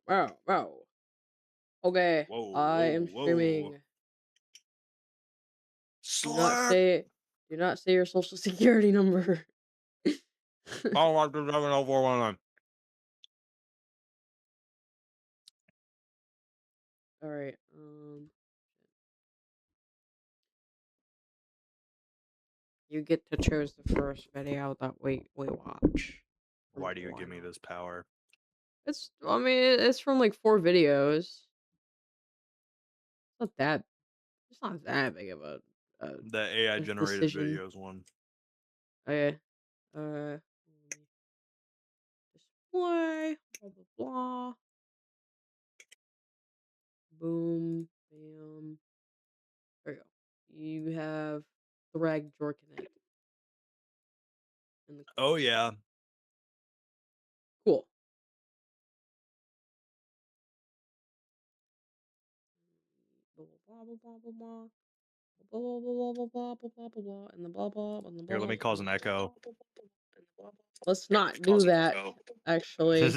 wow. Okay, Whoa, I whoa, am whoa. streaming. Do not Slurp! say do not say your social security number. Oh, I did 70419. Alright, you get to choose the first video that we watch. Why do you Why give me not? this power? I mean, it's from like 4 videos. Not that it's not that big of a The AI generated decision. videos one. Okay. Uh, display, blah blah blah. Boom, bam. There you go. You have Thrag Jorkanet in the Oh, corner. yeah. Cool. Blah blah blah blah blah blah. Blah blah blah blah blah blah blah blah blah and the blah blah and the blah Here, let blah me and cause the an blah blah echo. blah blah blah and the blah blah. Let's not do that. Actually,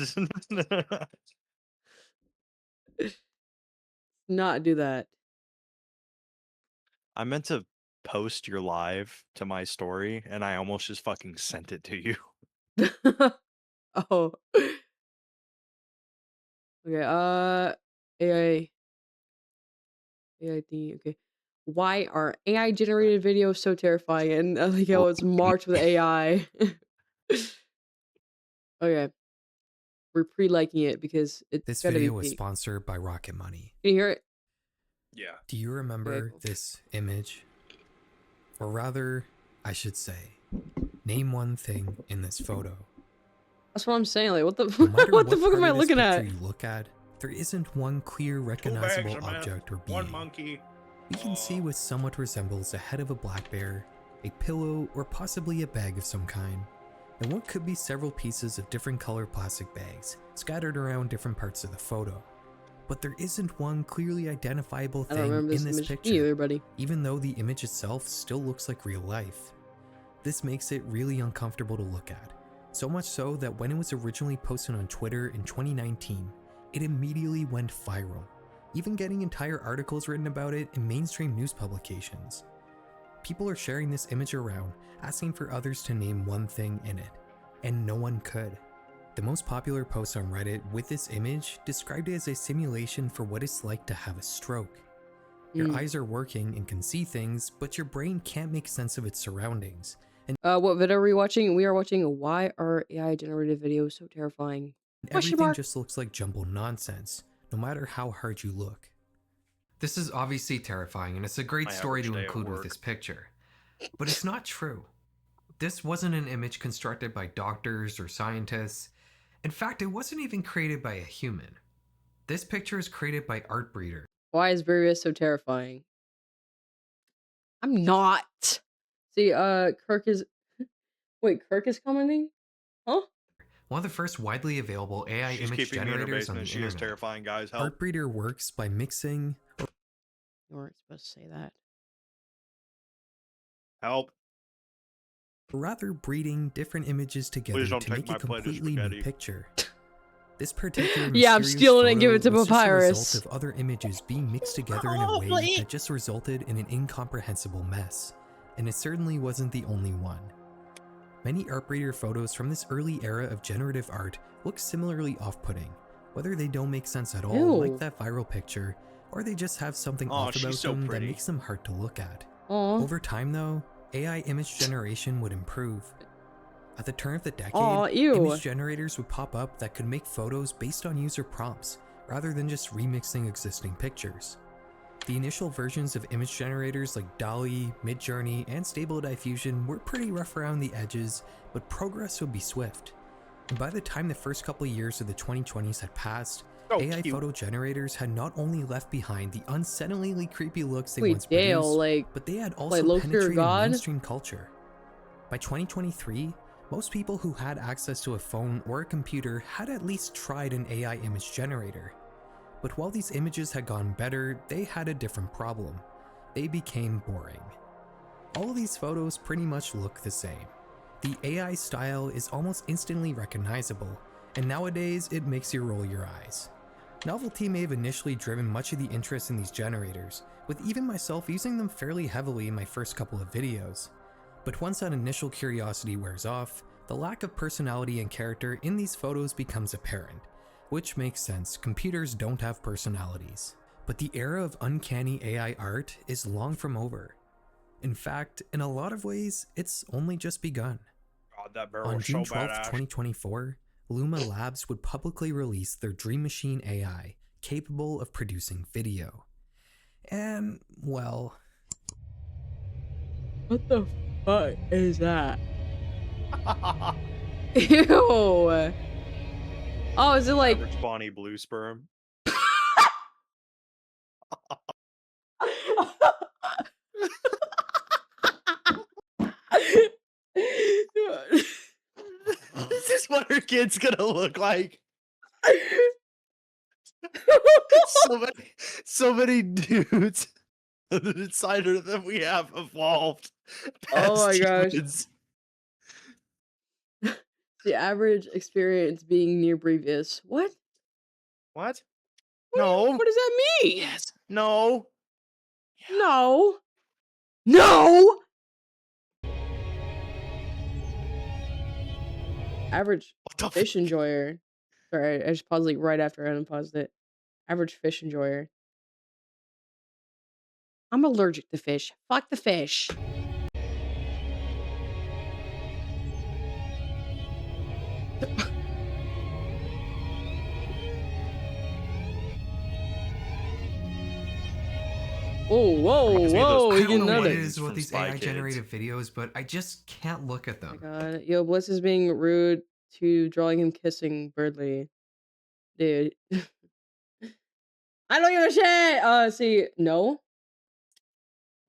not do that. I meant to post your live to my story, and I almost just fucking sent it to you. Oh. Okay. AI. AID. Okay. Why are AI generated videos so terrifying? And I think how it's marked with AI. Okay. We're pre-liking it because it's This gotta be video was peak. sponsored by Rocket Money. Can you hear it? Yeah. Do you remember Okay, cool. this image? Or rather, I should say, name one thing in this photo. That's what I'm saying. Like, what the No matter what the what fuck part am I of this looking picture at? you look at, there isn't one clear 2 bags recognizable of meth, object or 1 being. monkey. We can see what somewhat resembles a head of a black bear, a pillow, or possibly a bag of some kind, and what could be several pieces of different colored plastic bags scattered around different parts of the photo. But there isn't one clearly identifiable I don't thing remember in this this image picture, either, buddy. even though the image itself still looks like real life. This makes it really uncomfortable to look at, so much so that when it was originally posted on Twitter in 2019, it immediately went viral, even getting entire articles written about it in mainstream news publications. People are sharing this image around, asking for others to name one thing in it, and no one could. The most popular post on Reddit with this image described it as a simulation for what it's like to have a stroke. Your eyes are working and can see things, but your brain can't make sense of its surroundings. And What video are we watching? We are watching Why Are AI Generated Videos So Terrifying? Question everything mark? just looks like jumbled nonsense, no matter how hard you look. This is obviously terrifying, and it's a great My story average to day at include with work. this picture. But it's not true. This wasn't an image constructed by doctors or scientists. In fact, it wasn't even created by a human. This picture is created by Artbreeder. Why is Various so terrifying? I'm not. See, Kirk is wait, Kirk is commenting? Huh? One of the first widely available AI She's image keeping me in her generators on the basement. She is internet. terrifying, guys. Help. Artbreeder works by mixing, You weren't supposed to say that. Help. or rather breeding different images together Please don't to take make a my plate of completely new spaghetti. picture. This particular Yeah, I'm mysterious stealing it and photo give it to was just a result Papyrus. of other images being mixed together in a way that just resulted in an incomprehensible mess, and it certainly wasn't the only one. Many Artbreeder photos from this early era of generative art look similarly off-putting, whether they don't make sense at all, Ew. like that viral picture, or they just have something Aw, off she's about so them that pretty. makes them hard to look at. Aw. Over time though, AI image generation would improve. At the turn of the decade, Aw, ew. image generators would pop up that could make photos based on user prompts, rather than just remixing existing pictures. The initial versions of image generators like DALL-E, Midjourney, and Stable Diffusion were pretty rough around the edges, but progress would be swift. And by the time the first couple years of the 2020s had passed, So AI cute. photo generators had not only left behind the unsettlingly creepy looks they Wait, once Dale, produced, like but they had Loki also or penetrated God? mainstream culture. By 2023, most people who had access to a phone or a computer had at least tried an AI image generator. But while these images had gotten better, they had a different problem. They became boring. All of these photos pretty much look the same. The AI style is almost instantly recognizable, and nowadays it makes you roll your eyes. Novelty may have initially driven much of the interest in these generators, with even myself using them fairly heavily in my first couple of videos. But once that initial curiosity wears off, the lack of personality and character in these photos becomes apparent, which makes sense, computers don't have personalities. But the era of uncanny AI art is long from over. In fact, in a lot of ways, it's only just begun. God, that barrel On was June so 12, badass. 2024, Luma Labs would publicly release their Dream Machine AI, capable of producing video. And, well... What the fuck is that? Ew! Oh, is it like... Average Bonnie blue sperm. This is what her kid's gonna look like. So many dudes inside her that we have evolved Oh my past gosh. humans. The average experience being near previous. What? What? No. What does that mean? Yes. No. No. No. Average What the fish enjoyer. Sorry, I just paused like right after I unpaused it. Average fish enjoyer. I'm allergic to fish. Fuck the fish. Oh, whoa, Reminds me of those whoa, I he don't getting know what it nutted. is with from these Spy AI Kids. generated videos, but I just can't look at Oh my them. god. Yo, Bliss is being rude to drawing him kissing Birdly. Dude. I don't give a shit! See, no?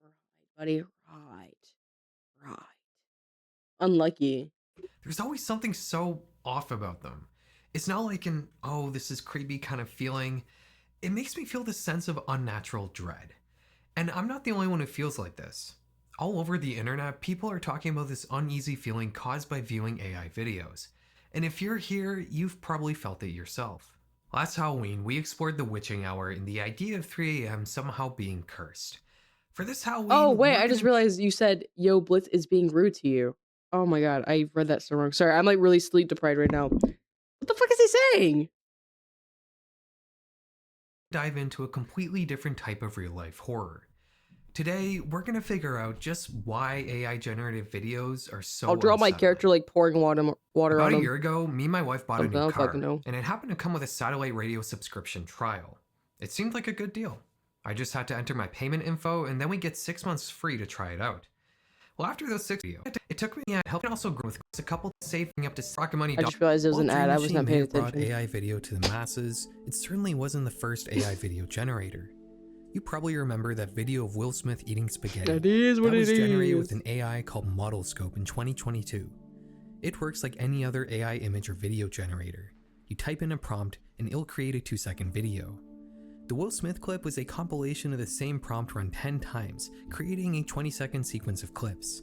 Right, buddy. Right. Right. Unlucky. There's always something so off about them. It's not like an, oh, this is creepy kind of feeling. It makes me feel this sense of unnatural dread. And I'm not the only one who feels like this. All over the internet, people are talking about this uneasy feeling caused by viewing AI videos. And if you're here, you've probably felt it yourself. Last Halloween, we explored the witching hour and the idea of 3 AM somehow being cursed. For this Halloween, Oh, wait, we're I just gonna- realized you said, yo, Blitz is being rude to you. Oh my god, I read that so wrong. Sorry, I'm like really sleep deprived right now. What the fuck is he saying? dive into a completely different type of real-life horror. Today, we're gonna figure out just why AI generative videos are so I'll draw my unsettling. character like pouring water About on a him. year ago, me and my wife bought Something a I new don't car, fucking know. and it happened to come with a satellite radio subscription trial. It seemed like a good deal. I just had to enter my payment info, and then we get 6 months free to try it out. Well, after those 6 videos, it took me help and also grow with a couple saving up to rocket money. I just realized it was an ad. I was not paying Brought attention. AI video to the masses. It certainly wasn't the first AI video generator. You probably remember that video of Will Smith eating spaghetti. That is what That was it generated is. with an AI called ModelScope in 2022. It works like any other AI image or video generator. You type in a prompt and it'll create a 2-second video. The Will Smith clip was a compilation of the same prompt run 10 times, creating a 20-second sequence of clips.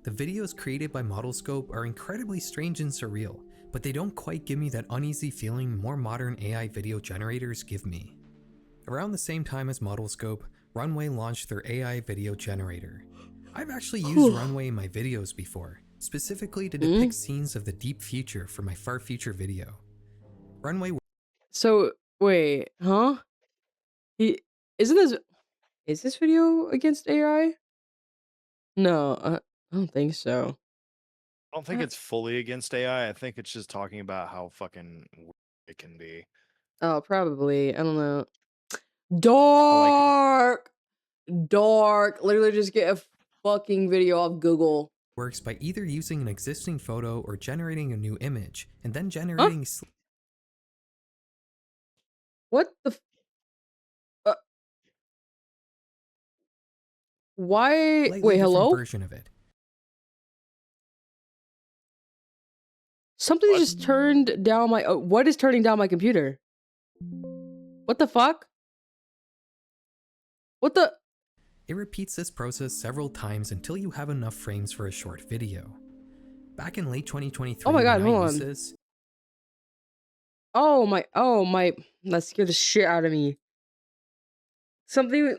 The videos created by ModelScope are incredibly strange and surreal, but they don't quite give me that uneasy feeling more modern AI video generators give me. Around the same time as ModelScope, Runway launched their AI video generator. I've actually used Runway in my videos before, specifically to depict scenes of the deep future for my far future video. Runway. So, wait, huh? Is this video against AI? No, I don't think so. I don't think it's fully against AI. I think it's just talking about how fucking weird it can be. Oh, probably. I don't know. Dark! Dark. Literally just get a fucking video off Google. Works by either using an existing photo or generating a new image, and then generating What the why? slightly Wait, different hello? version of it. Something just turned down my. What is turning down my computer? What the fuck? What the? It repeats this process several times until you have enough frames for a short video. Back in late 2023, Oh my god, when I hold used on. this, Oh my, that scared the shit out of me. Something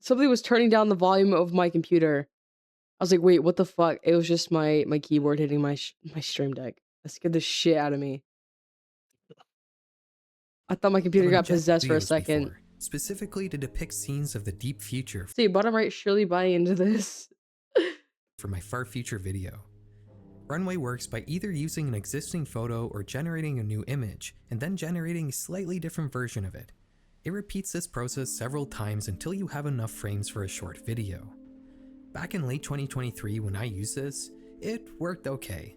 something was turning down the volume of my computer. I was like, "Wait, what the fuck?" It was just my keyboard hitting my stream deck. That scared the shit out of me. I thought my computer got Object possessed for a videos second. before, specifically to depict scenes of the deep future See, bottom right surely buying into this. for my far future video. Runway works by either using an existing photo or generating a new image, and then generating a slightly different version of it. It repeats this process several times until you have enough frames for a short video. Back in late 2023 when I used this, it worked okay.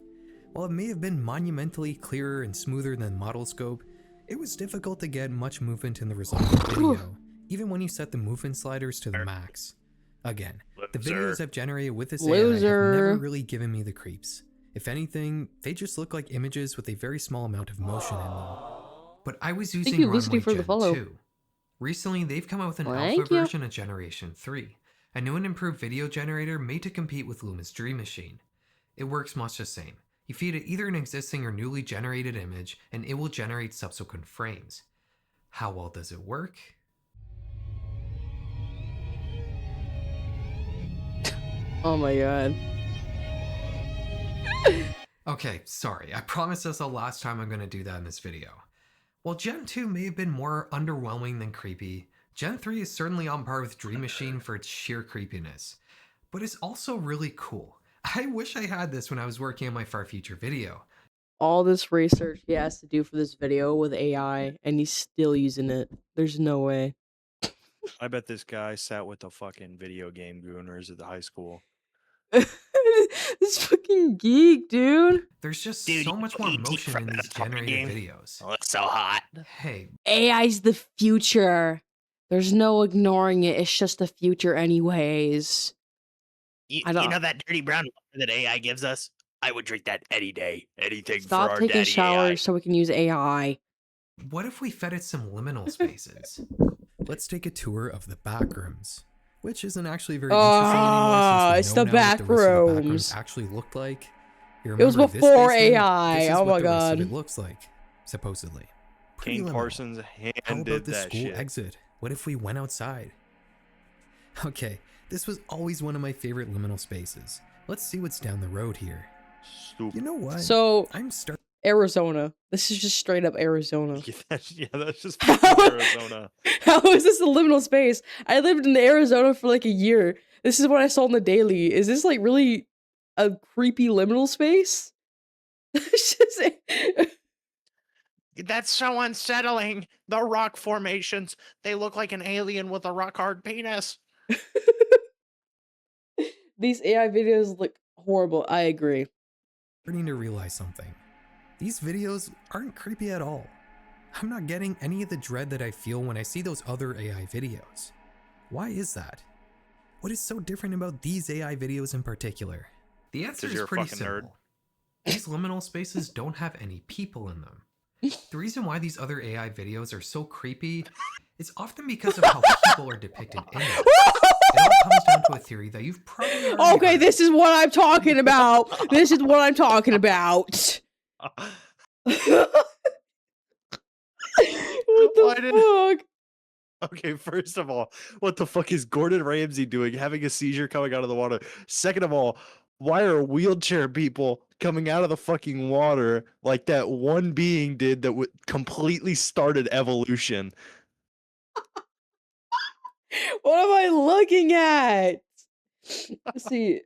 While it may have been monumentally clearer and smoother than model scope, it was difficult to get much movement in the resulting video, even when you set the movement sliders to the max. Again, the videos I've generated with this AI have never really given me the creeps. If anything, they just look like images with a very small amount of motion in them. But I was Thank using you, Lucy, Runway for the Gen follow. 2. Recently, they've come out with an alpha Thank you. version of Generation 3, a new and improved video generator made to compete with Luma's Dream Machine. It works much the same. You feed it either an existing or newly generated image, and it will generate subsequent frames. How well does it work? Oh my god. Okay, sorry, I promise that's the last time I'm going to do that in this video. While Gen 2 may have been more underwhelming than creepy, Gen 3 is certainly on par with Dream Machine for its sheer creepiness. But it's also really cool. I wish I had this when I was working on my far future video. All this research he has to do for this video with AI, and he's still using it. There's no way. I bet this guy sat with the fucking video game gooners at the high school. This fucking geek, dude. There's just so much more motion in these generated videos. Oh, it's so hot. Hey, AI's the future. There's no ignoring it. It's just the future anyways. You I don't- know that dirty brown water that AI gives us? I would drink that any day. Anything for Stop our taking daddy showers AI. so we can use AI. what if we fed it some liminal spaces? Let's take a tour of the back rooms, which isn't actually very interesting anymore, it's since the we know now what back the rest of the back rooms. rooms actually looked like. You It was remember this before basement? AI. This is Oh what my the rest of god. it looks like, supposedly. Pretty Kane liminal. Parsons How handed about the that school shit. exit? What if we went outside? Okay, this was always one of my favorite liminal spaces. Let's see what's down the road here. Stupid. You know what? So, I'm starting Arizona. This is just straight up Arizona. Yeah, that's just How- fucking Arizona. How is this a liminal space? I lived in Arizona for like a year. This is what I saw in the daily. Is this like really a creepy liminal space? It's just- That's so unsettling. The rock formations, they look like an alien with a rock hard penis. These AI videos look horrible. I agree. to realize something. These videos aren't creepy at all. I'm not getting any of the dread that I feel when I see those other AI videos. Why is that? What is so different about these AI videos in particular? The answer 'Cause is you're a pretty fucking nerd. simple. These liminal spaces don't have any people in them. The reason why these other AI videos are so creepy is often because of how people are depicted in them. It all comes down to a theory that you've probably already Okay, heard. this is what I'm talking about. This is what I'm talking about. What Why the did- fuck? Okay, first of all, what the fuck is Gordon Ramsay doing having a seizure coming out of the water? Second of all, why are wheelchair people coming out of the fucking water like that one being did that completely started evolution? What am I looking at? Let's see,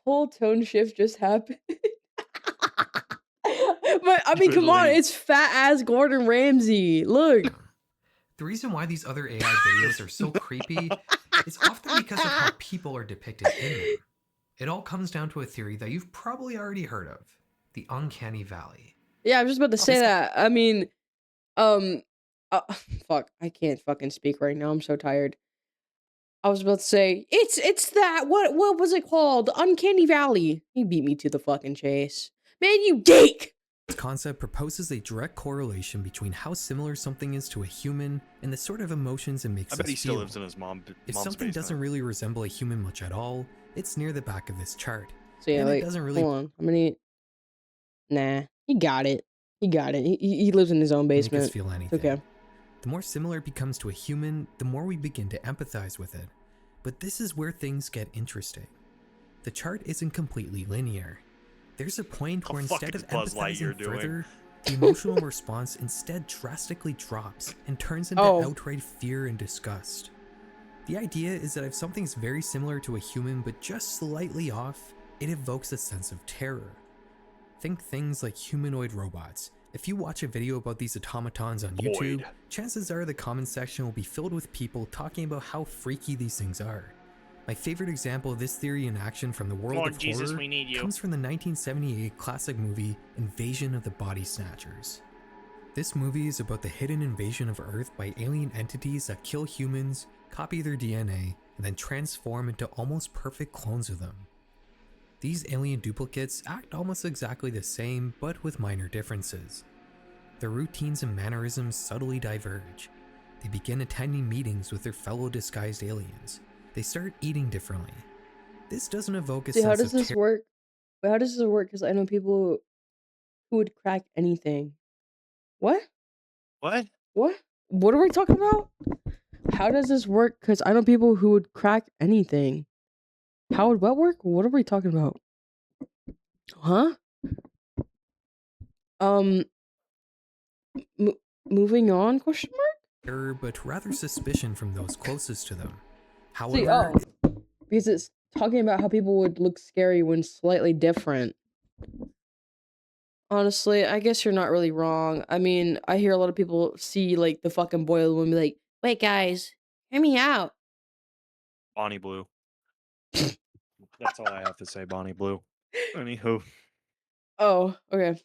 whole tone shift just happened. But I mean, come on, Literally. it's fat ass Gordon Ramsay. Look. The reason why these other AI videos are so creepy is often because of how people are depicted in them. It all comes down to a theory that you've probably already heard of, the uncanny valley. Yeah, I was just about to say it's- that. I mean, fuck, I can't fucking speak right now. I'm so tired. I was about to say it's that what was it called? Uncanny Valley. He beat me to the fucking chase. Man, you geek. This concept proposes a direct correlation between how similar something is to a human and the sort of emotions it makes I bet us he still feel. lives in his mom's If something basement. doesn't really resemble a human much at all, it's near the back of this chart. So yeah, And it like, doesn't really- hold on. Nah, he got it. He got it. He lives in his own make us basement. feel It's anything. okay. The more similar it becomes to a human, the more we begin to empathize with it. But this is where things get interesting. The chart isn't completely linear. There's a point where instead of Buzz Lightyear empathizing doing? further, the emotional response instead drastically drops and turns into Oh. outright fear and disgust. The idea is that if something's very similar to a human but just slightly off, it evokes a sense of terror. Think things like humanoid robots. If you watch a video about these automatons on YouTube, chances are the comment section will be filled with people talking about how freaky these things are. My favorite example of this theory in action from the world of horror comes from the 1978 classic movie Invasion of the Body Snatchers. This movie is about the hidden invasion of Earth by alien entities that kill humans, copy their DNA, and then transform into almost perfect clones of them. These alien duplicates act almost exactly the same, but with minor differences. Their routines and mannerisms subtly diverge. They begin attending meetings with their fellow disguised aliens. They start eating differently. This doesn't evoke a See, how sense does of this work? Wait, how does this work? Because I know people who would crack anything. What? What? What? What are we talking about? How does this work? Because I know people who would crack anything. How would what work? What are we talking about? Huh? Um, m- moving on? Question mark. terror, but rather suspicion from those closest to them. See, However, because it's talking about how people would look scary when slightly different. Honestly, I guess you're not really wrong. I mean, I hear a lot of people see like the fucking boiler room and be like, "Wait, guys, hear me out." Bonnie Blue. That's all I have to say, Bonnie Blue. Anywho. Oh, okay.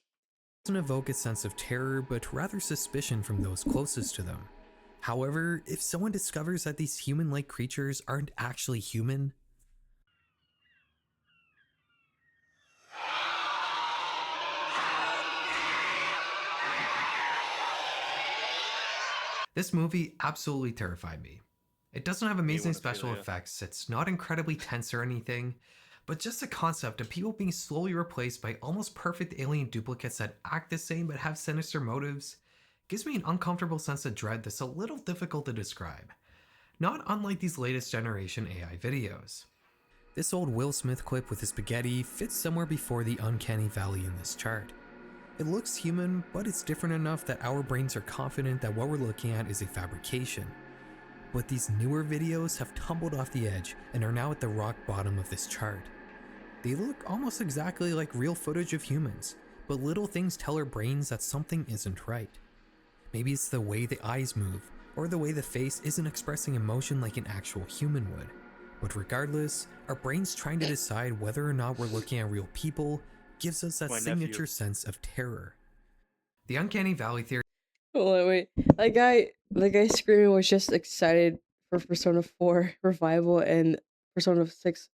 doesn't evoke a sense of terror, but rather suspicion from those closest to them. However, if someone discovers that these human-like creatures aren't actually human, this movie absolutely terrified me. It doesn't have amazing special effects, it's not incredibly tense or anything, but just the concept of people being slowly replaced by almost perfect alien duplicates that act the same but have sinister motives gives me an uncomfortable sense of dread that's a little difficult to describe, not unlike these latest generation AI videos. This old Will Smith clip with his spaghetti fits somewhere before the uncanny valley in this chart. It looks human, but it's different enough that our brains are confident that what we're looking at is a fabrication. But these newer videos have tumbled off the edge and are now at the rock bottom of this chart. They look almost exactly like real footage of humans, but little things tell our brains that something isn't right. Maybe it's the way the eyes move, or the way the face isn't expressing emotion like an actual human would. But regardless, our brains trying to decide whether or not we're looking at real people gives us that signature sense of terror. The uncanny valley theory. Hold on, wait. That guy screaming was just excited for Persona 4 revival and Persona 6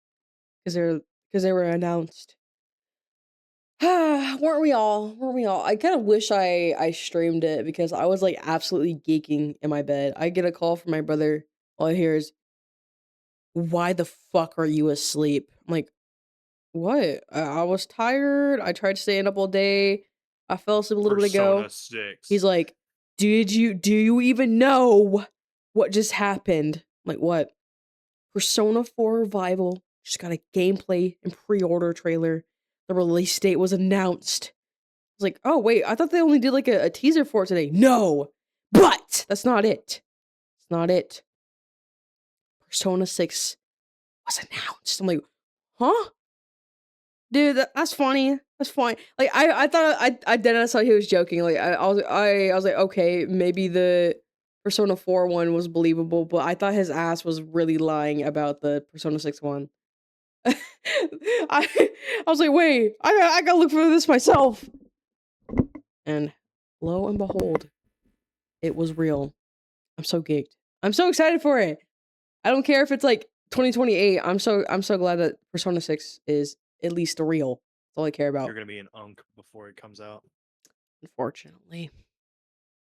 because they were announced. Weren't we all? Weren't we all? I kind of wish I streamed it because I was like absolutely geeking in my bed. I get a call from my brother. All I hear is, "Why the fuck are you asleep?" I'm like, "What? I was tired. I tried staying up all day. I fell asleep a little bit ago." Persona 6. He's like, do you even know what just happened?" I'm like, "What?" "Persona 4 Revival just got a gameplay and pre-order trailer. The release date was announced." I was like, "Oh, wait, I thought they only did like a teaser for it today." "No, but that's not it. It's not it. Persona 6 was announced." I'm like, "Huh? Dude, that's funny. That's funny." Like I thought I dead thought he was joking. Like I was like, okay, maybe the Persona 4 one was believable, but I thought his ass was really lying about the Persona 6 one. I was like, wait, I gotta look for this myself. And lo and behold, it was real. I'm so geeked. I'm so excited for it. I don't care if it's like 2028. I'm so glad that Persona 6 is at least real. That's all I care about. You're going to be an unk before it comes out. Unfortunately.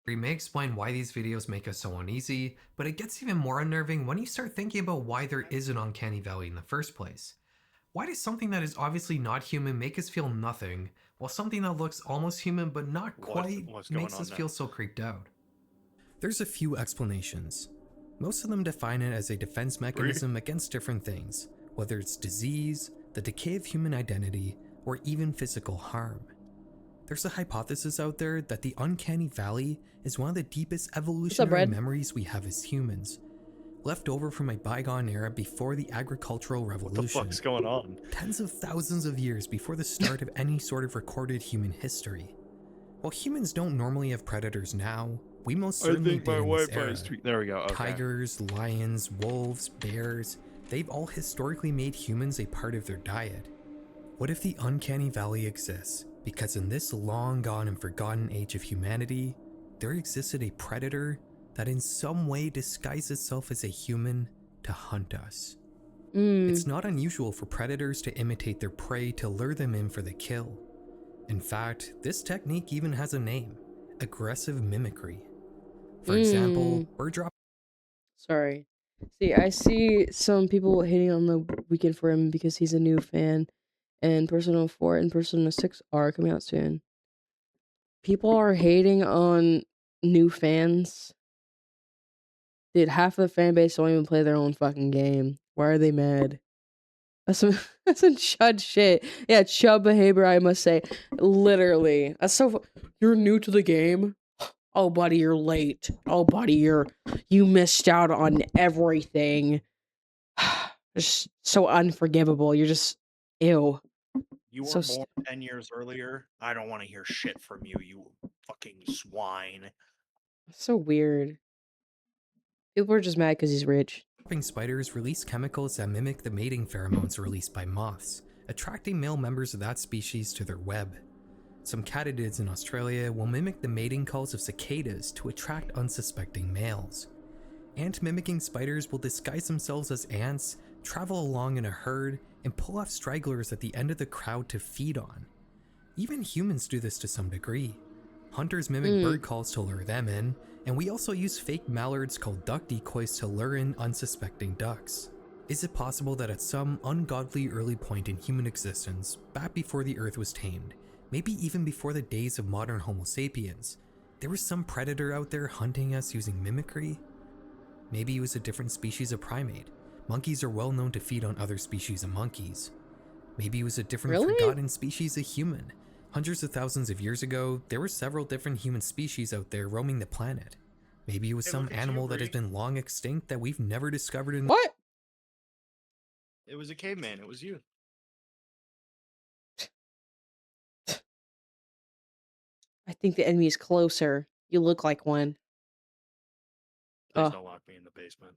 We may explain why these videos make us so uneasy, but it gets even more unnerving when you start thinking about why there is an uncanny valley in the first place. Why does something that is obviously not human make us feel nothing, while something that looks almost human but not quite What's going makes on us now? feel so creeped out. There's a few explanations. Most of them define it as a defense mechanism against different things, whether it's disease, the decay of human identity, or even physical harm. There's a hypothesis out there that the uncanny valley is one of the deepest evolutionary Brad? memories we have as humans, left over from a bygone era before the agricultural What revolution. the fuck's going on? Tens of thousands of years before the start of any sort of recorded human history. While humans don't normally have predators now, we most certainly did in this era. There we go. Okay. Tigers, lions, wolves, bears, they've all historically made humans a part of their diet. What if the uncanny valley exists because in this long gone and forgotten age of humanity, there existed a predator that in some way disguised itself as a human to hunt us? It's not unusual for predators to imitate their prey to lure them in for the kill. In fact, this technique even has a name: aggressive mimicry. For example, bird drop. Sorry. See, I see some people hating on the Weekend for him because he's a new fan, and Persona 4 and Persona 6 are coming out soon. People are hating on new fans. Dude, half of the fan base don't even play their own fucking game. Why are they mad? That's some that's some chud shit. Yeah, chub behavior, I must say. Literally. That's so you're new to the game? Oh buddy, you're late. Oh buddy, you missed out on everything. Just so unforgivable. You're just ew. You were So born 10 years earlier. I don't want to hear shit from you, you fucking swine. so weird. People are just mad because he's rich. Spiders release chemicals that mimic the mating pheromones released by moths, attracting male members of that species to their web. Some katydids in Australia will mimic the mating calls of cicadas to attract unsuspecting males. Ant-mimicking spiders will disguise themselves as ants, travel along in a herd, and pull off stragglers at the end of the crowd to feed on. Even humans do this to some degree. Hunters mimic bird calls to lure them in, and we also use fake mallards called duck decoys to lure in unsuspecting ducks. Is it possible that at some ungodly early point in human existence, back before the earth was tamed, maybe even before the days of modern Homo sapiens, there was some predator out there hunting us using mimicry? Maybe it was a different species of primate. Monkeys are well known to feed on other species of monkeys. Maybe it was a different forgotten species of human. Hundreds of thousands of years ago, there were several different human species out there roaming the planet. Maybe it was some animal that has been long extinct that we've never discovered in— What? It was a caveman. It was you. I think the enemy is closer. You look like one. Please don't lock me in the basement.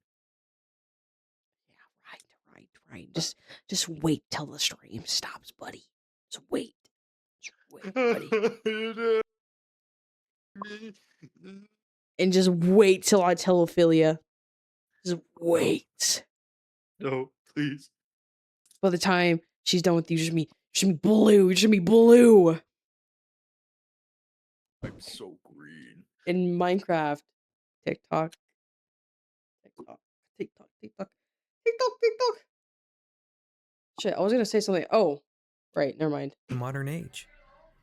Yeah, right. Just wait till the stream stops, buddy. Just wait. Just wait, buddy. And just wait till I tell Ophelia. Just wait. No, please. By the time she's done with you, just be blue. You're just gonna be blue. I'm so green. In Minecraft. TikTok. Shit, I was gonna say something. Oh, right, never mind. the modern age.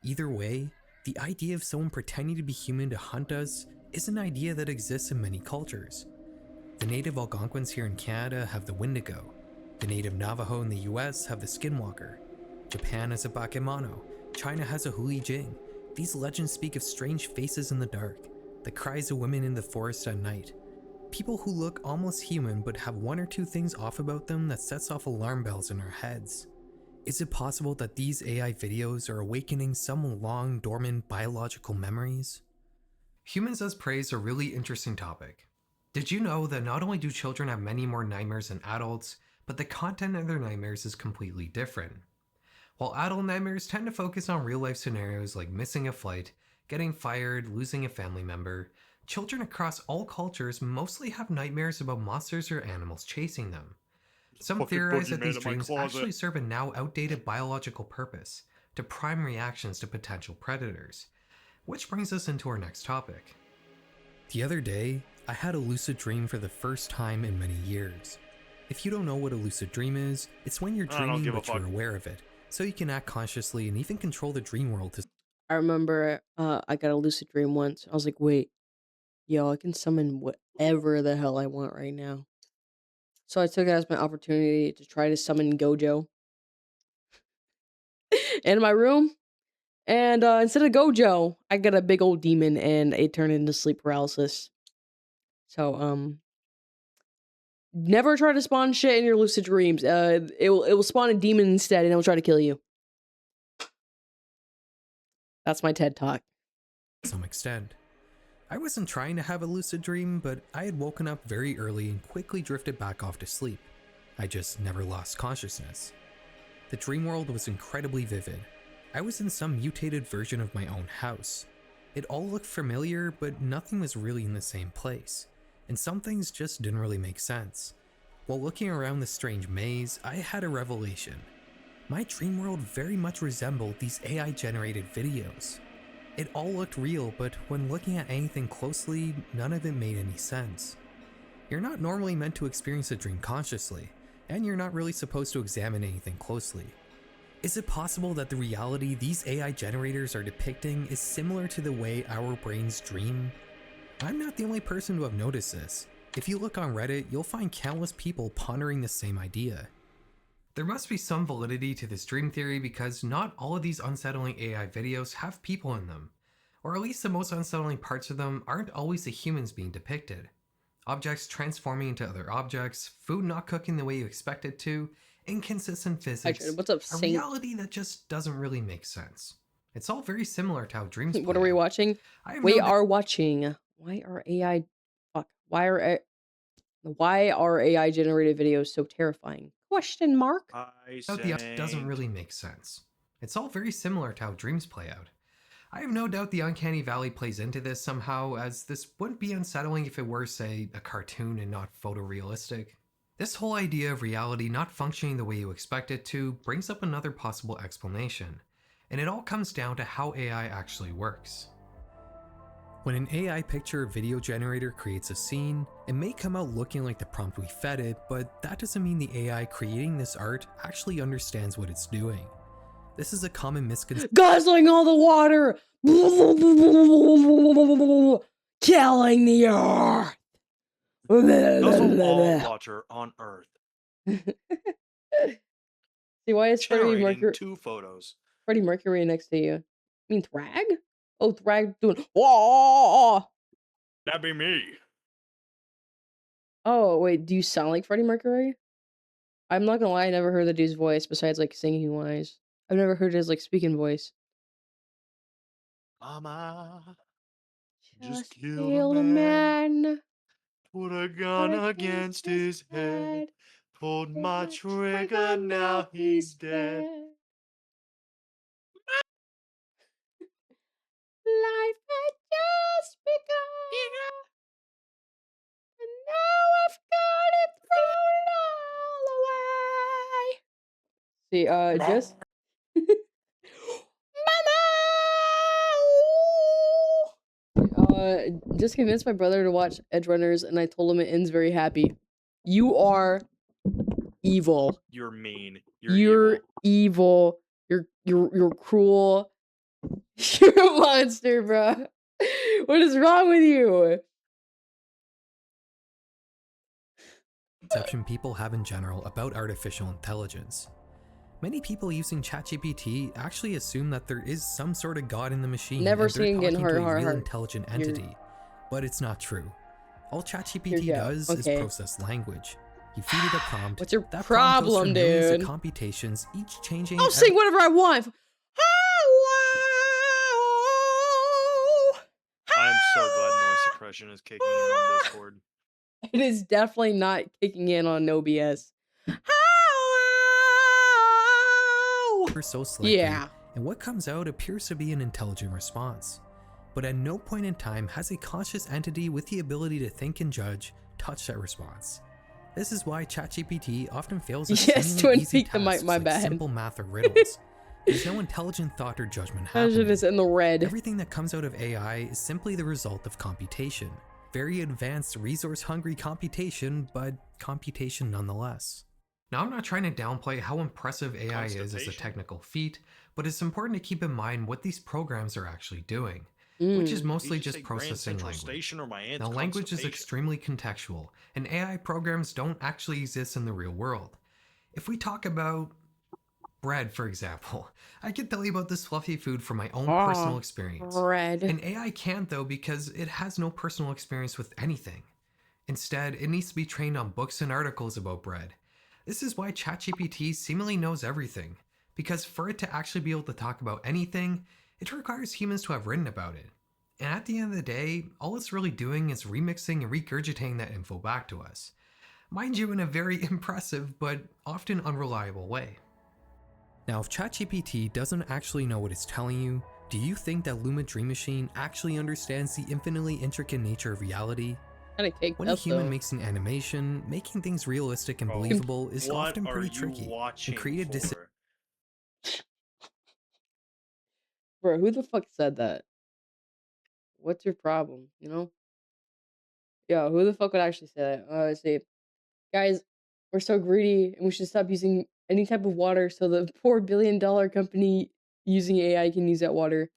Either way, the idea of someone pretending to be human to hunt us is an idea that exists in many cultures. The native Algonquins here in Canada have the Wendigo. The native Navajo in the US have the Skinwalker. Japan has a Bakemono. China has a Huli Jing. These legends speak of strange faces in the dark, the cries of women in the forest at night. People who look almost human but have one or two things off about them that sets off alarm bells in our heads. Is it possible that these AI videos are awakening some long dormant biological memories? Humans as prey is a really interesting topic. Did you know that not only do children have many more nightmares than adults, but the content of their nightmares is completely different? While adult nightmares tend to focus on real life scenarios like missing a flight, getting fired, losing a family member, children across all cultures mostly have nightmares about monsters or animals chasing them. Some theorize that these dreams actually serve a now outdated biological purpose, to prime reactions to potential predators. Which brings us into our next topic. The other day, I had a lucid dream for the first time in many years. If you don't know what a lucid dream is, it's when you're dreaming but you're aware of it, so you can act consciously and even control the dream world to I remember I got a lucid dream once. I was like, wait, yo, I can summon whatever the hell I want right now. So I took it as my opportunity to try to summon Gojo in my room. And instead of Gojo, I got a big old demon and it turned into sleep paralysis. So never try to spawn shit in your lucid dreams. It will spawn a demon instead and it will try to kill you. That's my TED talk. some extent. I wasn't trying to have a lucid dream, but I had woken up very early and quickly drifted back off to sleep. I just never lost consciousness. The dream world was incredibly vivid. I was in some mutated version of my own house. It all looked familiar, but nothing was really in the same place, and some things just didn't really make sense. While looking around the strange maze, I had a revelation. My dream world very much resembled these AI-generated videos. It all looked real, but when looking at anything closely, none of it made any sense. You're not normally meant to experience a dream consciously, and you're not really supposed to examine anything closely. Is it possible that the reality these AI generators are depicting is similar to the way our brains dream? I'm not the only person to have noticed this. If you look on Reddit, you'll find countless people pondering the same idea. There must be some validity to this dream theory because not all of these unsettling AI videos have people in them, or at least the most unsettling parts of them aren't always the humans being depicted. Objects transforming into other objects, food not cooking the way you expect it to, inconsistent physics, What's up, a Saint? reality that just doesn't really make sense. It's all very similar to how dreams play What are we out. watching? We are watching. Why are AI? Fuck. Why are AI generated videos so terrifying? Question mark. The doesn't really make sense. It's all very similar to how dreams play out. I have no doubt the uncanny valley plays into this somehow, as this wouldn't be unsettling if it were, say, a cartoon and not photorealistic. This whole idea of reality not functioning the way you expect it to brings up another possible explanation, and it all comes down to how AI actually works. When an AI picture or video generator creates a scene, it may come out looking like the prompt we fed it, but that doesn't mean the AI creating this art actually understands what it's doing. This is a common misconception. Guzzling all the water! Killing the earth! Guzzle all water on Earth. See, why is Generating 2 photos. Freddie Mercury next to you? You mean Thrag? Oh, Thrag doing. Whoa! That'd be me. Oh, wait, do you sound like Freddie Mercury? I'm not gonna lie, I never heard the dude's voice besides like singing wise. I've never heard his like speaking voice. Mama, Just killed a man. put a gun against his head, pulled my trigger, now he's dead. Life had just begun, and now I've got it thrown all away. See, just Mama! Just convinced my brother to watch Edge Runners, and I told him it ends very happy. You are evil. You're mean. You're evil. You're cruel. You're a monster, bro. What is wrong with you? Conception people have in general about artificial intelligence. Many people using ChatGPT actually assume that there is some sort of god in the machine Never and they're seen talking getting to a hard. real intelligent entity, but it's not true. All ChatGPT does is process language. You feed it a prompt. What's your that problem, prompt goes through millions dude? of computations, each changing. I'll sing whatever I want. I'm so glad noise suppression is kicking in on Discord. It is definitely not kicking in on no BS. So slightly, Yeah. and what comes out appears to be an intelligent response. But at no point in time has a conscious entity with the ability to think and judge touch that response. This is why ChatGPT often fails at seemingly easy tasks my like bad. simple math or riddles. There's no intelligent thought or judgment happening. It is in the red. Everything that comes out of AI is simply the result of computation. Very advanced, resource-hungry computation, but computation nonetheless. Now, I'm not trying to downplay how impressive AI is as a Constipation. technical feat, but it's important to keep in mind what these programs are actually doing, which is Mm. Did he mostly just say just Grand processing Central language. Station or my Now, aunt's language is constipation? extremely contextual, and AI programs don't actually exist in the real world. If we talk about bread, for example, I can tell you about this fluffy food from my own Ah, personal experience. bread. An AI can't, though, because it has no personal experience with anything. Instead, it needs to be trained on books and articles about bread. This is why ChatGPT seemingly knows everything, because for it to actually be able to talk about anything, it requires humans to have written about it. And at the end of the day, all it's really doing is remixing and regurgitating that info back to us. Mind you, in a very impressive but often unreliable way. Now, if ChatGPT doesn't actually know what it's telling you, do you think that Luma Dream Machine actually understands the infinitely intricate nature of reality? Kinda caked When a up human though. makes an animation, making things realistic and Oh, believable is what often are pretty you tricky, and watching creative decisions for? Bro, who the fuck said that? What's your problem, you know? Yo, who the fuck would actually say that? See, guys, we're so greedy and we should stop using any type of water so the poor billion-dollar company using AI can use that water.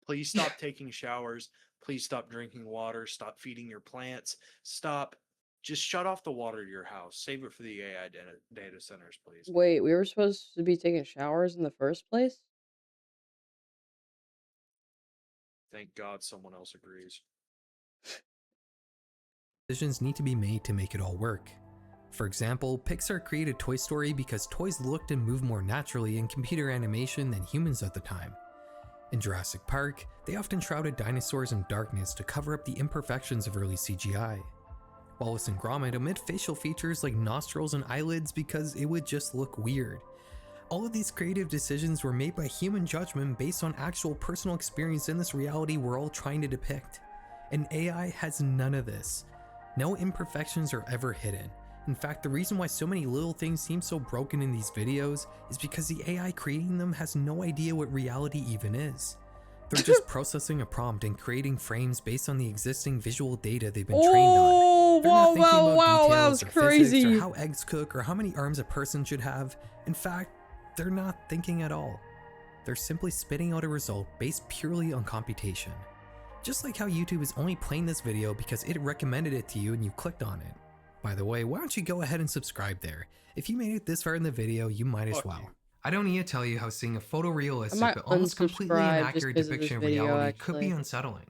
Please stop taking showers. Please stop drinking water. Stop feeding your plants. Stop. Just shut off the water to your house. Save it for the AI data centers, please. Wait, we were supposed to be taking showers in the first place? Thank God someone else agrees. need to be made to make it all work. For example, Pixar created Toy Story because toys looked and moved more naturally in computer animation than humans at the time. In Jurassic Park, they often shrouded dinosaurs in darkness to cover up the imperfections of early CGI. Wallace and Gromit omit facial features like nostrils and eyelids because it would just look weird. All of these creative decisions were made by human judgment based on actual personal experience in this reality we're all trying to depict. And AI has none of this. No imperfections are ever hidden. In fact, the reason why so many little things seem so broken in these videos is because the AI creating them has no idea what reality even is. They're just processing a prompt and creating frames based on the existing visual data they've been trained on. Oh, They're not wow, thinking wow, about wow, that details was or physics or crazy. how eggs cook or how many arms a person should have. In fact, they're not thinking at all. They're simply spitting out a result based purely on computation. Just like how YouTube is only playing this video because it recommended it to you and you clicked on it. By the way, why don't you go ahead and subscribe there? If you made it this far in the video, you might as Fuck well. you. I don't need to tell you how seeing a I photorealistic might but almost completely unsubscribe just inaccurate because of this depiction of video, reality could be actually. unsettling.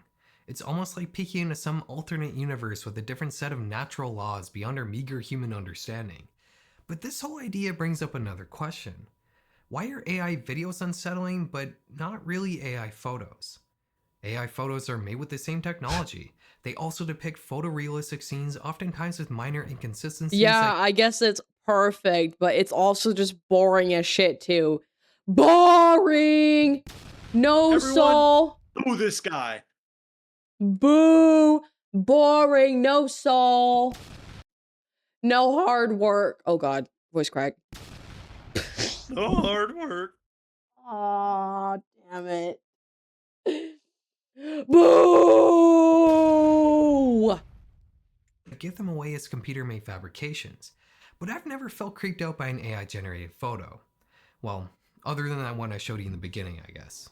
It's almost like peeking into some alternate universe with a different set of natural laws beyond our meager human understanding. But this whole idea brings up another question. Why are AI videos unsettling, but not really AI photos? AI photos are made with the same technology. They also depict photorealistic scenes, oftentimes with minor inconsistencies Yeah, like I guess it's perfect, but it's also just boring as shit, too. Boring! No Everyone, soul! boo this guy. Boo! Boring, no soul! No hard work. Oh god, voice crack. No hard work. Aw, damn it. Boo! give them away as computer-made fabrications. But I've never felt creeped out by an AI-generated photo. Well, other than that one I showed you in the beginning, I guess.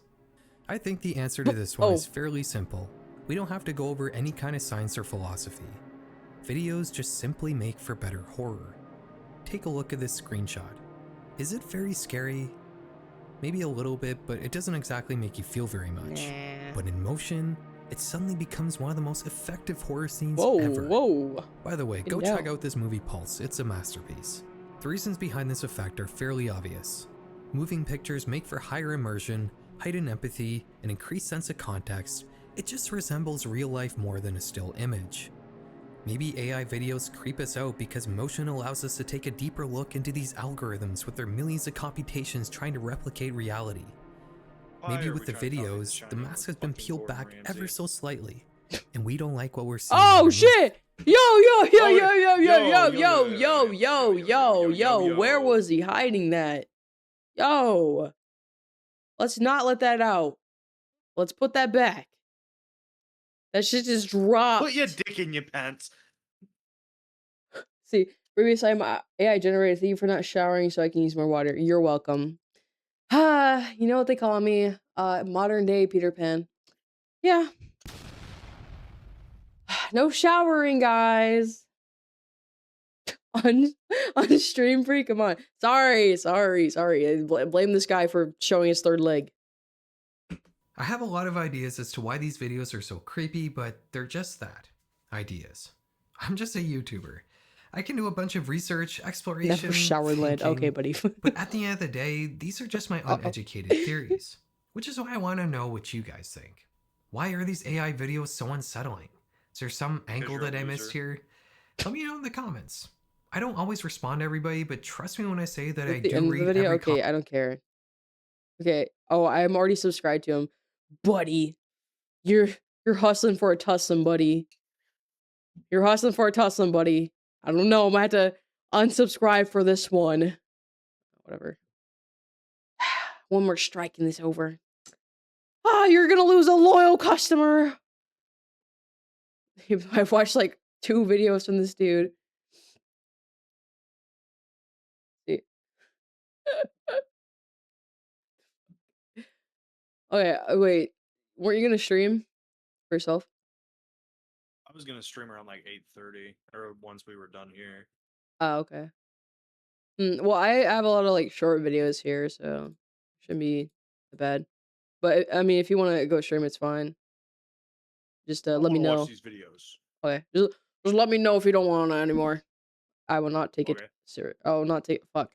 I think the answer to this one Oh. is fairly simple. We don't have to go over any kind of science or philosophy. Videos just simply make for better horror. Take a look at this screenshot. Is it very scary? Maybe a little bit, but it doesn't exactly make you feel very much. Nah. But in motion, it suddenly becomes one of the most effective horror scenes Whoa, ever. whoa. By the way, Get go down. check out this movie Pulse, it's a masterpiece. The reasons behind this effect are fairly obvious. Moving pictures make for higher immersion, heightened empathy, an increased sense of context. It just resembles real life more than a still image. Maybe AI videos creep us out because motion allows us to take a deeper look into these algorithms with their millions of computations trying to replicate reality. Why Maybe are with we the trying to talk videos, into the China mask with has been fucking peeled Gordon back ever Ramsay? so slightly, and we don't like what we're seeing. Oh underneath. shit! Yo, yo, yo, Oh, yo, yo, yo, yo, yo, yo, yo, yo, yo, where was he hiding that? Yo. Let's not let that out. Let's put that back. That shit just dropped. Put your dick in your pants. See, Previous time, AI generated. Thank you for not showering so I can use more water. You're welcome. Ah, you know what they call me? Modern day Peter Pan. Yeah. No showering, guys. on on stream free. Come on. Sorry. Blame this guy for showing his third leg. I have a lot of ideas as to why these videos are so creepy, but they're just that. Ideas. I'm just a YouTuber. I can do a bunch of research, exploration, Never showered lead. thinking, Okay, buddy. but at the end of the day, these are just my uneducated theories. Which is why I want to know what you guys think. Why are these AI videos so unsettling? Is there some angle you're a that I missed loser. here? Let me know in the comments. I don't always respond to everybody, but trust me when I say that I At the do end of the read video? every Okay, comment. I don't care. Okay. Oh, I'm already subscribed to him. Buddy. You're hustling for a tussling, buddy. You're hustling for a tussling, buddy. I don't know. I might have to unsubscribe for this one. Whatever. One more strike and this over. Ah, you're gonna lose a loyal customer. I've watched like 2 videos from this dude. See. Okay, wait. Weren't you gonna stream for yourself? I was gonna stream around like 8:30 or once we were done here. Oh, okay. Well, I have a lot of like short videos here, so shouldn't be that bad. But I mean, if you want to go stream, it's fine. Just I let me want to watch know. these videos. Okay, just let me know if you don't want it anymore. I will not take it Okay. serious. I will not take. Fuck.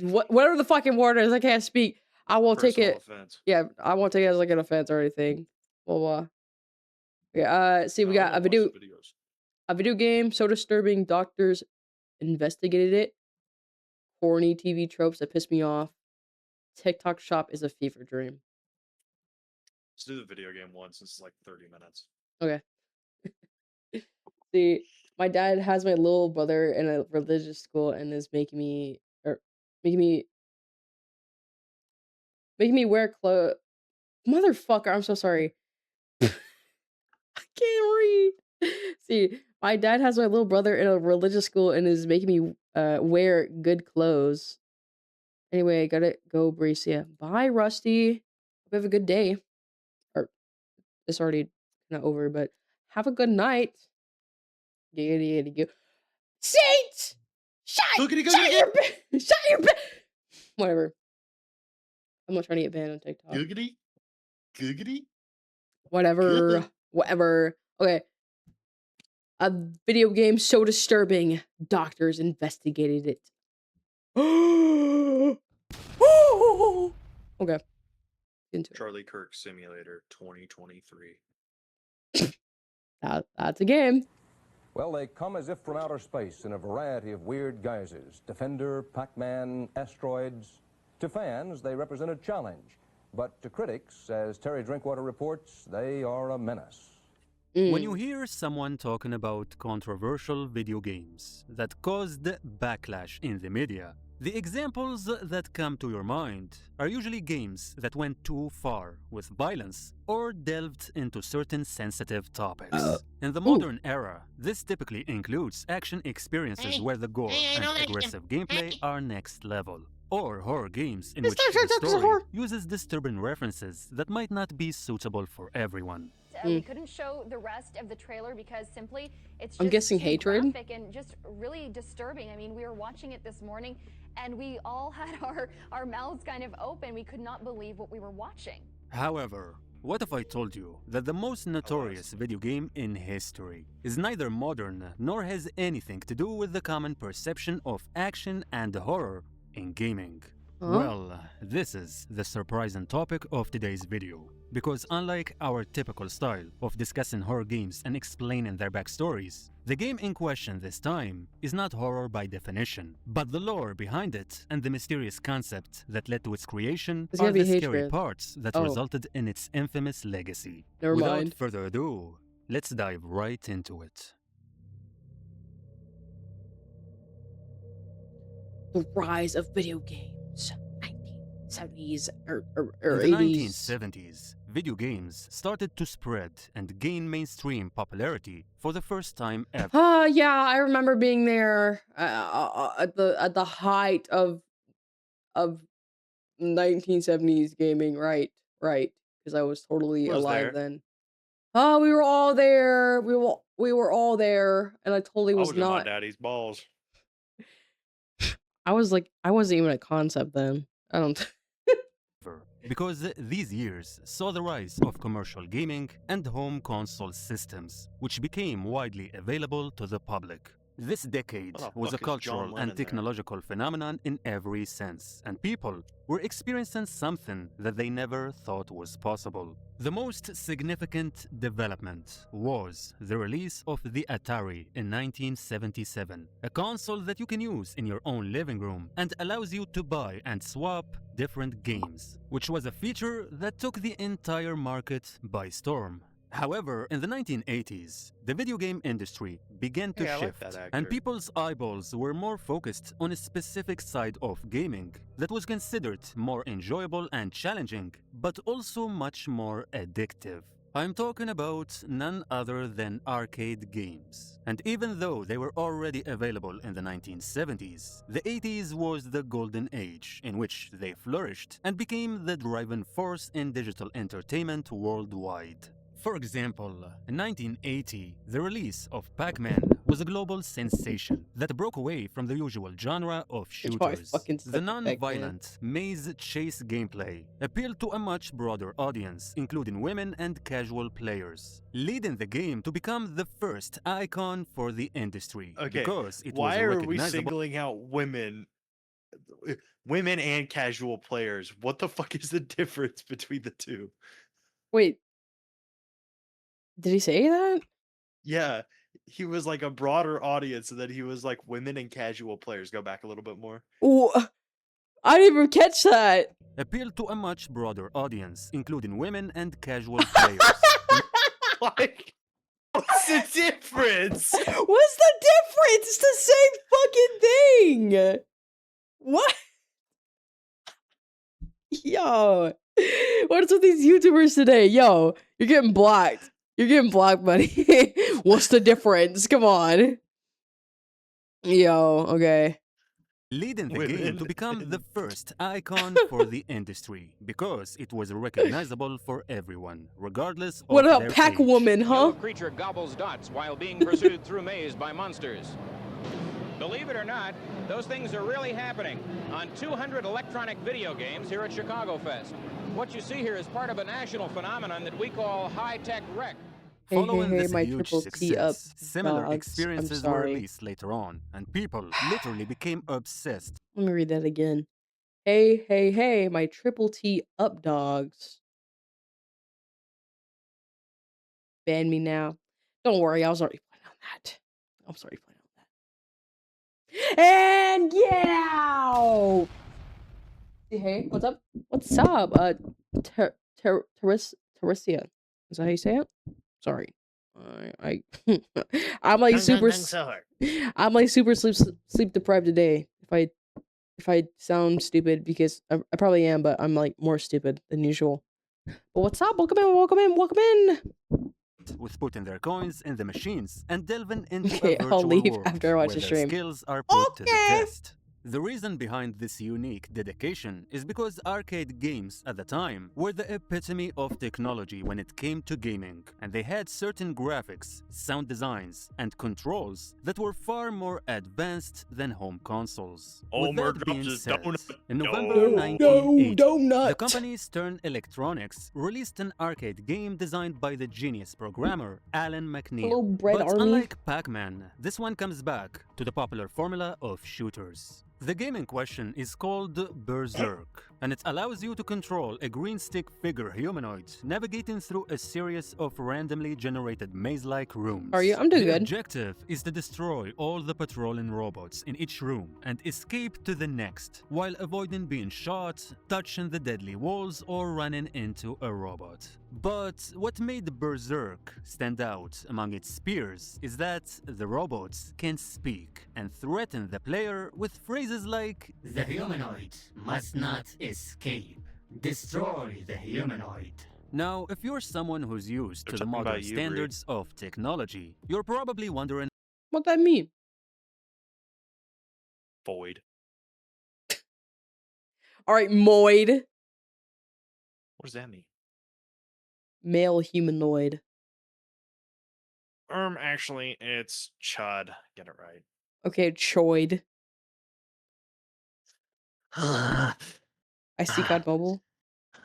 Whatever the fucking word is, I can't speak. I will take Personal it. offense. Yeah, I won't take it as like an offense or anything. Blah blah. Okay. See, we No, I got wanna watch the videos. a video game so disturbing. Doctors investigated it. Corny TV tropes that piss me off. TikTok shop is a fever dream. Let's do the video game one since it's like 30 minutes. Okay. See, my dad has my little brother in a religious school and is making me wear clothes. Motherfucker, I'm so sorry. I can't read. See, my dad has my little brother in a religious school and is making me wear good clothes. Anyway, I gotta go, Bracia. Bye, Rusty. Hope you have a good day. Or it's already kind of over, but have a good night. Giggity, giggity, Saint! Googity, Shut googity, your shut your whatever. I'm not trying to get banned on TikTok. googity, googity. Whatever. Whatever. Okay. A video game so disturbing. Doctors investigated it. Okay. Into it. Charlie Kirk Simulator 2023. That's a game. Well, they come as if from outer space in a variety of weird guises. Defender, Pac-Man, asteroids. To fans, they represent a challenge. But to critics, as Terry Drinkwater reports, they are a menace. When you hear someone talking about controversial video games that caused backlash in the media, the examples that come to your mind are usually games that went too far with violence or delved into certain sensitive topics. In the modern era, this typically includes action experiences where the gore and aggressive gameplay are next level, or horror games in which the story uses disturbing references that might not be suitable for everyone. We couldn't show the rest of the trailer because simply it's just I'm guessing too hatred? graphic and just really disturbing. I mean, we were watching it this morning and we all had our mouths kind of open. We could not believe what we were watching. However, what if I told you that the most notorious video game in history is neither modern nor has anything to do with the common perception of action and horror in gaming? Huh? Well, this is the surprising topic of today's video, because unlike our typical style of discussing horror games and explaining their backstories, the game in question this time is not horror by definition, but the lore behind it and the mysterious concept that led to its creation It's are gonna be the scary hatred. parts that Oh. resulted in its infamous legacy. Never Without mind. further ado, let's dive right into it. The rise of video games. 1970s or In the 80s. 1970s, video games started to spread and gain mainstream popularity for the first time ever. Yeah, I remember being there at the height of 1970s gaming, right, because I was totally Was alive there. then. Oh, we were all there. We were all there, and I totally I was was in my not. daddy's balls. I was like, I wasn't even a concept then. I don't. Because these years saw the rise of commercial gaming and home console systems, which became widely available to the public. This decade What the was a fuck is John cultural Lennon and there? technological phenomenon in every sense, and people were experiencing something that they never thought was possible. The most significant development was the release of the Atari in 1977, a console that you can use in your own living room and allows you to buy and swap different games, which was a feature that took the entire market by storm. However, in the 1980s, the video game industry began to Hey, I like shift, that actor. and people's eyeballs were more focused on a specific side of gaming that was considered more enjoyable and challenging, but also much more addictive. I'm talking about none other than arcade games. And even though they were already available in the 1970s, the 80s was the golden age in which they flourished and became the driving force in digital entertainment worldwide. For example, in 1980, the release of Pac-Man was a global sensation that broke away from the usual genre of That's why I shooters. fucking The suck at Pac-Man. non-violent maze chase gameplay appealed to a much broader audience, including women and casual players, leading the game to become the first icon for the industry. Okay, Because it why was are we recognizable. singling out women and casual players? What the fuck is the difference between the two? Wait, did he say that? Yeah, he was like a broader audience, and then he was like women and casual players. Go back a little bit more. Ooh, I didn't even catch that. Appealed to a much broader audience, including women and casual players. Like, what's the difference? What's the difference? It's the same fucking thing. What? Yo, what's with these YouTubers today? Yo, you're getting blocked. You're getting blocked, buddy. What's the difference? Come on. Yo, okay. Leading the Women game to become the and- first icon for the industry because it was recognizable for everyone, regardless What of up, their Pac age. Woman, huh? Yellow creature gobbles dots while being pursued through maze by monsters. Believe it or not, those things are really happening on 200 electronic video games here at Chicago Fest. What you see here is part of a national phenomenon that we call high-tech rec. Following this my huge triple T up, success, similar dogs. I'm experiences were sorry. released later on, and people literally became obsessed Let me read that again. Hey, my triple T up, dogs. Ban me now. Don't worry, I was already playing on that. I was already playing on that. And yeah! Hey, what's up? What's up? Teresia. Is that how you say it? Sorry. I'm like super I'm like super sleep deprived today. If I sound stupid, because I probably am, but I'm like more stupid than usual. But what's up? Welcome in. with putting their coins in the machines and delving into Okay, a I'll virtual leave world after I watch where the their stream. skills are put to the Okay. test. The reason behind this unique dedication is because arcade games at the time were the epitome of technology when it came to gaming, and they had certain graphics, sound designs, and controls that were far more advanced than home consoles. With Homer that being drops his said, donut. in November No. 1980, donut. the company Stern Electronics released an arcade game designed by the genius programmer Alan McNeil. Hello, Bread But Army. unlike Pac-Man, this one comes back to the popular formula of shooters. The game in question is called Berserk, and it allows you to control a green stick figure humanoid navigating through a series of randomly generated maze-like rooms. Are you? I'm doing The good. objective is to destroy all the patrolling robots in each room and escape to the next, while avoiding being shot, touching the deadly walls, or running into a robot. But what made Berserk stand out among its peers is that the robots can speak and threaten the player with phrases like, "The humanoid must not escape. Destroy the humanoid." Now, if you're someone who's used They're to the talking modern about you, Bree. standards of technology, you're probably wondering What that mean? Void. All right, moid. What does that mean? Male humanoid. Actually, it's Chud. Get it right. Okay, choid. I see COD Mobile.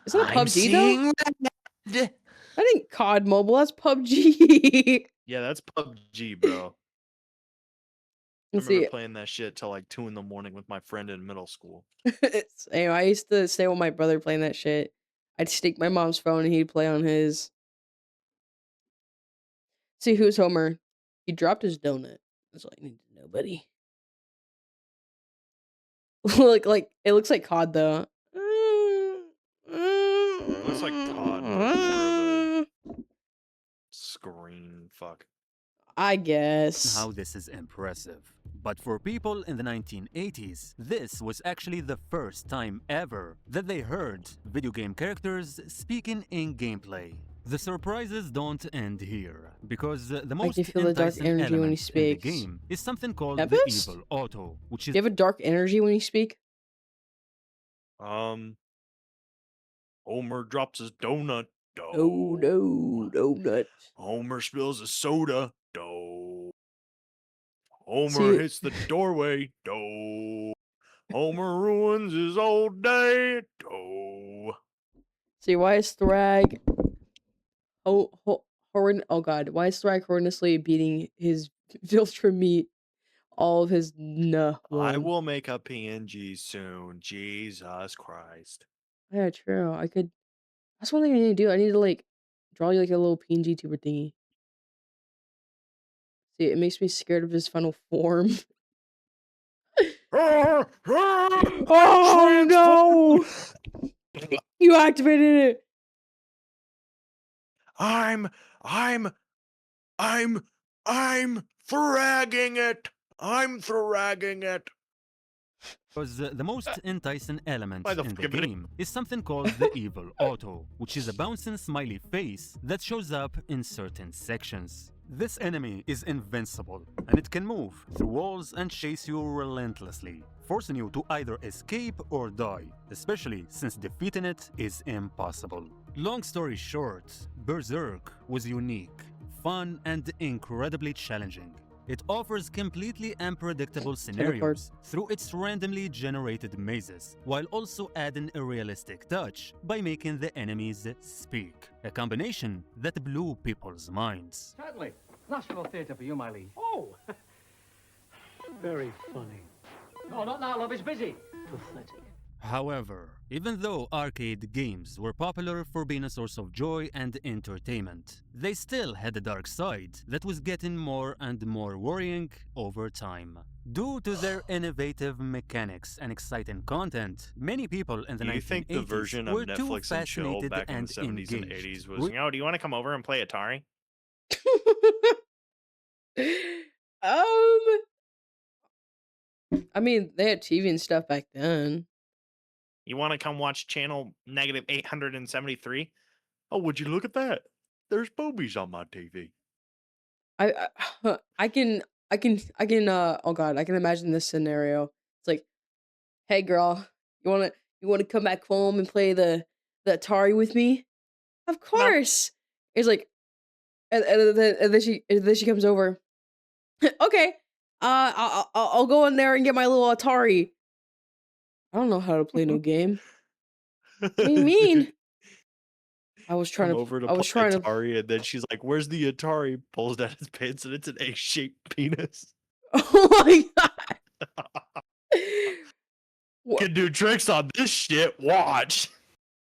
Isn't it PUBG though? red. I think COD Mobile. That's PUBG. Yeah, that's PUBG, bro. I Let's remember see. playing that shit till like 2 in the morning with my friend in middle school. Anyway, I used to stay with my brother playing that shit. I'd stick my mom's phone and he'd play on his. See who's Homer. He dropped his donut. That's all I need to know, buddy. like it looks like COD though. It looks like COD, but more of a screen. Fuck. I guess. how this is impressive. But for people in the 1980s, this was actually the first time ever that they heard video game characters speaking in gameplay. The surprises don't end here, because the most you feel the dark enticing energy when he element in the speaks. game is something called the Tempest? Evil Auto, which Do is you have a dark energy when you speak? Homer drops his donut. Oh no, donut. Homer spills a soda. Dough. Homer See- hits the doorway. Dough. Homer ruins his old day. Dough. See, why is Thrag oh god, why is Thrag horrendously beating his Viltra meat all of his I one? will make a PNG soon. Jesus Christ. Yeah, true. That's one thing I need to do. I need to like draw you like a little PNG tuber thingy. See, it makes me scared of his final form. Oh no! You activated it. I'm thragging it. I'm thragging it. Because the most enticing element Why the in fuck the am I- game is something called the Evil Auto, which is a bouncing smiley face that shows up in certain sections. This enemy is invincible, and it can move through walls and chase you relentlessly, forcing you to either escape or die, especially since defeating it is impossible. Long story short, Berserk was unique, fun, and incredibly challenging. It offers completely unpredictable scenarios through its randomly generated mazes, while also adding a realistic touch by making the enemies speak, a combination that blew people's minds. Certainly. National Theatre for you, my liege. Oh! Very funny. No, not now, love. It's busy. Pathetic. However, even though arcade games were popular for being a source of joy and entertainment, they still had a dark side that was getting more and more worrying over time. Due to their innovative mechanics and exciting content, many people in the Do you 1980s think the version of were too Netflix and chill fascinated back in and the 70s and engaged. 80s was, do you want to come over and play Atari? I mean, they had TV and stuff back then. You want to come watch channel -873? Oh, would you look at that? There's boobies on my TV. I can oh god, I can imagine this scenario. It's like, hey girl, you wanna come back home and play the Atari with me? Of course. It's like, and then she comes over. Okay, I'll go in there and get my little Atari. I don't know how to play no game. What do you mean? I was trying Come to. over to I was play trying to. Atari, and then she's like, "Where's the Atari?" Pulls down his pants, and it's an egg-shaped penis. Oh my god! What? Can do tricks on this shit. Watch.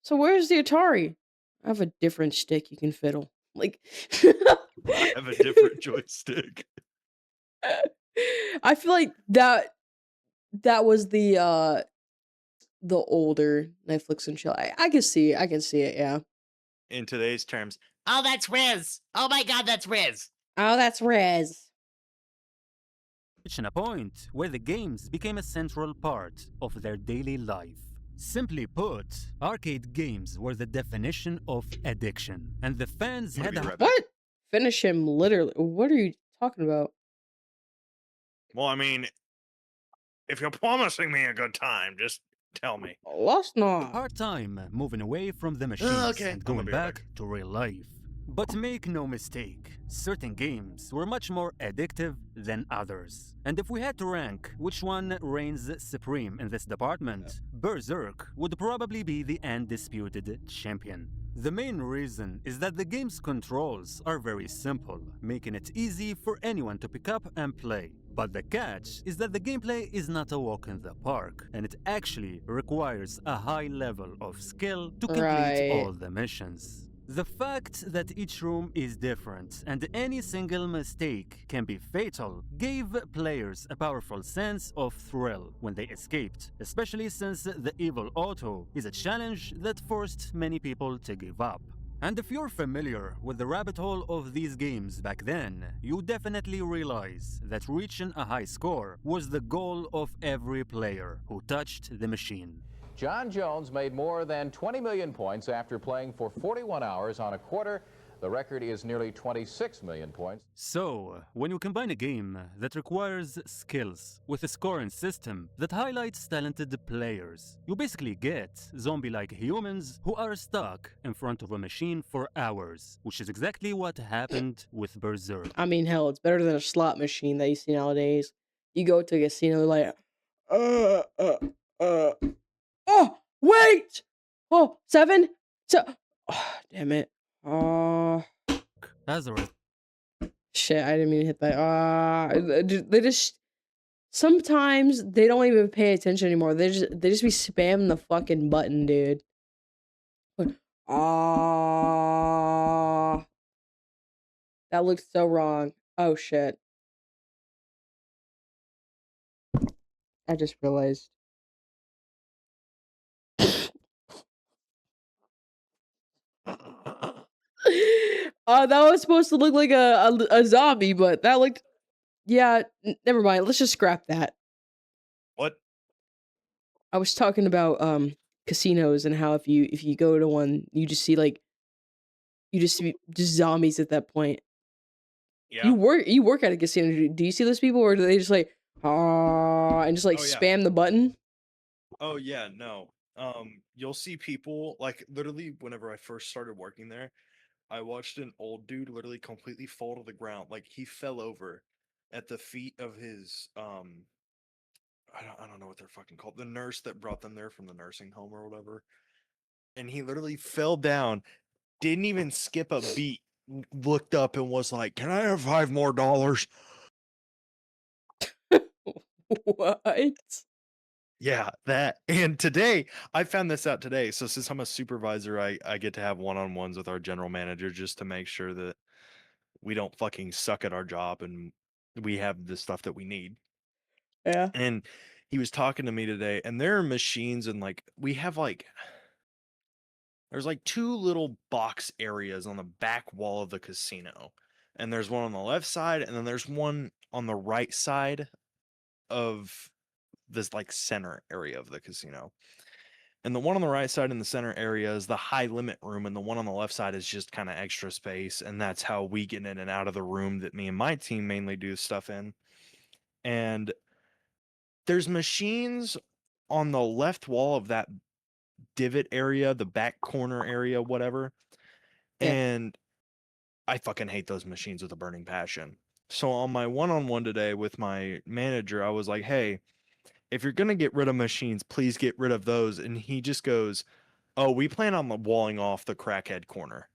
So where's the Atari? I have a different stick you can fiddle. Like, I have a different joystick. I feel like that was the older Netflix and chill. I can see it. I can see it. Yeah. In today's terms, Oh, that's Riz. Oh my god, that's Riz. Oh, that's Rez. Reaching a point where the games became a central part of their daily life. Simply put, arcade games were the definition of addiction, and the fans I'm had gonna be a right back. What? Finish him literally. What are you talking about? Well, I mean, if you're promising me a good time, just tell me. Lost not. hard time moving away from the machines Okay. and I'm gonna going be right back to real life. But make no mistake, certain games were much more addictive than others. And if we had to rank which one reigns supreme in this department, Berserk would probably be the undisputed champion. The main reason is that the game's controls are very simple, making it easy for anyone to pick up and play. But the catch is that the gameplay is not a walk in the park, and it actually requires a high level of skill to complete Right. all the missions. The fact that each room is different and any single mistake can be fatal gave players a powerful sense of thrill when they escaped, especially since the evil auto is a challenge that forced many people to give up. And if you're familiar with the rabbit hole of these games back then, you definitely realize that reaching a high score was the goal of every player who touched the machine. John Jones made more than 20 million points after playing for 41 hours on a quarter. The record is nearly 26 million points. So, when you combine a game that requires skills with a scoring system that highlights talented players, you basically get zombie-like humans who are stuck in front of a machine for hours, which is exactly what happened with Berserk. I mean, hell, it's better than a slot machine that you see nowadays. You go to a casino like, uh, oh, wait! Oh, 7? So, oh, damn it. Oh, As a shit, I didn't mean to hit that. They just, sometimes they don't even pay attention anymore. They just be spamming the fucking button, dude. Ah, that looks so wrong. Oh, shit. I just realized. That was supposed to look like a zombie, but that looked. Yeah, never mind. Let's just scrap that. What? I was talking about casinos and how if you go to one, you just see like you just see just zombies at that point. Yeah. You work at a casino. Do you see those people, or do they just like and just like Oh, yeah. spam the button? Oh yeah, no. You'll see people like literally whenever I first started working there, I watched an old dude literally completely fall to the ground. Like he fell over at the feet of his I don't know what they're fucking called. The nurse that brought them there from the nursing home or whatever. And he literally fell down, didn't even skip a beat, looked up and was like, "Can I have $5 more?" What? Yeah, that. And today, I found this out today. So since I'm a supervisor, I get to have one-on-ones with our general manager just to make sure that we don't fucking suck at our job and we have the stuff that we need. Yeah. And he was talking to me today, and there are machines and like we have like there's like two little box areas on the back wall of the casino. And there's one on the left side, and then there's one on the right side of this like center area of the casino. And the one on the right side in the center area is the high limit room, and the one on the left side is just kind of extra space. And that's how we get in and out of the room that me and my team mainly do stuff in. And there's machines on the left wall of that divot area, the back corner area, whatever. Yeah. And I fucking hate those machines with a burning passion. So on my one-on-one today with my manager, I was like, "Hey, if you're gonna get rid of machines, please get rid of those." And he just goes, "Oh, we plan on walling off the crackhead corner."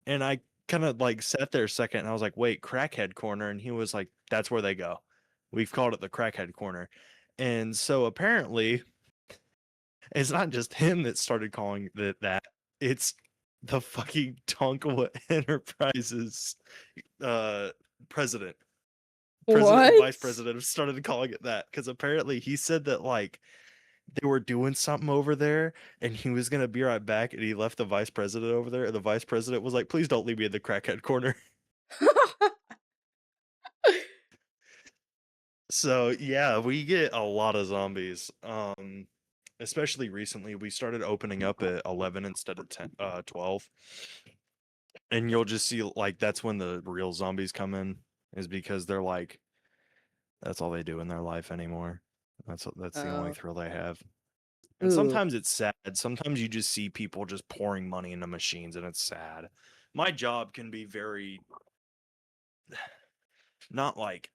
And I kind of like sat there a second and I was like, "Wait, crackhead corner?" And he was like, "That's where they go. We've called it the crackhead corner." And so apparently it's not just him that started calling it that. It's the fucking Tonkawa Enterprises president. President and vice What? president have started calling it that because apparently he said that like they were doing something over there and he was gonna be right back and he left the vice president over there and the vice president was like, "Please don't leave me in the crackhead corner." So yeah, we get a lot of zombies. especially recently, we started opening up at 11 instead of 12. And you'll just see, like, that's when the real zombies come in, is because they're like, that's all they do in their life anymore. That's the only Oh. thrill they have. And Ooh. sometimes it's sad. Sometimes you just see people just pouring money into machines, and it's sad. My job can be very, not like,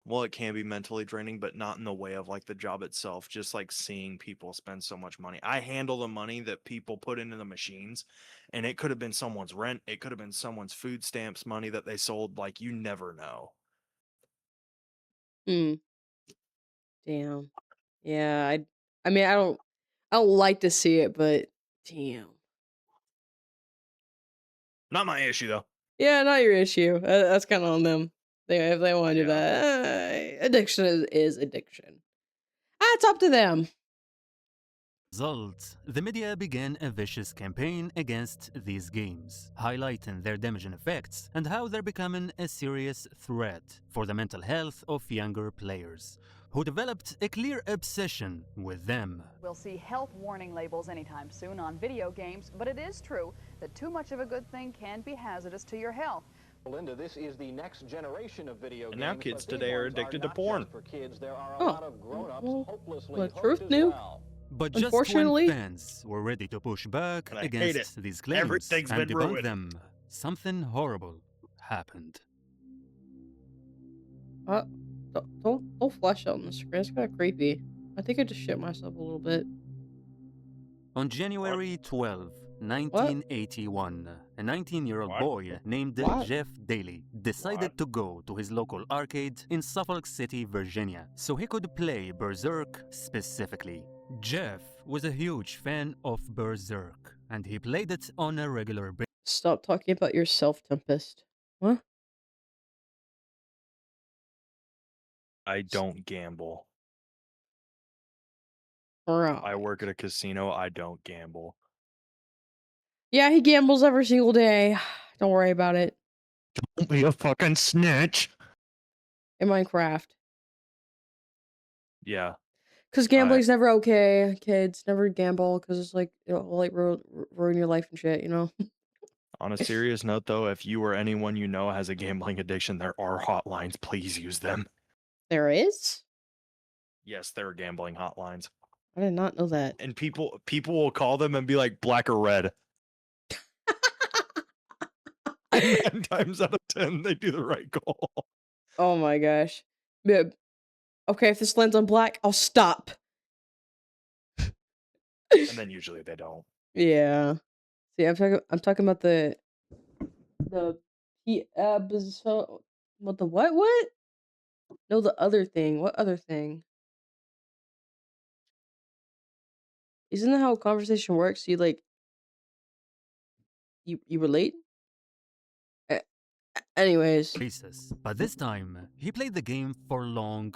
well, it can be mentally draining, but not in the way of like the job itself. Just like seeing people spend so much money. I handle the money that people put into the machines, and it could have been someone's rent. It could have been someone's food stamps money that they sold. Like, you never know. Hmm. Damn. Yeah, I mean, I don't like to see it, but damn. Not my issue though. Yeah, not your issue. That's kind of on them. If they want to do Yeah. that, addiction is addiction. It's up to them. Result, the media began a vicious campaign against these games, highlighting their damaging effects and how they're becoming a serious threat for the mental health of younger players, who developed a clear obsession with them. We'll see health warning labels anytime soon on video games, but it is true that too much of a good thing can be hazardous to your health. Linda, this is the next generation of video And now games, kids but these today are ones addicted to not porn. just for kids. There are a Oh, lot of grown-ups well, hopelessly the hooked truth as knew. well. But just when Unfortunately- fans were ready to push back And I hate against it. these claims Everything's and been debunk ruined. them, something horrible happened. Don't flash out on the screen. It's kind of creepy. I think I just shit myself a little bit. On January 12, 1981, a 19-year-old What? boy named What? Jeff Daly decided to go to his local arcade in Suffolk City, Virginia, so he could play Berserk specifically. Jeff was a huge fan of Berserk, and he played it on a regular basis. Stop talking about yourself, Tempest. What? I don't gamble. Bro. I work at a casino. I don't gamble. Yeah, he gambles every single day. Don't worry about it. Don't be a fucking snitch. In Minecraft. Yeah. Because gambling's never okay, kids. Never gamble, because it's like, it'll like ruin your life and shit, you know? On a serious note, though, if you or anyone you know has a gambling addiction, there are hotlines. Please use them. There is? Yes, there are gambling hotlines. I did not know that. And people will call them and be like, black or red. And 9 times out of 10, they do the right call. Oh my gosh. Yeah. Okay, if this lands on black, I'll stop. And then usually they don't. Yeah. See, I'm talking about the what the what? No, the other thing. What other thing? Isn't that how conversation works? You like you relate? Anyways. But this time, he played the game for long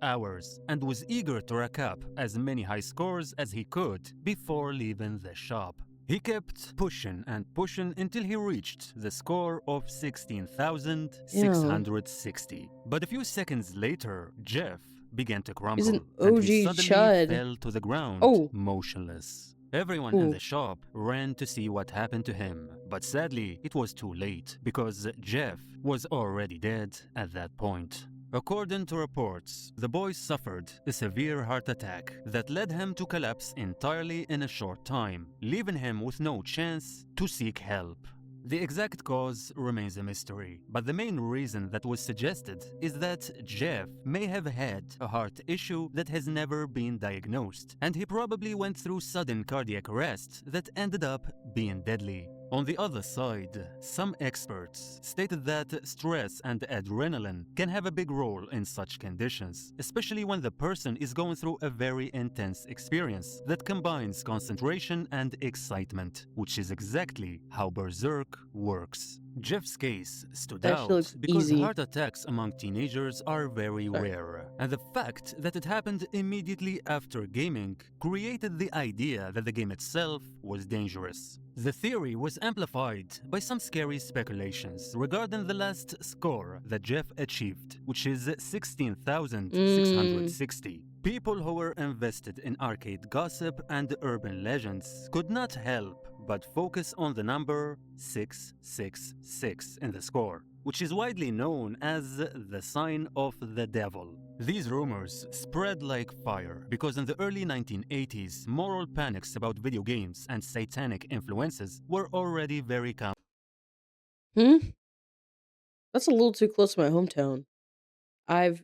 hours and was eager to rack up as many high scores as he could before leaving the shop. He kept pushing and pushing until he reached the score of 16,660. But a few seconds later, Jeff began to crumble, He's an and he OG suddenly chud. fell to the ground, Oh. motionless. Everyone in the shop ran to see what happened to him, but sadly, it was too late because Jeff was already dead at that point. According to reports, the boy suffered a severe heart attack that led him to collapse entirely in a short time, leaving him with no chance to seek help. The exact cause remains a mystery, but the main reason that was suggested is that Jeff may have had a heart issue that has never been diagnosed, and he probably went through sudden cardiac arrest that ended up being deadly. On the other side, some experts stated that stress and adrenaline can have a big role in such conditions, especially when the person is going through a very intense experience that combines concentration and excitement, which is exactly how Berserk works. Jeff's case stood That shit out looks because easy. heart attacks among teenagers are very Sorry. rare, and the fact that it happened immediately after gaming created the idea that the game itself was dangerous. The theory was amplified by some scary speculations regarding the last score that Jeff achieved, which is 16,660. People who were invested in arcade gossip and urban legends could not help but focus on the number 666 in the score, which is widely known as the sign of the devil. These rumors spread like fire because in the early 1980s, moral panics about video games and satanic influences were already very common. That's a little too close to my hometown. I've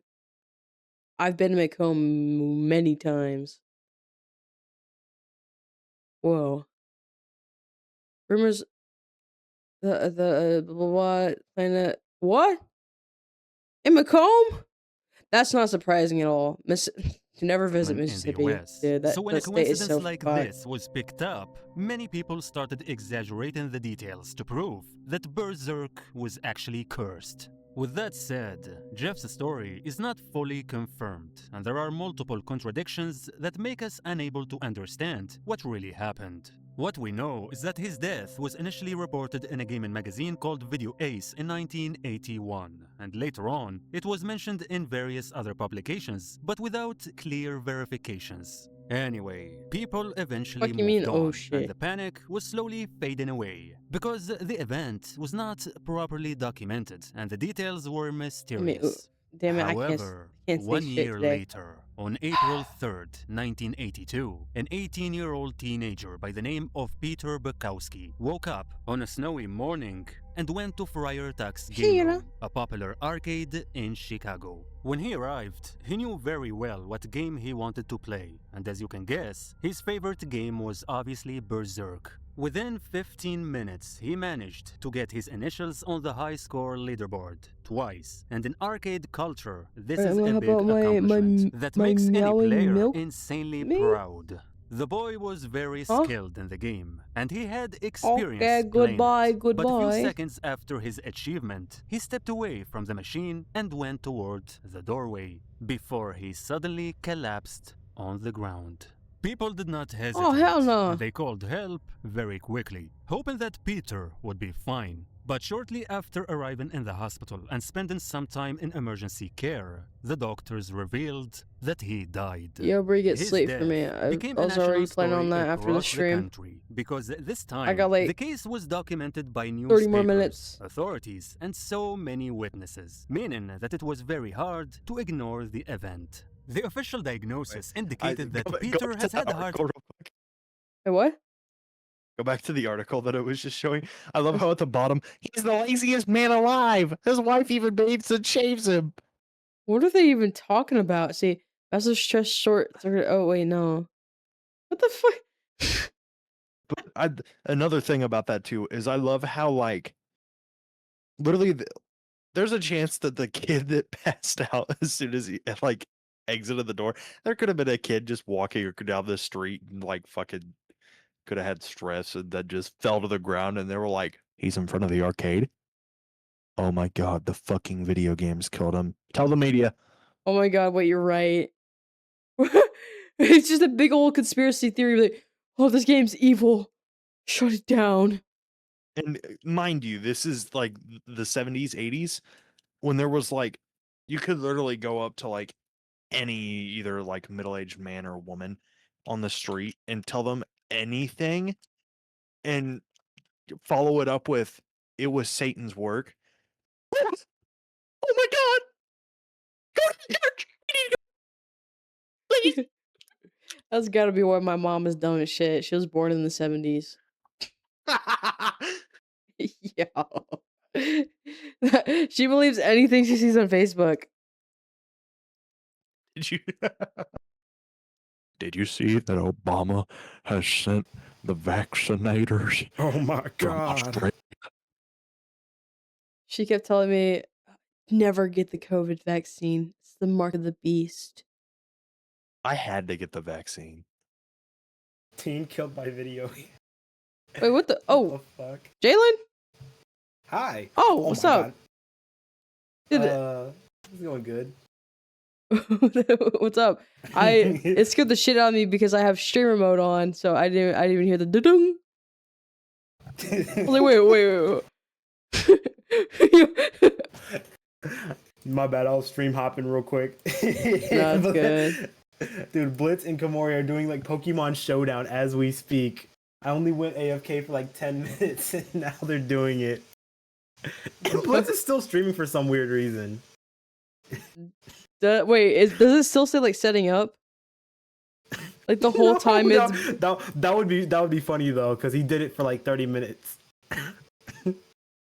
been to Macomb many times. Whoa. Rumors the what planet what? In Macomb? That's not surprising at all. To never visit in the Mississippi. US. Dude, So when a that state is coincidence so like fucked. this was picked up, many people started exaggerating the details to prove that Berserk was actually cursed. With that said, Jeff's story is not fully confirmed, and there are multiple contradictions that make us unable to understand what really happened. What we know is that his death was initially reported in a gaming magazine called Video Ace in 1981, and later on, it was mentioned in various other publications, but without clear verifications. Anyway, people eventually Fuck you mean, moved oh on, shit? and the panic was slowly fading away, because the event was not properly documented, and the details were mysterious. Damn it, However, I can't say one shit year today. later, on April 3rd, 1982, an 18-year-old teenager by the name of Peter Bukowski woke up on a snowy morning and went to Friar Tuck's Game Room, a popular arcade in Chicago. When he arrived, he knew very well what game he wanted to play, and as you can guess, his favorite game was obviously Berserk. Within 15 minutes, he managed to get his initials on the high score leaderboard twice, and in arcade culture, this is a big accomplishment that makes any player insanely proud. The boy was very skilled in the game, and he had experience Okay, playing it. goodbye. But a few seconds after his achievement, he stepped away from the machine and went toward the doorway before he suddenly collapsed on the ground. People did not hesitate. Oh, hell no. They called help very quickly, hoping that Peter would be fine. But shortly after arriving in the hospital and spending some time in emergency care, the doctors revealed that he died. Yo, Brie, get His sleep for death me. I became a was already national planning on story that after the across stream. country, because this time I got like the case was documented by 30 newspapers, more minutes. authorities, and so many witnesses, meaning that it was very hard to ignore the event. The official diagnosis indicated that Peter has had a heart. Hey, what? Go back to the article that it was just showing. I love how at the bottom, he's the laziest man alive. His wife even bathes and shaves him. What are they even talking about? See, that's a stress short. Oh, wait, no. What the fuck? But another thing about that too is I love how like literally there's a chance that the kid that passed out as soon as he like exited the door, there could have been a kid just walking down the street and like fucking could have had stress and then just fell to the ground and they were like, he's in front of the arcade. Oh my god, the fucking video games killed him. Tell the media. Oh my god, wait, you're right. It's just a big old conspiracy theory. Like, oh, this game's evil. Shut it down. And mind you, this is like the 70s, 80s, when there was like, you could literally go up to like any either like middle-aged man or woman on the street and tell them anything and follow it up with, it was Satan's work. Oh my god! Go to church! Please! That's gotta be why my mom is dumb as shit. She was born in the 70s. Yo. She believes anything she sees on Facebook. Did you see that Obama has sent the vaccinators? Oh my from god. Australia? She kept telling me, never get the COVID vaccine. It's the mark of the beast. I had to get the vaccine. Teen killed by video. Wait, what the? Oh, What the fuck? Jalen? Hi. Oh, Oh what's my up? God. Dude, It's going good. what's up? It scared the shit out of me because I have streamer mode on, so I didn't even hear the ding. I was like, wait. My bad. I was stream hopping real quick. No, it's good. Dude, Blitz and Kamori are doing like Pokemon Showdown as we speak. I only went AFK for like 10 minutes and now they're doing it. And Blitz is still streaming for some weird reason. Wait, does it still say like setting up? Like the whole time No, it's that would be funny though, because he did it for like 30 minutes.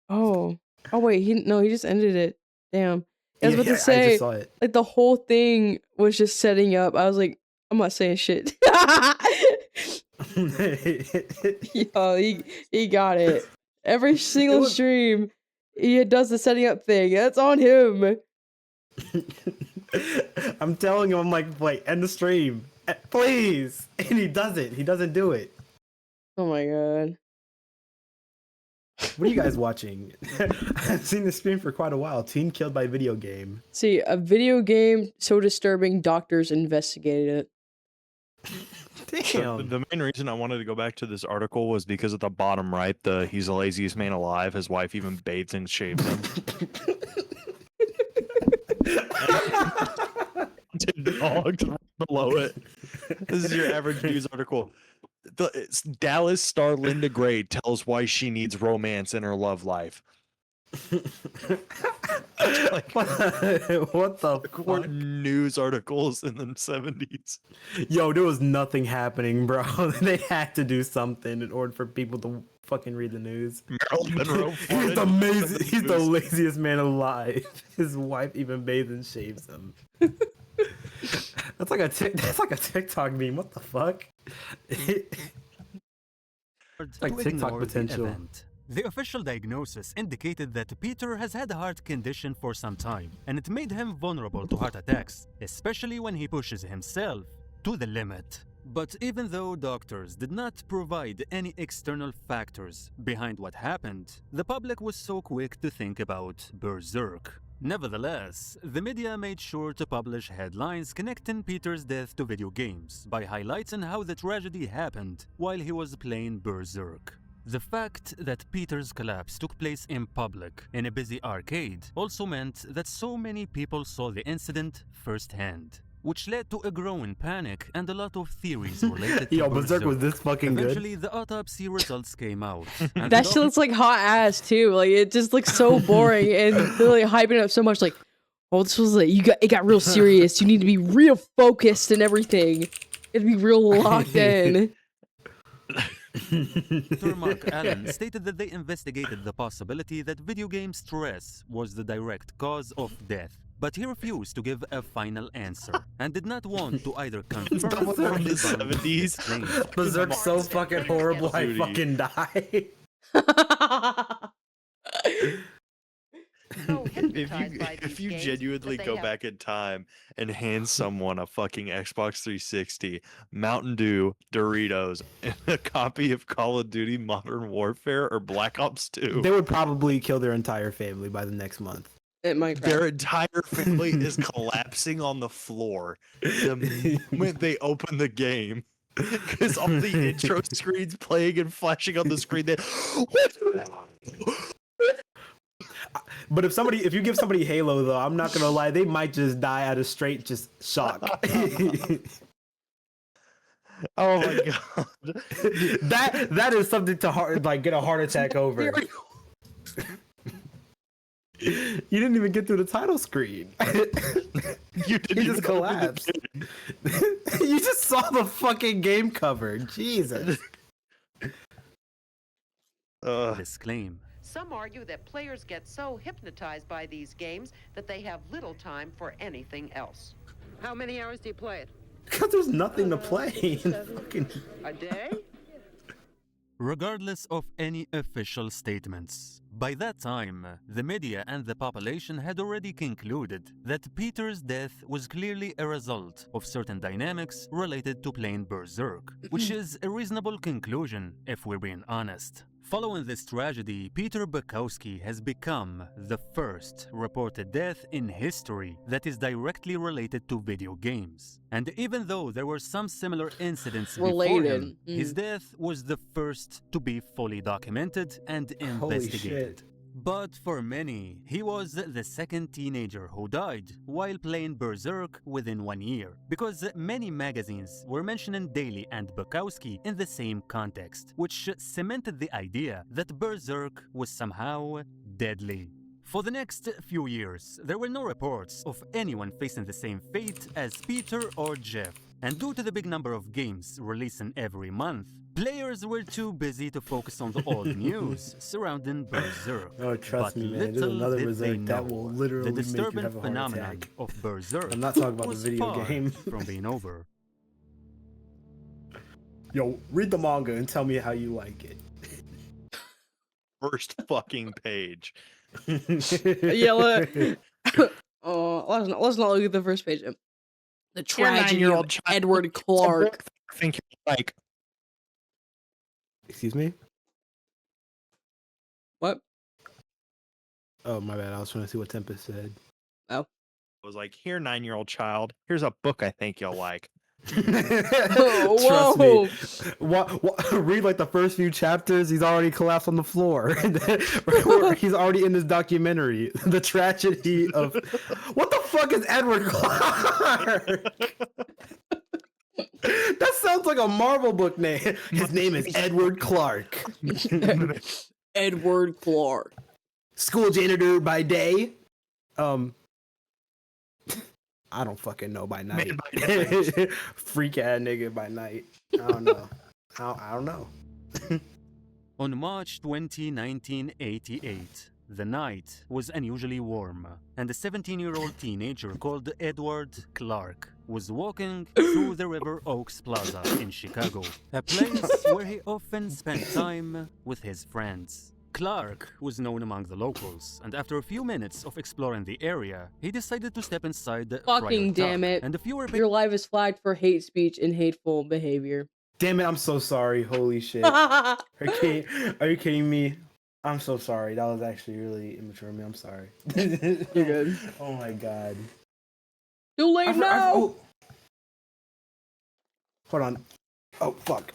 Oh wait, he just ended it. Damn. I was about to I say, just saw it. like the whole thing was just setting up. I was like, I'm not saying shit. Yo, he got it. Every single stream, he does the setting up thing. That's on him. I'm telling him, I'm like, wait, end the stream, please, and he doesn't. He doesn't do it. Oh my god. What are you guys watching? I've seen this stream for quite a while. Teen killed by video game. See, a video game so disturbing, doctors investigated it. Damn. The main reason I wanted to go back to this article was because at the bottom right, he's the laziest man alive. His wife even bathes and shaves him. Dogs right below it. This is your average news article. Dallas star Linda Gray tells why she needs romance in her love life. Like, what the fuck? News articles in the 70s. Yo, there was nothing happening, bro. They had to do something in order for people to fucking read the news. Marilyn Monroe. He's the laziest man alive. His wife even bathes and shaves him. That's like a TikTok meme. What the fuck? Like TikTok potential. The official diagnosis indicated that Peter has had a heart condition for some time, and it made him vulnerable to heart attacks, especially when he pushes himself to the limit. But even though doctors did not provide any external factors behind what happened, the public was so quick to think about Berserk. Nevertheless, the media made sure to publish headlines connecting Peter's death to video games by highlighting how the tragedy happened while he was playing Berserk. The fact that Peter's collapse took place in public in a busy arcade also meant that so many people saw the incident firsthand, which led to a growing panic and a lot of theories related to Yo, Berserk was this fucking good. Eventually, the autopsy results came out. And That shit looks like hot ass too. Like it just looks so boring, and they're like hyping it up so much. Like, oh, this was like it got real serious. You need to be real focused and everything. It'd be real locked in. Dr. Mark Allen stated that they investigated the possibility that video game stress was the direct cause of death, but he refused to give a final answer and did not want to either confirm or from the debunk 70s. his claims. Berserk's so fucking horrible, I fucking die. If you genuinely go back in time and hand someone a fucking Xbox 360, Mountain Dew, Doritos, and a copy of Call of Duty Modern Warfare or Black Ops 2, They would probably kill their entire family by the next month. It might their entire family is collapsing on the floor the moment they open the game. Because all the intro screens playing and flashing on the screen, But if you give somebody Halo though, I'm not gonna lie, they might just die out of straight just shock. Oh my god. that is something to get a heart attack over. You didn't even get through the title screen. You just collapsed. You just saw the fucking game cover. Jesus. This claim. Some argue that players get so hypnotized by these games that they have little time for anything else. How many hours do you play it? Because there's nothing to play. A day? Regardless of any official statements, by that time, the media and the population had already concluded that Peter's death was clearly a result of certain dynamics related to playing Berserk, which is a reasonable conclusion if we're being honest. Following this tragedy, Peter Bukowski has become the first reported death in history that is directly related to video games. And even though there were some similar incidents before him, his death was the first to be fully documented and investigated. But for many, he was the second teenager who died while playing Berserk within 1 year, because many magazines were mentioning Daly and Bukowski in the same context, which cemented the idea that Berserk was somehow deadly. For the next few years, there were no reports of anyone facing the same fate as Peter or Jeff, and due to the big number of games releasing every month, players were too busy to focus on the old news surrounding Berserk. Oh, trust me, man. There's another Berserk that will literally the make you disturbing have a heart phenomenon attack. of Berserk I'm not talking about the was video far game. from being over. Yo, read the manga and tell me how you like it. First fucking page. Yeah, let's not look at the first page. The tragedy of Edward Clark. I think you're like. Excuse me? What? Oh, my bad. I was trying to see what Tempest said. Oh. I was like, here, 9-year-old child. Here's a book I think you'll like. Trust me. Read like the first few chapters. He's already collapsed on the floor. He's already in this documentary. The tragedy of what the fuck is Edward Clark? That sounds like a Marvel book name. His name is Edward Clark. Edward Clark. School janitor by day. I don't fucking know by night. Freak ass nigga by night. I don't know. I don't know. On March 20, 1988, the night was unusually warm, and a 17-year-old teenager called Edward Clark was walking through the River Oaks Plaza in Chicago, a place where he often spent time with his friends. Clark was known among the locals, and after a few minutes of exploring the area, he decided to step inside the Fucking damn it. And Your life is flagged for hate speech and hateful behavior. Damn it, I'm so sorry. Holy shit. Are you kidding me? I'm so sorry. That was actually really immature of me. I'm sorry. You're good. Oh my god. Too late now! Hold on. Oh, fuck.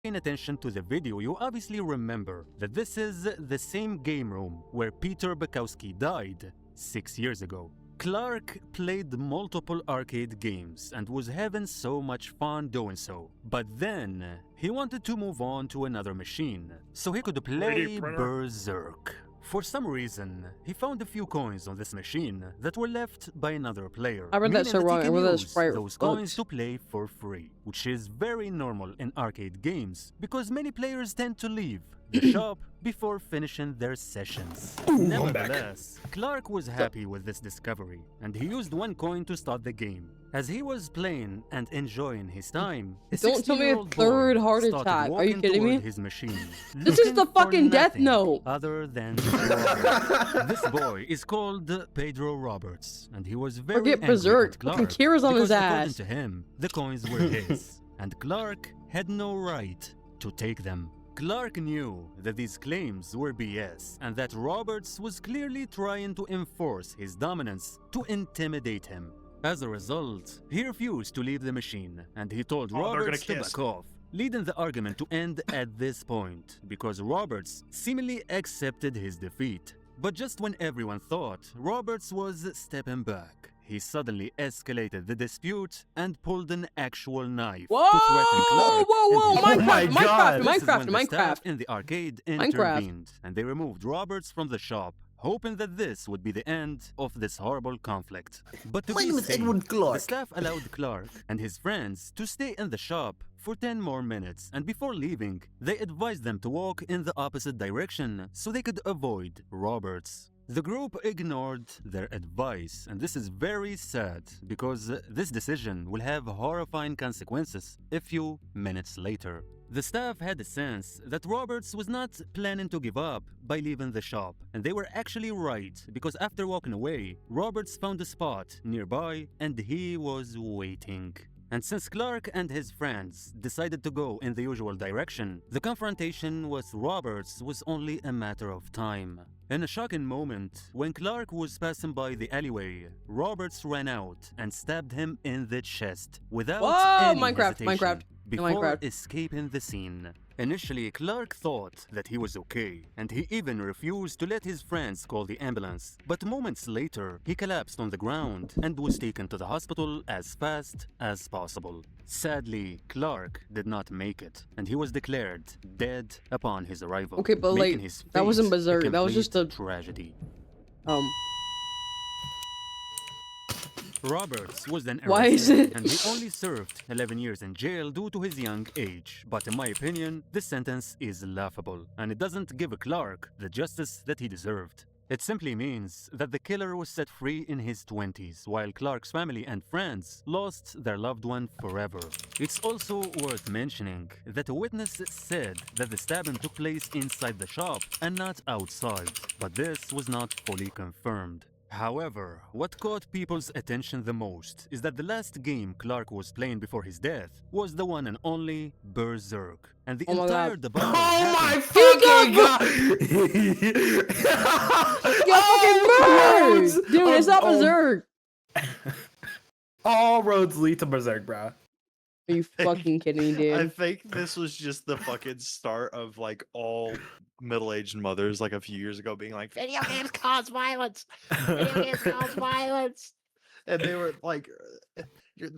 Paying attention to the video, you obviously remember that this is the same game room where Peter Bukowski died 6 years ago. Clark played multiple arcade games and was having so much fun doing so. But then, he wanted to move on to another machine, so he could play Berserk. For some reason, he found a few coins on this machine that were left by another player. I read that so wrong. I read that Sprite. Those coins to play for free, which is very normal in arcade games because many players tend to leave the shop before finishing their sessions. Nevertheless, Clark was happy with this discovery, and he used one coin to start the game. As he was playing and enjoying his time, don't tell me a third heart attack. Are you kidding me? His machine, this is the fucking Death Note. Other than this boy is called Pedro Roberts, and he was very Forget angry Berserk. at Clark Fucking Kira's on his because ass. according to him, the coins were his, and Clark had no right to take them. Clark knew that these claims were BS and that Roberts was clearly trying to enforce his dominance to intimidate him. As a result, he refused to leave the machine and he told Roberts to back off, leading the argument to end at this point because Roberts seemingly accepted his defeat. But just when everyone thought Roberts was stepping back, he suddenly escalated the dispute and pulled an actual knife to threaten Clark. Minecraft. In the arcade intervened, and they removed Roberts from the shop, hoping that this would be the end of this horrible conflict. But to be safe, the staff allowed Clark and his friends to stay in the shop for 10 more minutes, and before leaving, they advised them to walk in the opposite direction so they could avoid Roberts. The group ignored their advice, and this is very sad because this decision will have horrifying consequences a few minutes later. The staff had a sense that Roberts was not planning to give up by leaving the shop, and they were actually right, because after walking away, Roberts found a spot nearby and he was waiting. And since Clark and his friends decided to go in the usual direction, the confrontation with Roberts was only a matter of time. In a shocking moment, when Clark was passing by the alleyway, Roberts ran out and stabbed him in the chest without any hesitation before escaping the scene. Initially, Clark thought that he was okay, and he even refused to let his friends call the ambulance. But moments later, he collapsed on the ground and was taken to the hospital as fast as possible. Sadly, Clark did not make it, and he was declared dead upon his arrival. Okay, but like, that wasn't Berserk, that was just a tragedy. Roberts was then Why is arrested, it? and he only served 11 years in jail due to his young age. But in my opinion, this sentence is laughable, and it doesn't give Clark the justice that he deserved. It simply means that the killer was set free in his 20s, while Clark's family and friends lost their loved one forever. It's also worth mentioning that a witness said that the stabbing took place inside the shop and not outside, but this was not fully confirmed. However, what caught people's attention the most is that the last game Clark was playing before his death was the one and only Berserk. And the entire debacle fucking god! Get fucking burned! Dude, it's not Berserk! All roads lead to Berserk, bro. Are you fucking kidding me, dude? I think this was just the fucking start of like all middle-aged mothers like a few years ago being like, Video games cause violence. Video games cause violence. and they were like,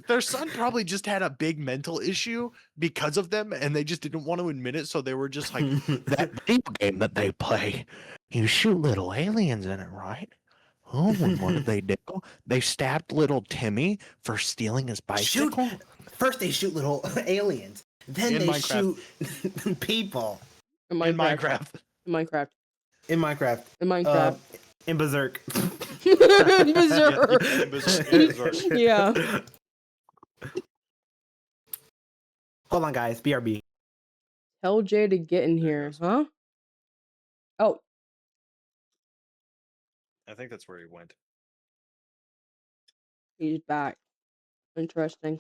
their son probably just had a big mental issue because of them, and they just didn't want to admit it, so they were just like, that video game that they play, you shoot little aliens in it, right? Oh, and what did they do? They stabbed little Timmy for stealing his bicycle. First they shoot little aliens, then In they Minecraft. shoot people. In In Minecraft. In Minecraft. In Minecraft. In Minecraft. In Berserk. Berserk. Yeah, Berserk. Yeah. Hold on, guys. BRB. Tell Jay to get in here, huh? Oh, I think that's where he went. he's back. Interesting.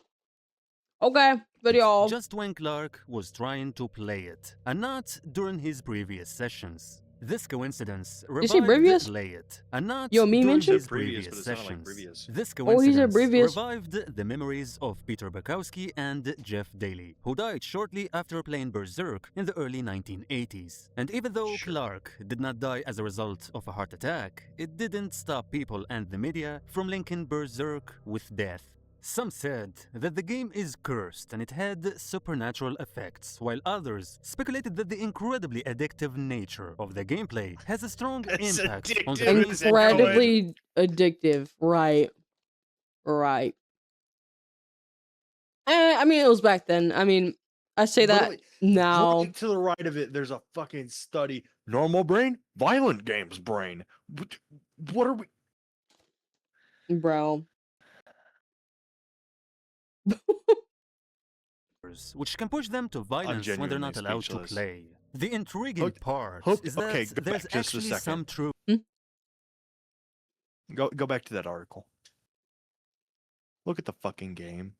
Okay, video. Just when Clark was trying to play it, and not during his previous sessions. This coincidence Is he revived previous? play it, and not Yo, me during mentioned? his Previous, previous but it sounded like sessions. previous. This Oh, he's a coincidence previous. revived the memories of Peter Bukowski and Jeff Daly, who died shortly after playing Berserk in the early 1980s. And even though Clark did not die as a result of a heart attack, it didn't stop people and the media from linking Berserk with death. Some said that the game is cursed and it had supernatural effects, while others speculated that the incredibly addictive nature of the gameplay has a strong It's impact on the addictive. brain's Incredibly addictive. Right. Right. I mean, it was back then. I mean, I say that Literally, now. right to the right of it, there's a fucking study. Normal brain, violent games brain. What are we? Bro. which can push them to violence when they're not genuinely allowed speechless. to play. The intriguing Hook- part Hook- is that okay, go there's back just a actually second. some truth. Go back to that article. Look at the fucking game.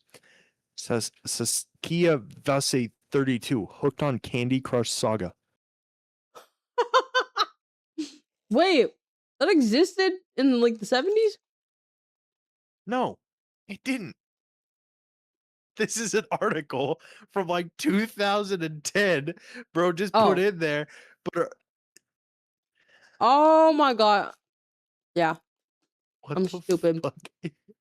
Says Saskia Vase 32 hooked on Candy Crush Saga. Wait, that existed in like the 70s? No, it didn't. This is an article from like 2010. Bro, just put in there. But Oh my god. Yeah. what I'm the stupid. fuck?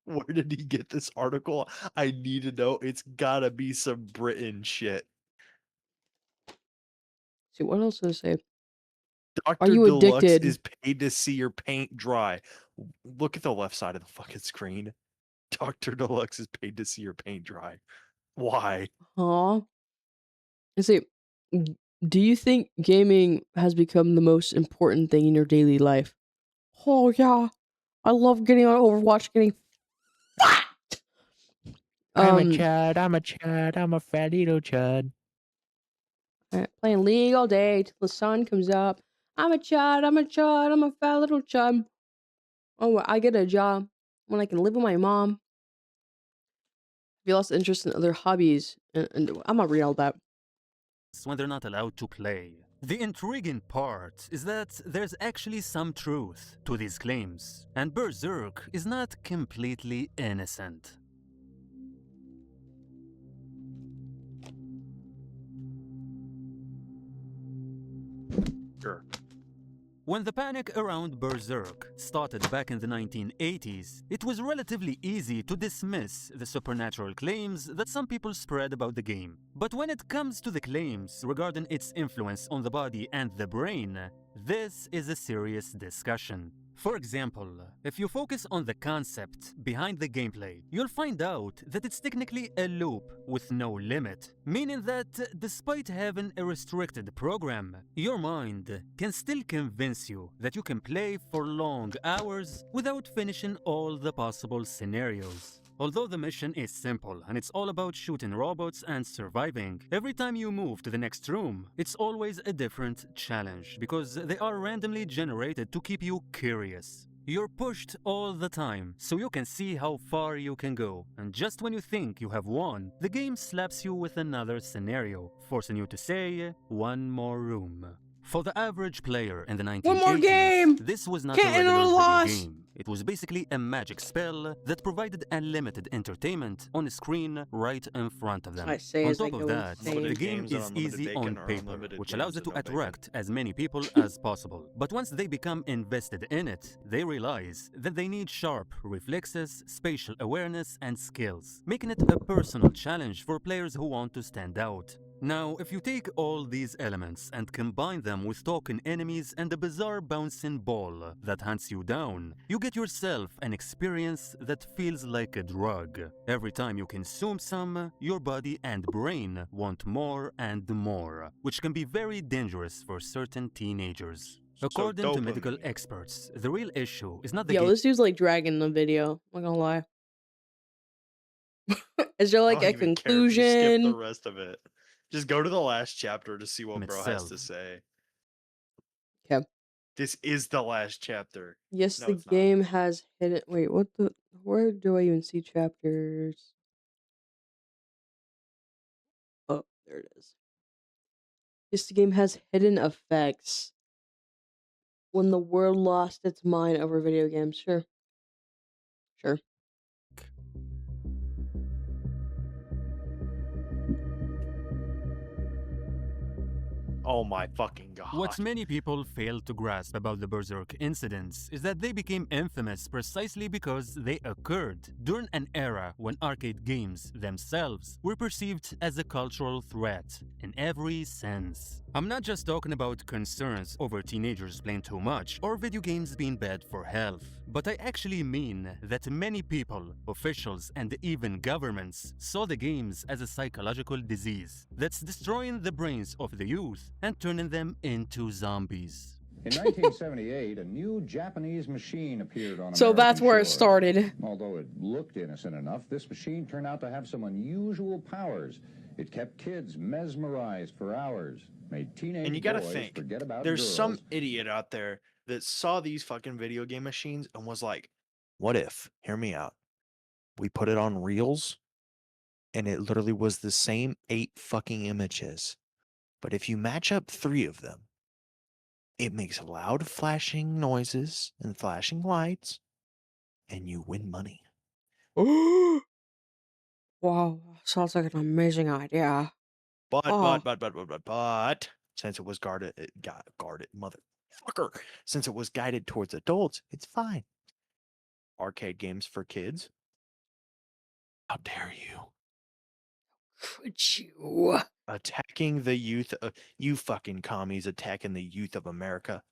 Where did he get this article? I need to know. It's gotta be some Britain shit. See, what else does it say? Dr. you Deluxe addicted? is paid to see your paint dry. Look at the left side of the fucking screen. Dr. Deluxe is paid to see your paint dry. Why? Huh? Let's see. Do you think gaming has become the most important thing in your daily life? Oh yeah. I love getting on Overwatch, getting fucked. I'm a chud, I'm a fat little chud. Playing League all day till the sun comes up. I'm a chud, I'm a chud, I'm a fat little chud. Oh, I get a job when I can live with my mom. If you lost interest in other hobbies, and I'm not reading all that. When they're not allowed to play. The intriguing part is that there's actually some truth to these claims, and Berserk is not completely innocent. Sure. When the panic around Berserk started back in the 1980s, it was relatively easy to dismiss the supernatural claims that some people spread about the game. But when it comes to the claims regarding its influence on the body and the brain, this is a serious discussion. For example, if you focus on the concept behind the gameplay, you'll find out that it's technically a loop with no limit, meaning that despite having a restricted program, your mind can still convince you that you can play for long hours without finishing all the possible scenarios. Although the mission is simple and it's all about shooting robots and surviving, every time you move to the next room, it's always a different challenge because they are randomly generated to keep you curious. You're pushed all the time, so you can see how far you can go, and just when you think you have won, the game slaps you with another scenario, forcing you to say, one more room. For the average player in the 1980s, One more game! This was not Can't a regular enter a video loss! game. It was basically a magic spell that provided unlimited entertainment on a screen right in front of them. I say On as I top of go that, insane. the game Games and is unlimited easy bacon on or paper, unlimited which games allows it and to no bacon. attract as many people as possible. But once they become invested in it, they realize that they need sharp reflexes, spatial awareness, and skills, making it a personal challenge for players who want to stand out. Now, if you take all these elements and combine them with talking enemies and a bizarre bouncing ball that hunts you down, you get yourself an experience that feels like a drug. Every time you consume some, your body and brain want more and more, which can be very dangerous for certain teenagers. According to medical dopamine. experts, the real issue is not the Yo, game this dude's like dragging the video. I'm not gonna lie. Is there I like don't a even care if you skip the conclusion? rest of it. Just go to the last chapter to see what bro has itself. to say. Okay. This is the last chapter. Yes, No, the it's not. game has hidden. Wait, what the? Where do I even see chapters? Oh, there it is. Yes, the game has hidden effects. When the world lost its mind over video games. Sure. Sure. Oh my fucking god. What many people fail to grasp about the Berserk incidents is that they became infamous precisely because they occurred during an era when arcade games themselves were perceived as a cultural threat in every sense. I'm not just talking about concerns over teenagers playing too much or video games being bad for health, but I actually mean that many people, officials, and even governments saw the games as a psychological disease that's destroying the brains of the youth and turning them into zombies. In 1978, a new Japanese machine appeared on So American that's where it shores. started. Although it looked innocent enough, this machine turned out to have some unusual powers. It kept kids mesmerized for hours, made teenage And you gotta boys think, forget about there's girls. some idiot out there that saw these fucking video game machines and was like, what if, hear me out, we put it on reels and it literally was the same 8 fucking images. But if you match up 3 of them, it makes loud flashing noises and flashing lights, and you win money. Wow, sounds like an amazing idea. But, Oh. but, since it was guarded, motherfucker, since it was guided towards adults, it's fine. Arcade games for kids? How dare you? Could you? Attacking the youth, you fucking commies attacking the youth of America.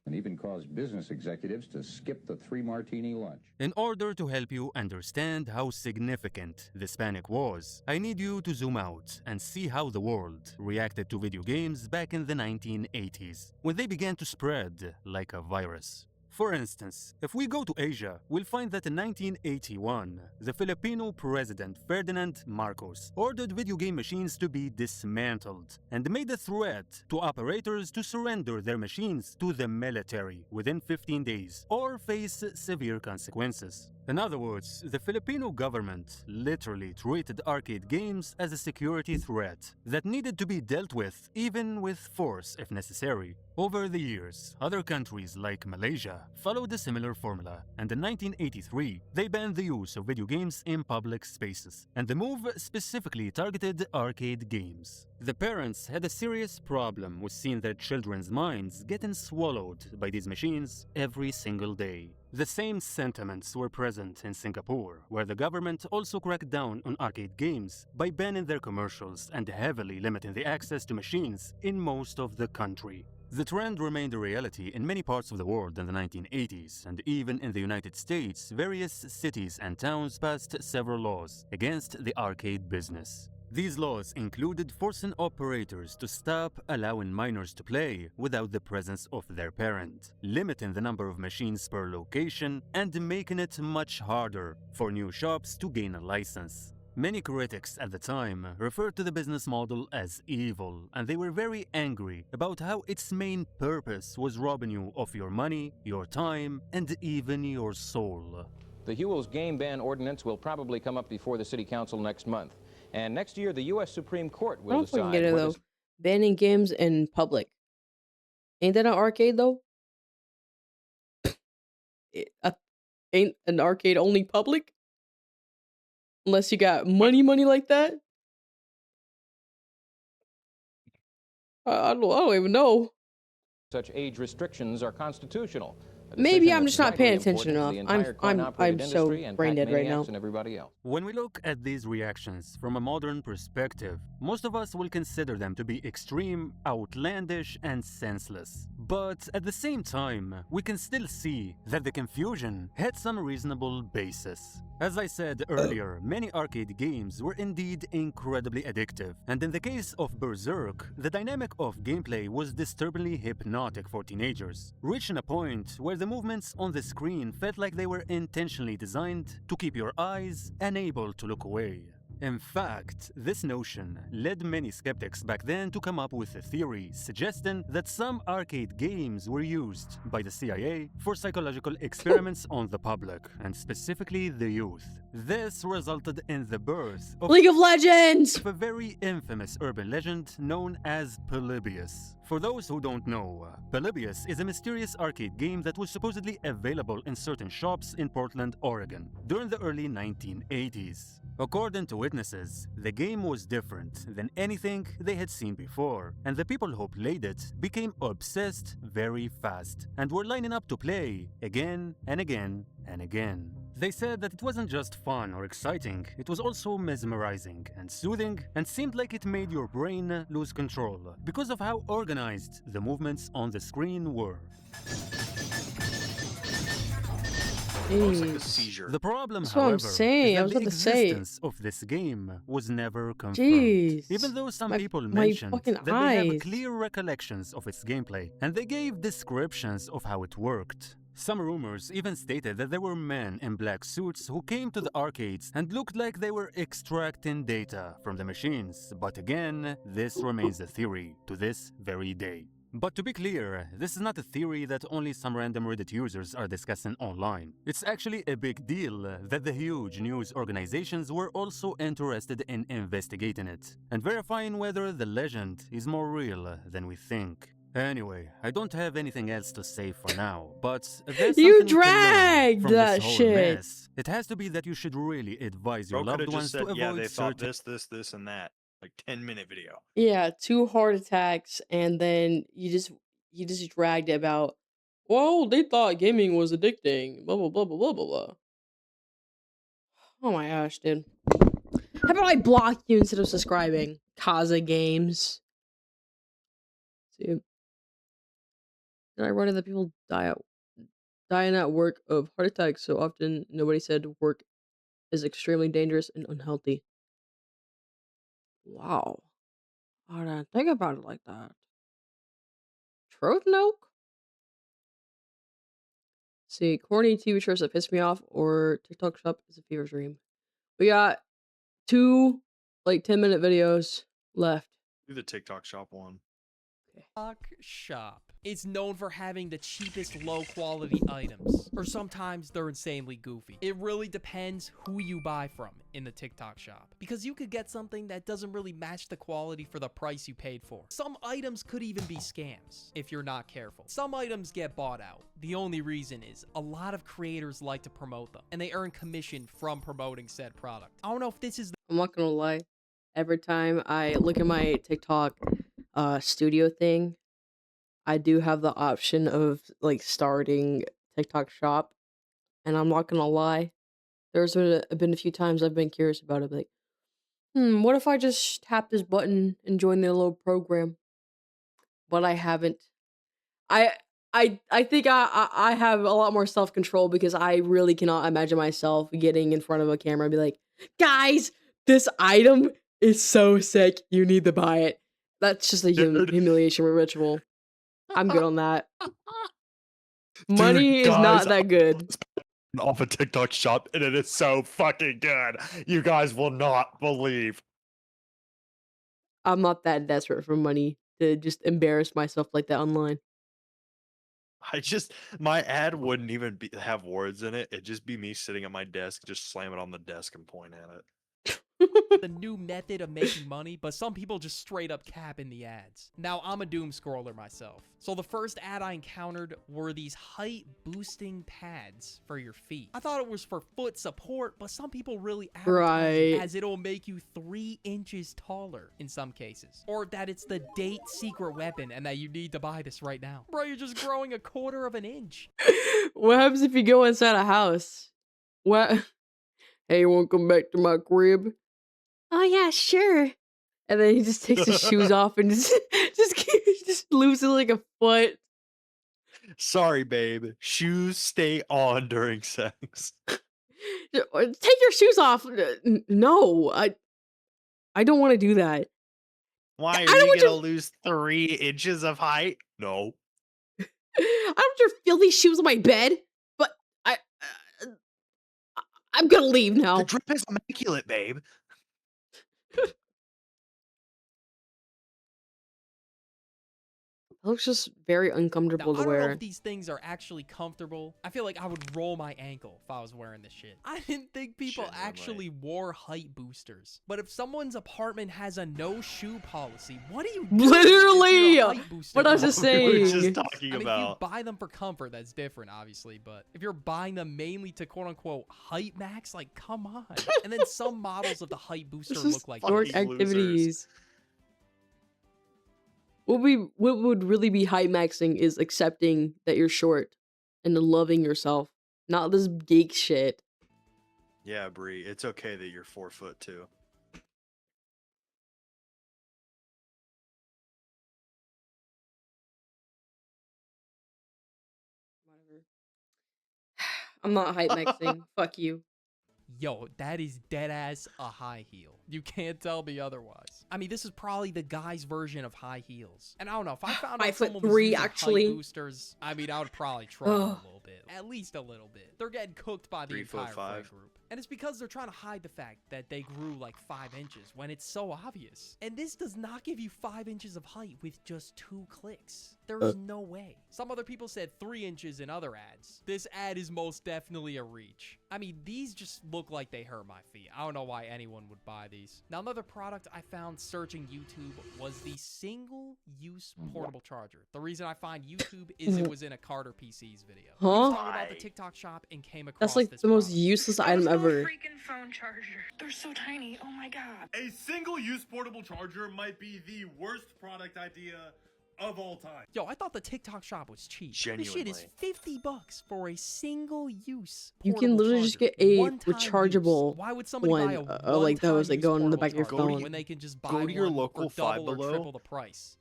And even caused business executives to skip the 3-martini lunch. In order to help you understand how significant this panic was, I need you to zoom out and see how the world reacted to video games back in the 1980s, when they began to spread like a virus. For instance, if we go to Asia, we'll find that in 1981, the Filipino president Ferdinand Marcos ordered video game machines to be dismantled and made a threat to operators to surrender their machines to the military within 15 days or face severe consequences. In other words, the Filipino government literally treated arcade games as a security threat that needed to be dealt with, even with force if necessary. Over the years, other countries like Malaysia followed a similar formula, and in 1983, they banned the use of video games in public spaces, and the move specifically targeted arcade games. The parents had a serious problem with seeing their children's minds getting swallowed by these machines every single day. The same sentiments were present in Singapore, where the government also cracked down on arcade games by banning their commercials and heavily limiting the access to machines in most of the country. The trend remained a reality in many parts of the world in the 1980s, and even in the United States, various cities and towns passed several laws against the arcade business. These laws included forcing operators to stop allowing minors to play without the presence of their parent, limiting the number of machines per location, and making it much harder for new shops to gain a license. Many critics at the time referred to the business model as evil, and they were very angry about how its main purpose was robbing you of your money, your time, and even your soul. The Hewell's game ban ordinance will probably come up before the City Council next month. And next year, the U.S. Supreme Court I will don't fucking decide get it whether though. Banning games in public. Ain't that an arcade though? Ain't an arcade only public? Unless you got money like that? I don't even know. such age restrictions are constitutional. A Maybe decision I'm that's just not paying vitally attention important to enough. the entire coin-operated I'm so industry and brain dead right now. Pac-maniacs and everybody else. When we look at these reactions from a modern perspective, most of us will consider them to be extreme, outlandish, and senseless. But at the same time, we can still see that the confusion had some reasonable basis. As I said earlier, many arcade games were indeed incredibly addictive, and in the case of Berserk, the dynamic of gameplay was disturbingly hypnotic for teenagers, reaching a point where the movements on the screen felt like they were intentionally designed to keep your eyes unable to look away. In fact, this notion led many skeptics back then to come up with a theory suggesting that some arcade games were used by the CIA for psychological experiments on the public, and specifically the youth. This resulted in the birth of League of Legends! a very infamous urban legend known as Polybius. For those who don't know, Polybius is a mysterious arcade game that was supposedly available in certain shops in Portland, Oregon during the early 1980s. According to witnesses, the game was different than anything they had seen before, and the people who played it became obsessed very fast and were lining up to play again and again and again. They said that it wasn't just fun or exciting, it was also mesmerizing and soothing, and seemed like it made your brain lose control because of how organized the movements on the screen were. Jeez. The problem, That's what I'm however, saying. is I was that the about to say. existence of this game was never confirmed. Jeez. Even though some people my mentioned fucking that they have eyes. clear recollections of its gameplay, and they gave descriptions of how it worked. Some rumors even stated that there were men in black suits who came to the arcades and looked like they were extracting data from the machines, but again, this remains a theory to this very day. But to be clear, this is not a theory that only some random Reddit users are discussing online. It's actually a big deal that the huge news organizations were also interested in investigating it and verifying whether the legend is more real than we think. Anyway, I don't have anything else to say for now, but there's You something we can learn dragged from that this whole shit. mess. It has to be that you should really advise your Bro could loved have ones just said, to avoid yeah, they thought certain this, and that. Like 10-minute video. Yeah, 2 heart attacks, and then you just dragged it about, well, they thought gaming was addicting, blah blah blah blah blah blah blah. Oh my gosh, dude. How about I block you instead of subscribing? Kaza Games. See, did I write that people dying at work of heart attacks so often? Nobody said work is extremely dangerous and unhealthy. Wow. I didn't think about it like that. Truth, Noke? See, corny TV shows that piss me off or TikTok shop is a fever dream. We got 2 like 10-minute videos left. Do the TikTok shop one. TikTok shop. It's known for having the cheapest low quality items, or sometimes they're insanely goofy. It really depends who you buy from in the TikTok shop, because you could get something that doesn't really match the quality for the price you paid for. Some items could even be scams if you're not careful. Some items get bought out. The only reason is a lot of creators like to promote them, and they earn commission from promoting said product. I don't know if this is I'm not gonna lie. Every time I look at my TikTok studio thing, I do have the option of like starting TikTok shop, and I'm not gonna lie. There's been a few times I've been curious about it, like, what if I just tap this button and join their little program? But I haven't. I I think I have a lot more self control because I really cannot imagine myself getting in front of a camera and be like, guys, this item is so sick. You need to buy it. That's just a humiliation ritual. I'm good on that. Money Dude, is not guys, that good. Off a TikTok shop, and it is so fucking good. You guys will not believe. I'm not that desperate for money to just embarrass myself like that online. My ad wouldn't even have words in it. It'd just be me sitting at my desk, just slam it on the desk and point at it. the new method of making money, but some people just straight up cap in the ads. Now, I'm a doom scroller myself, so the first ad I encountered were these height boosting pads for your feet. I thought it was for foot support, but some people really advertise it as it'll make you 3 inches taller in some cases, or that it's the date secret weapon and that you need to buy this right now. Bro, you're just growing 1/4 of an inch. What happens if you go inside a house? What? Hey, you wanna come back to my crib? Oh yeah, sure. And then he just takes his shoes off and just loses like a foot. Sorry, babe. Shoes stay on during sex. Take your shoes off. No, I don't want to do that. Why I are don't you want gonna your, lose 3 inches of height? No. I don't want your filthy shoes on my bed. But I'm gonna leave now. The drip is immaculate, babe. It looks just very uncomfortable Now, to I don't know wear. if these things are actually comfortable. I feel like I would roll my ankle if I was wearing this shit. I didn't think people actually wore height boosters. But if someone's apartment has a no shoe policy, what do you do? Literally! Booster What I was just saying. We were just talking I mean, about. if you buy them for comfort, that's different, obviously. But if you're buying them mainly to quote unquote height max, like, come on. And then some models of the height booster look like dork activities. What would really be height maxing is accepting that you're short and then loving yourself, not this geek shit. Yeah, Bree, it's okay that you're 4'2". Whatever. I'm not height maxing. Fuck you. Yo, that is dead ass a high heel. You can't tell me otherwise. I mean, this is probably the guy's version of high heels. And I don't know, if I found out someone was 5'3", using actually. height boosters, I mean, I would probably try them a little bit. At least a little bit. They're getting cooked by the entire friend group. And it's because they're trying to hide the fact that they grew like 5 inches when it's so obvious. And this does not give you 5 inches of height with just 2 clicks. There's no way. Some other people said 3 inches in other ads. This ad is most definitely a reach. I mean, these just look like they hurt my feet. I don't know why anyone would buy these. Now, another product I found searching YouTube was the single-use portable charger. The reason I find YouTube is it was in a Carter PC's video. Huh? I was talking about the TikTok shop and came across That's like this the most product. useless item ever. Freaking phone charger. They're so tiny. Oh my god. A single-use portable charger might be the worst product idea of all time. Yo, I thought the TikTok shop was cheap. Genuinely. This shit is $50 for a single-use You can literally just get a one-time rechargeable use. Why would somebody buy one, a like that was like one-time going in the use back of your portable charger phone. when they can just buy Go to your one local for double Five or Below. triple the price?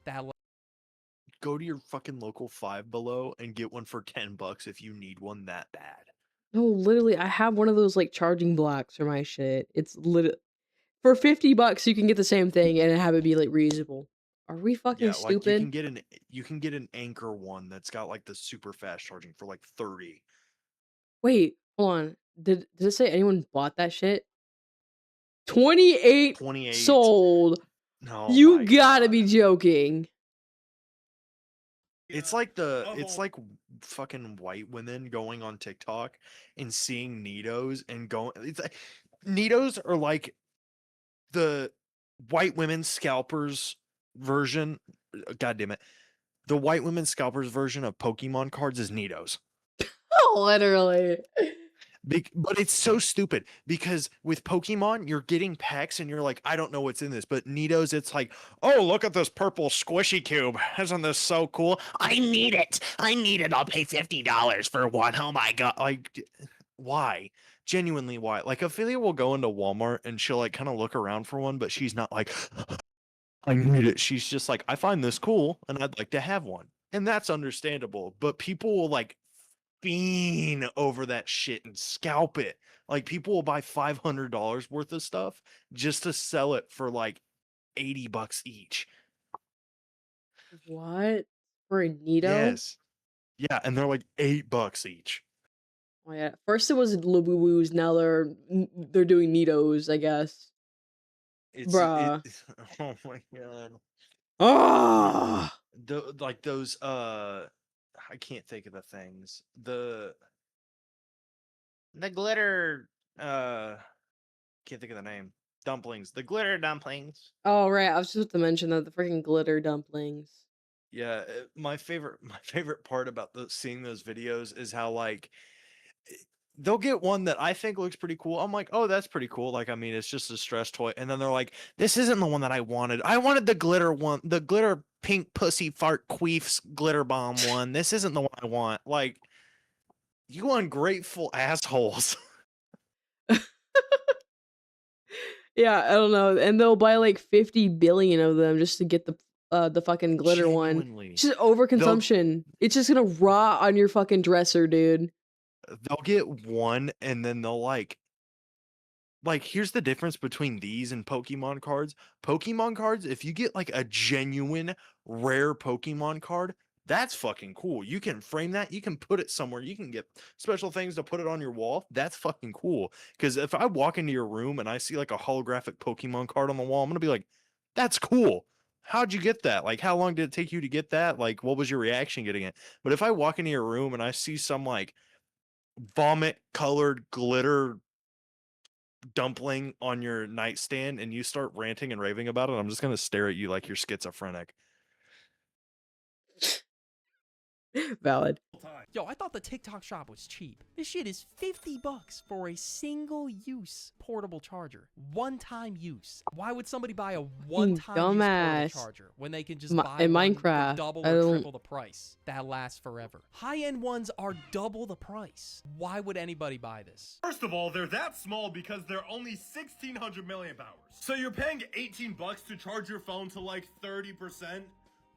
Go to your fucking local Five Below and get one for $10 if you need one that bad. No, literally, I have one of those like charging blocks for my shit. It's literally for $50 you can get the same thing and have it be like reusable. Are we fucking Yeah, like stupid? you can get an Anchor one that's got like the super fast charging for like 30. Wait, hold on. Did it say anyone bought that shit? 28 28. sold. Oh You my gotta god. be joking. It's like fucking white women going on TikTok and seeing Nitos and going. It's like, Nitos are like the white women scalpers version. God damn it. The white women scalpers version of Pokemon cards is Nitos. Literally. But it's so stupid because with Pokemon, you're getting packs and you're like, I don't know what's in this. But Nitos, it's like, oh, look at this purple squishy cube. Isn't this so cool? I need it. I need it. I'll pay $50 for one. Oh my god. Like, why? Genuinely, why? Like, Ophelia will go into Walmart and she'll like kind of look around for one, but she's not like, I need it. She's just like, I find this cool and I'd like to have one. And that's understandable. But people will like fiend over that shit and scalp it. Like people will buy $500 worth of stuff just to sell it for like $80 each. What? For a Nito? Yes. Yeah, and they're like $8 each. Oh yeah. First it was Labubu's, now they're doing Nitos, I guess. It's Bruh. oh my god. Ah. Like those I can't think of the things. The glitter can't think of the name. Dumplings. The glitter dumplings. Oh right, I was just about to mention that the freaking glitter dumplings. Yeah, my favorite part about seeing those videos is how like they'll get one that I think looks pretty cool. I'm like, oh, that's pretty cool. Like, I mean, it's just a stress toy, and then they're like, this isn't the one that I wanted. I wanted the glitter one, the glitter pink pussy fart queefs glitter bomb one. This isn't the one I want. Like, you ungrateful assholes. Yeah, I don't know. And they'll buy like 50 billion of them just to get the fucking glitter one. Genuinely. It's just overconsumption. It's just gonna rot on your fucking dresser, dude. They'll get one and then they'll like here's the difference between these and Pokemon cards. Pokemon cards, if you get like a genuine rare Pokemon card, that's fucking cool. You can frame that, you can put it somewhere, you can get special things to put it on your wall. That's fucking cool. Because if I walk into your room and I see like a holographic Pokemon card on the wall, I'm gonna be like, that's cool. How'd you get that? Like, how long did it take you to get that? Like, what was your reaction getting it? But if I walk into your room and I see some like vomit colored glitter dumpling on your nightstand and you start ranting and raving about it, I'm just gonna stare at you like you're schizophrenic. Valid. Yo, I thought the TikTok shop was cheap. This shit is $50 for a single-use portable charger. One-time use. Why would somebody buy a one-time use portable Dumbass. charger when they can just buy In one Minecraft, for double I or don't- triple the price? That lasts forever. High-end ones are double the price. Why would anybody buy this? First of all, they're that small because they're only 1600 milliamp hours. So you're paying $18 to charge your phone to like 30%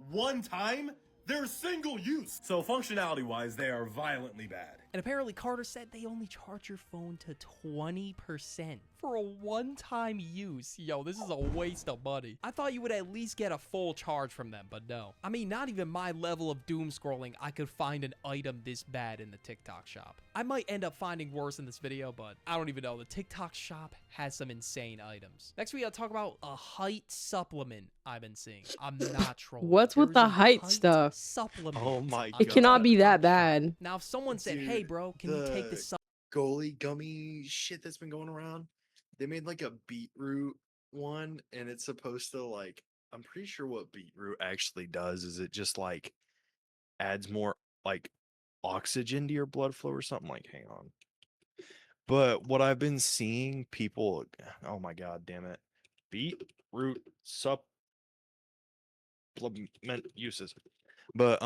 one time? They're single use. So functionality wise, they are violently bad. And apparently Carter said they only charge your phone to 20% for a one-time use. Yo, this is a waste of money. I thought you would at least get a full charge from them, but no. I mean, not even my level of doom scrolling, I could find an item this bad in the TikTok shop. I might end up finding worse in this video, but I don't even know. The TikTok shop has some insane items. Next, we gotta talk about a height supplement I've been seeing. I'm not trolling. What's with There the is a height stuff? supplement. Oh my It god. cannot be that bad. Now, if someone said, hey, bro, can you take this goalie gummy shit that's been going around? They made like a beetroot one, and it's supposed to like, I'm pretty sure what beetroot actually does is it just like adds more like oxygen to your blood flow or something. Like, hang on. But what I've been seeing people, oh my god, damn it, beetroot supplement uses. But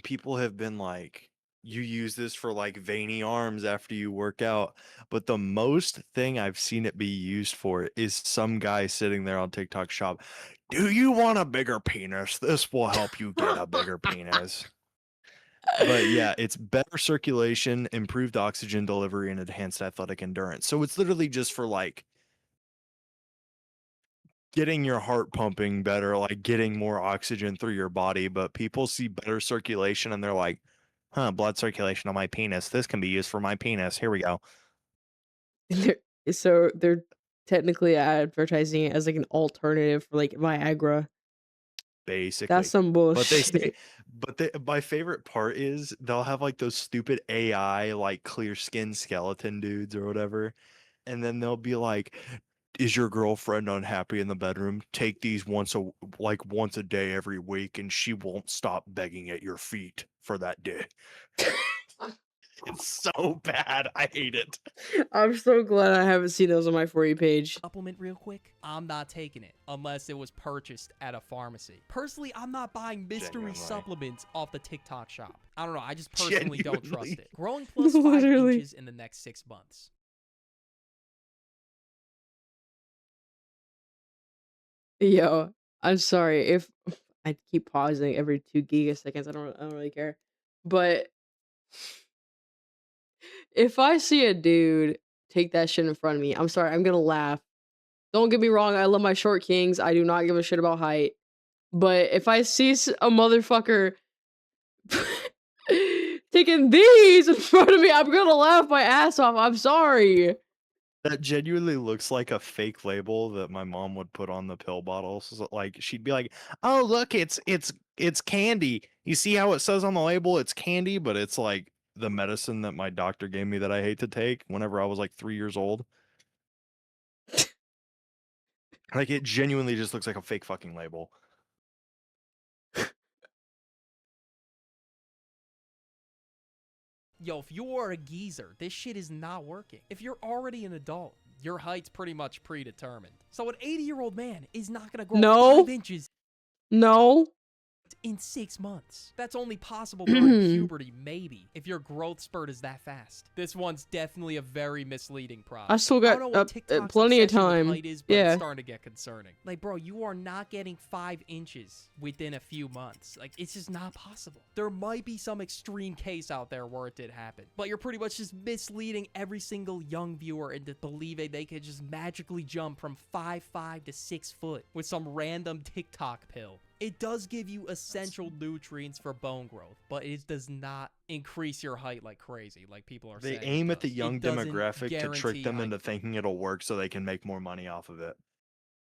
people have been like, you use this for like veiny arms after you work out. But the most thing I've seen it be used for is some guy sitting there on TikTok shop. Do you want a bigger penis? This will help you get a bigger penis. But yeah, it's better circulation, improved oxygen delivery, and enhanced athletic endurance. So it's literally just for like getting your heart pumping better, like getting more oxygen through your body. But people see better circulation and they're like, Blood circulation on my penis. This can be used for my penis. Here we go. So they're technically advertising it as like an alternative for like Viagra. Basically. That's some But they bullshit. say, my favorite part is they'll have like those stupid AI, like clear skin skeleton dudes or whatever. And then they'll be like, is your girlfriend unhappy in the bedroom? Take these once a day every week, and she won't stop begging at your feet for that day. It's so bad. I hate it. I'm so glad I haven't seen those on my For You page. Supplement real quick. I'm not taking it unless it was purchased at a pharmacy. Personally, I'm not buying mystery Genuinely. supplements off the TikTok shop. I don't know. I just personally don't trust Genuinely. it. Growing plus 5 Literally. inches in the next 6 months. Yo, I'm sorry if I keep pausing every 2 gigaseconds. I don't really care. But if I see a dude take that shit in front of me, I'm sorry, I'm gonna laugh. Don't get me wrong, I love my short kings. I do not give a shit about height. But if I see a motherfucker taking these in front of me, I'm gonna laugh my ass off. I'm sorry. That genuinely looks like a fake label that my mom would put on the pill bottles. So, like, she'd be like, "Oh, look, it's candy. You see how it says on the label it's candy, but it's like the medicine that my doctor gave me that I hate to take whenever I was like 3 years old." Like, it genuinely just looks like a fake fucking label. Yo, if you are a geezer, this shit is not working. If you're already an adult, your height's pretty much predetermined. So an 80-year-old man is not gonna grow No. 5 inches No. in 6 months. That's only possible during puberty, maybe, if your growth spurt is that fast. This one's definitely a very misleading product. I still I got don't know what TikTok's plenty of obsession with time. height is, but Yeah. it's starting to get concerning. Like, bro, you are not getting 5 inches within a few months. Like, it's just not possible. There might be some extreme case out there where it did happen, but you're pretty much just misleading every single young viewer into believing they could just magically jump from 5'5" to 6 foot with some random TikTok pill. It does give you essential nutrients for bone growth, but it does not increase your height like crazy, like people are saying. They aim it at the does. young It doesn't demographic to trick guarantee them height into growth. thinking it'll work so they can make more money off of it.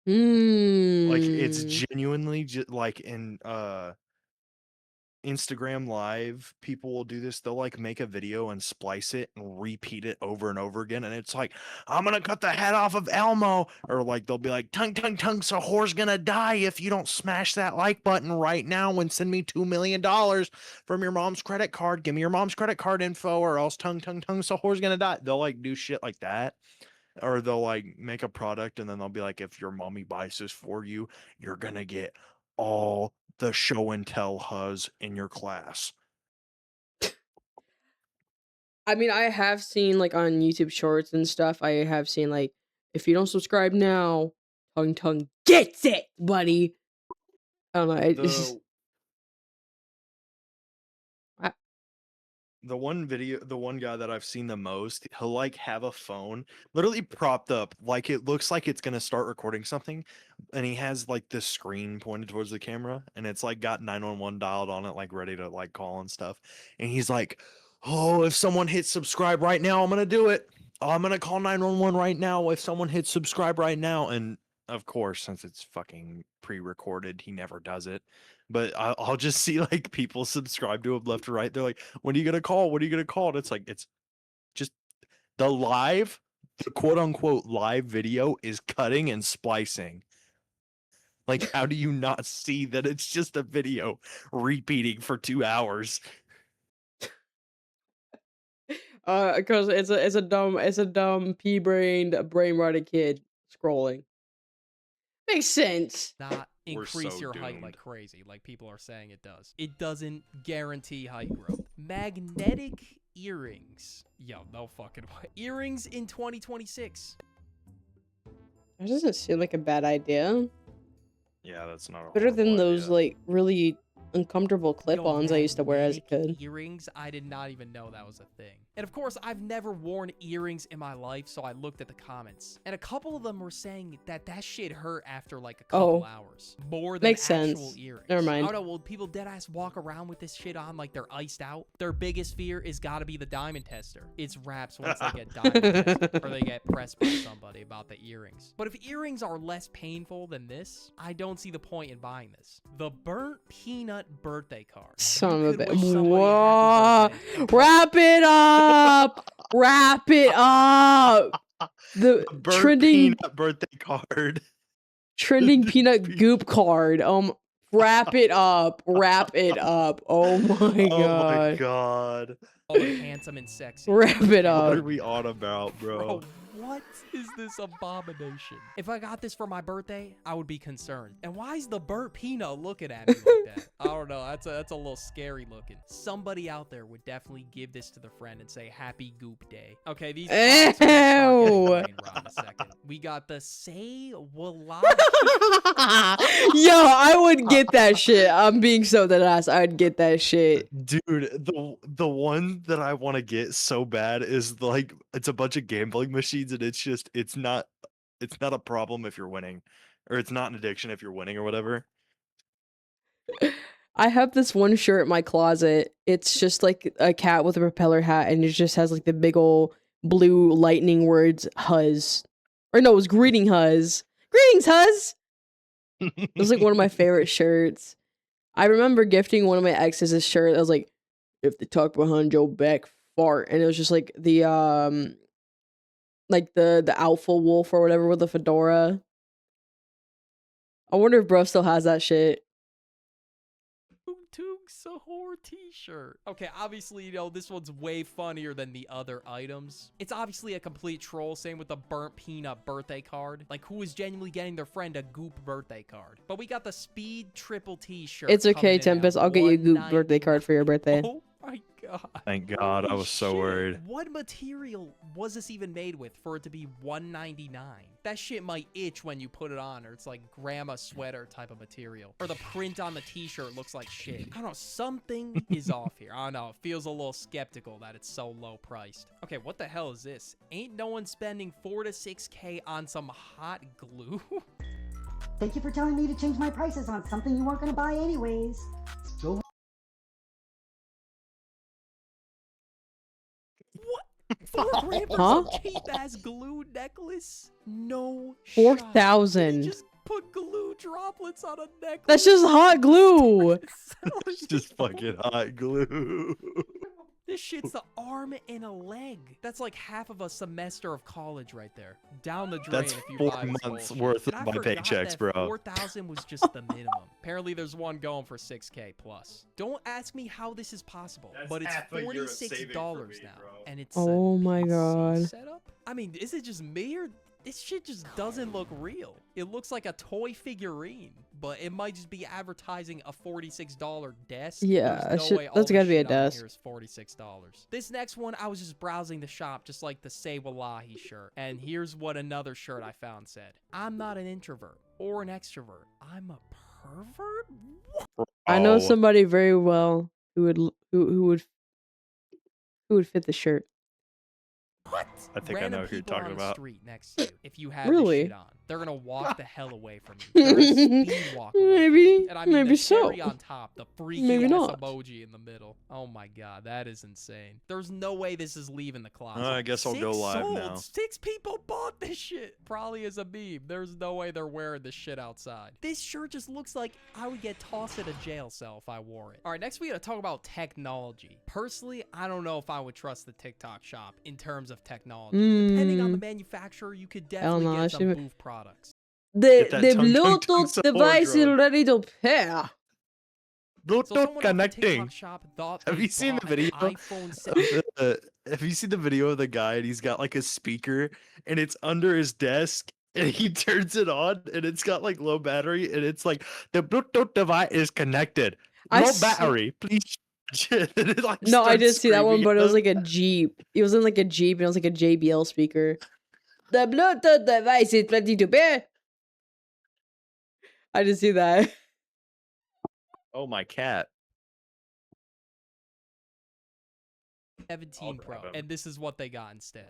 Mm. Like, it's genuinely like in Instagram Live, people will do this. They'll like make a video and splice it and repeat it over and over again. And it's like, I'm gonna cut the head off of Elmo. Or like they'll be like, tung tung tung, so whore's gonna die if you don't smash that like button right now and send me $2 million from your mom's credit card. Give me your mom's credit card info, or else tung tung tung, so whore's gonna die. They'll like do shit like that. Or they'll like make a product and then they'll be like, if your mommy buys this for you, you're gonna get all the show and tell huz in your class. I mean, I have seen like on YouTube Shorts and stuff. I have seen like, if you don't subscribe now, tongue gets it, buddy. I don't know. It's just, The one guy that I've seen the most, he'll like have a phone literally propped up, like it looks like it's gonna start recording something, and he has like this screen pointed towards the camera, and it's like got 911 dialed on it, like ready to like call and stuff. And he's like, "Oh, if someone hits subscribe right now, I'm gonna do it. I'm gonna call 911 right now if someone hits subscribe right now." And of course, since it's fucking pre-recorded, he never does it. But I'll just see like people subscribe to him left or right. They're like, "When are you gonna call? When are you gonna call?" And it's like, it's just the quote unquote live video is cutting and splicing. Like, how do you not see that it's just a video repeating for 2 hours? because it's a dumb pea-brained, brain-rotted kid scrolling. Makes sense. Not We're increase so your height doomed. like crazy, like people are saying it does. It doesn't guarantee height growth. Magnetic earrings. Yo, no fucking way. Earrings in 2026. That doesn't seem like a bad idea. Yeah, that's not a Better than horrible those idea. like really uncomfortable clip-ons I used to wear as a kid. Earrings, I did not even know that was a thing. And of course, I've never worn earrings in my life, so I looked at the comments. And a couple of them were saying that that shit hurt after like a couple hours. More than Makes actual sense. earrings. Never mind. I don't know, will people deadass walk around with this shit on like they're iced out? Their biggest fear is gotta be the diamond tester. It's raps once they get diamond tested, or they get pressed by somebody about the earrings. But if earrings are less painful than this, I don't see the point in buying this. The burnt peanut birthday card. Son of a bitch. Whoa. Wrap it up. Wrap it up. The Burnt trending peanut birthday card. trending peanut goop card. Wrap it up. Wrap it up. Oh my Oh my god. god. All the handsome and sexy. Wrap it What are up. we on about, bro? Bro, what is this abomination? If I got this for my birthday, I would be concerned. And why is the burnt peanut looking at me like that? I don't know. That's a little scary looking. Somebody out there would definitely give this to their friend and say Happy Goop Day. Okay, these products are gonna start getting brain rot in a second. We got the Say Wallahi. Yo, I would get that shit. I'm being so dead ass. I'd get that shit. Dude, the one that I want to get so bad is like it's a bunch of gambling machines and it's not a problem if you're winning, or it's not an addiction if you're winning or whatever. I have this one shirt in my closet. It's just like a cat with a propeller hat, and it just has like the big ol' blue lightning words Huz. Or no, it was greeting Huz. Greetings, Huz! It was like one of my favorite shirts. I remember gifting one of my exes this shirt. I was like, if they talk behind your back, fart. And it was just like the alpha wolf or whatever with the fedora. I wonder if bro still has that shit. Toog Sahur t-shirt. Okay, obviously, you know, this one's way funnier than the other items. It's obviously a complete troll, same with the burnt peanut birthday card. Like, who is genuinely getting their friend a goop birthday card? But we got the Speed Triple T-shirt. It's okay, Tempest. I'll get you a goop birthday card for your birthday. Oh my god. Thank God, I was so worried. What material was this even made with for it to be $1.99? That shit might itch when you put it on, or it's like grandma sweater type of material. Or the print on the t-shirt looks like shit. I don't know, something is off here. I don't know, it feels a little skeptical that it's so low priced. Okay, what the hell is this? Ain't no one spending $4 to $6K on some hot glue? Thank you for telling me to change my prices on something you weren't gonna buy anyways. Go. $4 for some cheap ass glue necklace? No. 4,000. Just put glue droplets on a necklace. That's just hot glue. It's just fucking hot glue. This shit's the arm and a leg. That's like half of a semester of college right there. Down the drain. That's if you 4 buy this months bullshit. worth And of I my forgot paychecks, that bro. 4,000 was just the minimum. Apparently, there's one going for 6K plus. Don't ask me how this is possible, but it's $46 now, and it's Oh my god. setup. I mean, is it just me or this shit just doesn't look real? It looks like a toy figurine, but it might just be advertising a $46 desk. Yeah, There's no way all that's the gotta be a shit on desk. here is $46. This next one, I was just browsing the shop, just like the Say Wallahi shirt. And here's what another shirt I found said. I'm not an introvert or an extrovert. I'm a pervert? I know somebody very well who would fit the shirt. What? I think I know who you're talking on the about. street next to you, if you have Really? this shit on, they're gonna walk the hell away from you. They're gonna speed walk away Maybe, from you. And I mean maybe the so. cherry on top, the freaky Maybe ass not. emoji in the middle. Oh my god, that is insane. There's no way this is leaving the closet. I guess I'll go live sold. now. 6 people bought this shit. Probably as a meme. There's no way they're wearing this shit outside. This shirt just looks like I would get tossed in a jail cell if I wore it. All right, next we gotta talk about technology. Personally, I don't know if I would trust the TikTok shop in terms of technology. Depending on the manufacturer, you could definitely get some boof products. The that the tongue Bluetooth device is ready to pair. Bluetooth connecting. Have Have you seen the video? Have you seen the video of the guy and he's got like a speaker and it's under his desk and he turns it on and it's got like low battery and it's like the Bluetooth device is connected. No battery, please. Like No, I did starts see that one, screaming but it at was him. like a Jeep. It was in like a Jeep, and it was like a JBL speaker. The Bluetooth device is ready to pair. I did see that. Oh, my cat. 17 Pro, and this is what they got instead.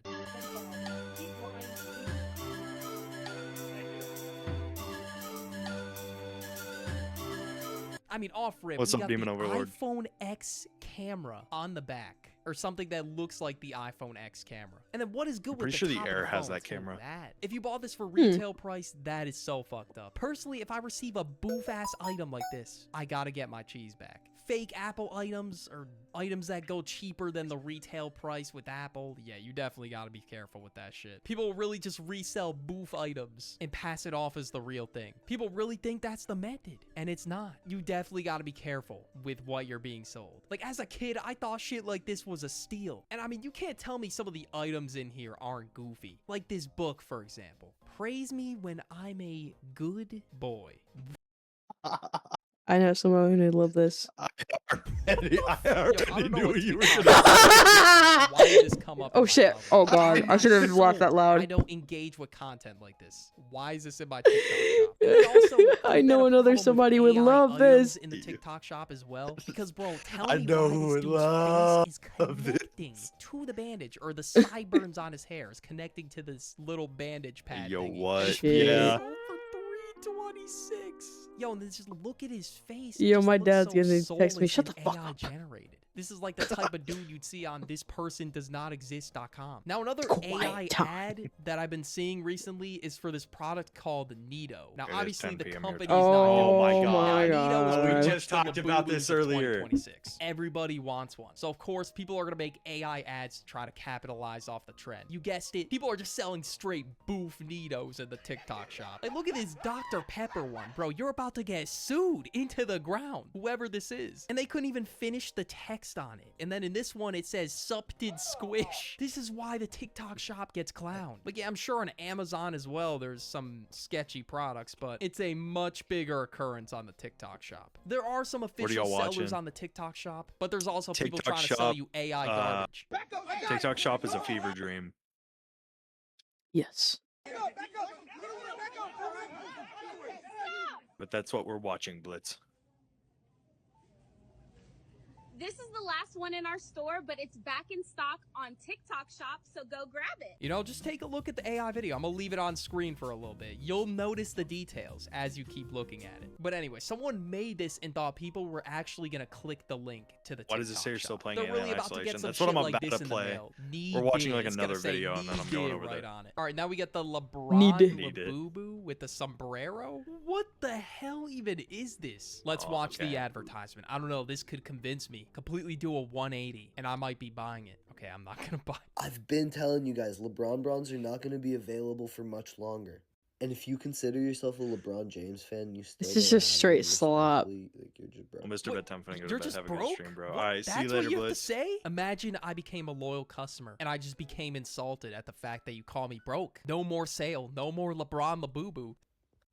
I mean, off rip, What's we up, got Demon the Overlord? iPhone X camera on the back, or something that looks like the iPhone X camera. And then what is good with Pretty the sure the top of Air has phone? that It's got camera. that. If you bought this for retail price, that is so fucked up. Personally, if I receive a boof-ass item like this, I gotta get my cheese back. Fake Apple items or items that go cheaper than the retail price with Apple, yeah, you definitely gotta be careful with that shit. People really just resell boof items and pass it off as the real thing. People really think that's the method, and it's not. You definitely gotta be careful with what you're being sold. Like, as a kid, I thought shit like this was a steal. And I mean, you can't tell me some of the items in here aren't goofy. Like this book, for example. Praise me when I'm a good boy. I know someone who love this. I already knew what you were Why gonna say. did this come up? Oh shit! Oh god! I should have laughed that loud. I don't engage with content like this. Why is this in my TikTok shop? And then also, I know another somebody would love this. in the TikTok shop as well. Because bro, tell I me know why who this would dude's love face is connecting to the bandage, or the sideburns on his hair is connecting to this little bandage pad. Yo, thingy. what? Shit. Yeah. For 326. Yo, and then just look at his face. Yo, my dad's gonna text me. Shut the fuck AI up. generated. This is like the type of dude you'd see on thispersondoesnotexist.com. Now, another AI ad that I've been seeing recently is for this product called Nido. Now, It is obviously, 10 the p.m. company's here. not Oh my doing it. god. Now, Nido is We pretty just much talked the about Labubu this of earlier. 2026. Everybody wants one. So, of course, people are going to make AI ads to try to capitalize off the trend. You guessed it. People are just selling straight boof Nidos in the TikTok shop. Like, look at this Dr. Pepper one. Bro, you're about to get sued into the ground, whoever this is. And they couldn't even finish the text on it. And then in this one, it says Supted Squish. This is why the TikTok shop gets clowned. But yeah, I'm sure on Amazon as well, there's some sketchy products, but it's a much bigger occurrence on the TikTok shop. There are some official y'all sellers watching? on the TikTok shop, but there's also people TikTok trying to sell shop, you AI garbage. TikTok shop is a fever dream. Yes. But that's what we're watching, Blitz. This is the last one in our store, but it's back in stock on TikTok shop, so go grab it. You know, just take a look at the AI video. I'm gonna leave it on screen for a little bit. You'll notice the details as you keep looking at it. But anyway, someone made this and thought people were actually gonna click the link to the TikTok Why does it say you're still shop. playing They're Alien really about to Isolation? get some That's what shit I'm like about this to in the play. mail. We're watching like It's gonna another say video and then I'm going Need over right there. on it. All right, now we got the Need LeBron it. Labubu with the sombrero. What the hell even is this? Let's watch the advertisement. I don't know. This could convince me. Completely do a 180, and I might be buying it. Okay, I'm not gonna buy it. I've been telling you guys, LeBron bronze are not going to be available for much longer. And if you consider yourself a LeBron James fan, you still This is don't just have straight it, slop. respectfully, like, you're just broke. Well, Mr. Bedtime finna go to You're bed. just Have a good broke? stream, bro. What? All right, see That's you later, what you have to Blitz. say? Imagine I became a loyal customer and I just became insulted at the fact that you call me broke. No more sale. No more LeBron Labubu.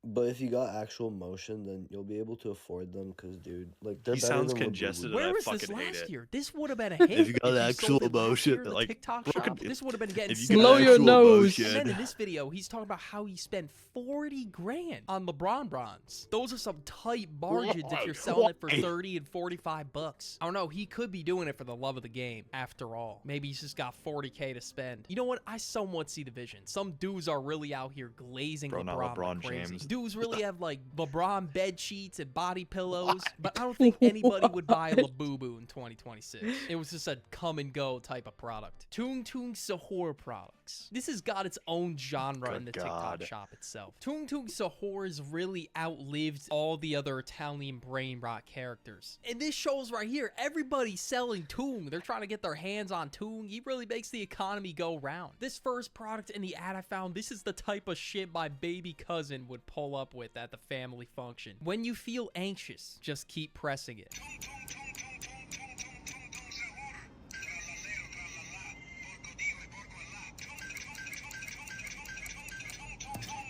But if you got actual motion, then you'll be able to afford them because, dude, like, they're He better sounds than congested Labubu. and I Where was this fucking hate last it. year? This would have been a hit. If you got sold actual it last emotion, year in the like, TikTok broken- shop, this would have been getting if you sold. got Blow your actual nose. And then emotion- in this video, he's talking about how he spent 40 grand on LeBron bronze. Those are some tight margins if you're selling it for 30 and 45 bucks. I don't know. He could be doing it for the love of the game after all. Maybe he's just got 40K to spend. You know what? I somewhat see the vision. Some dudes are really out here glazing Bro, not LeBron LeBron like crazy. James. Dudes really have like LeBron bed sheets and body pillows, but I don't think anybody would buy a Labubu in 2026. It was just a come and go type of product. Tung Tung Sahur products. This has got its own genre Good in the God. TikTok shop itself. Tung Tung Sahur has really outlived all the other Italian brain rot characters. And this shows right here, everybody's selling Tung. They're trying to get their hands on Tung. He really makes the economy go round. This first product in the ad I found, this is the type of shit my baby cousin would pull up with at the family function. When you feel anxious, just keep pressing it.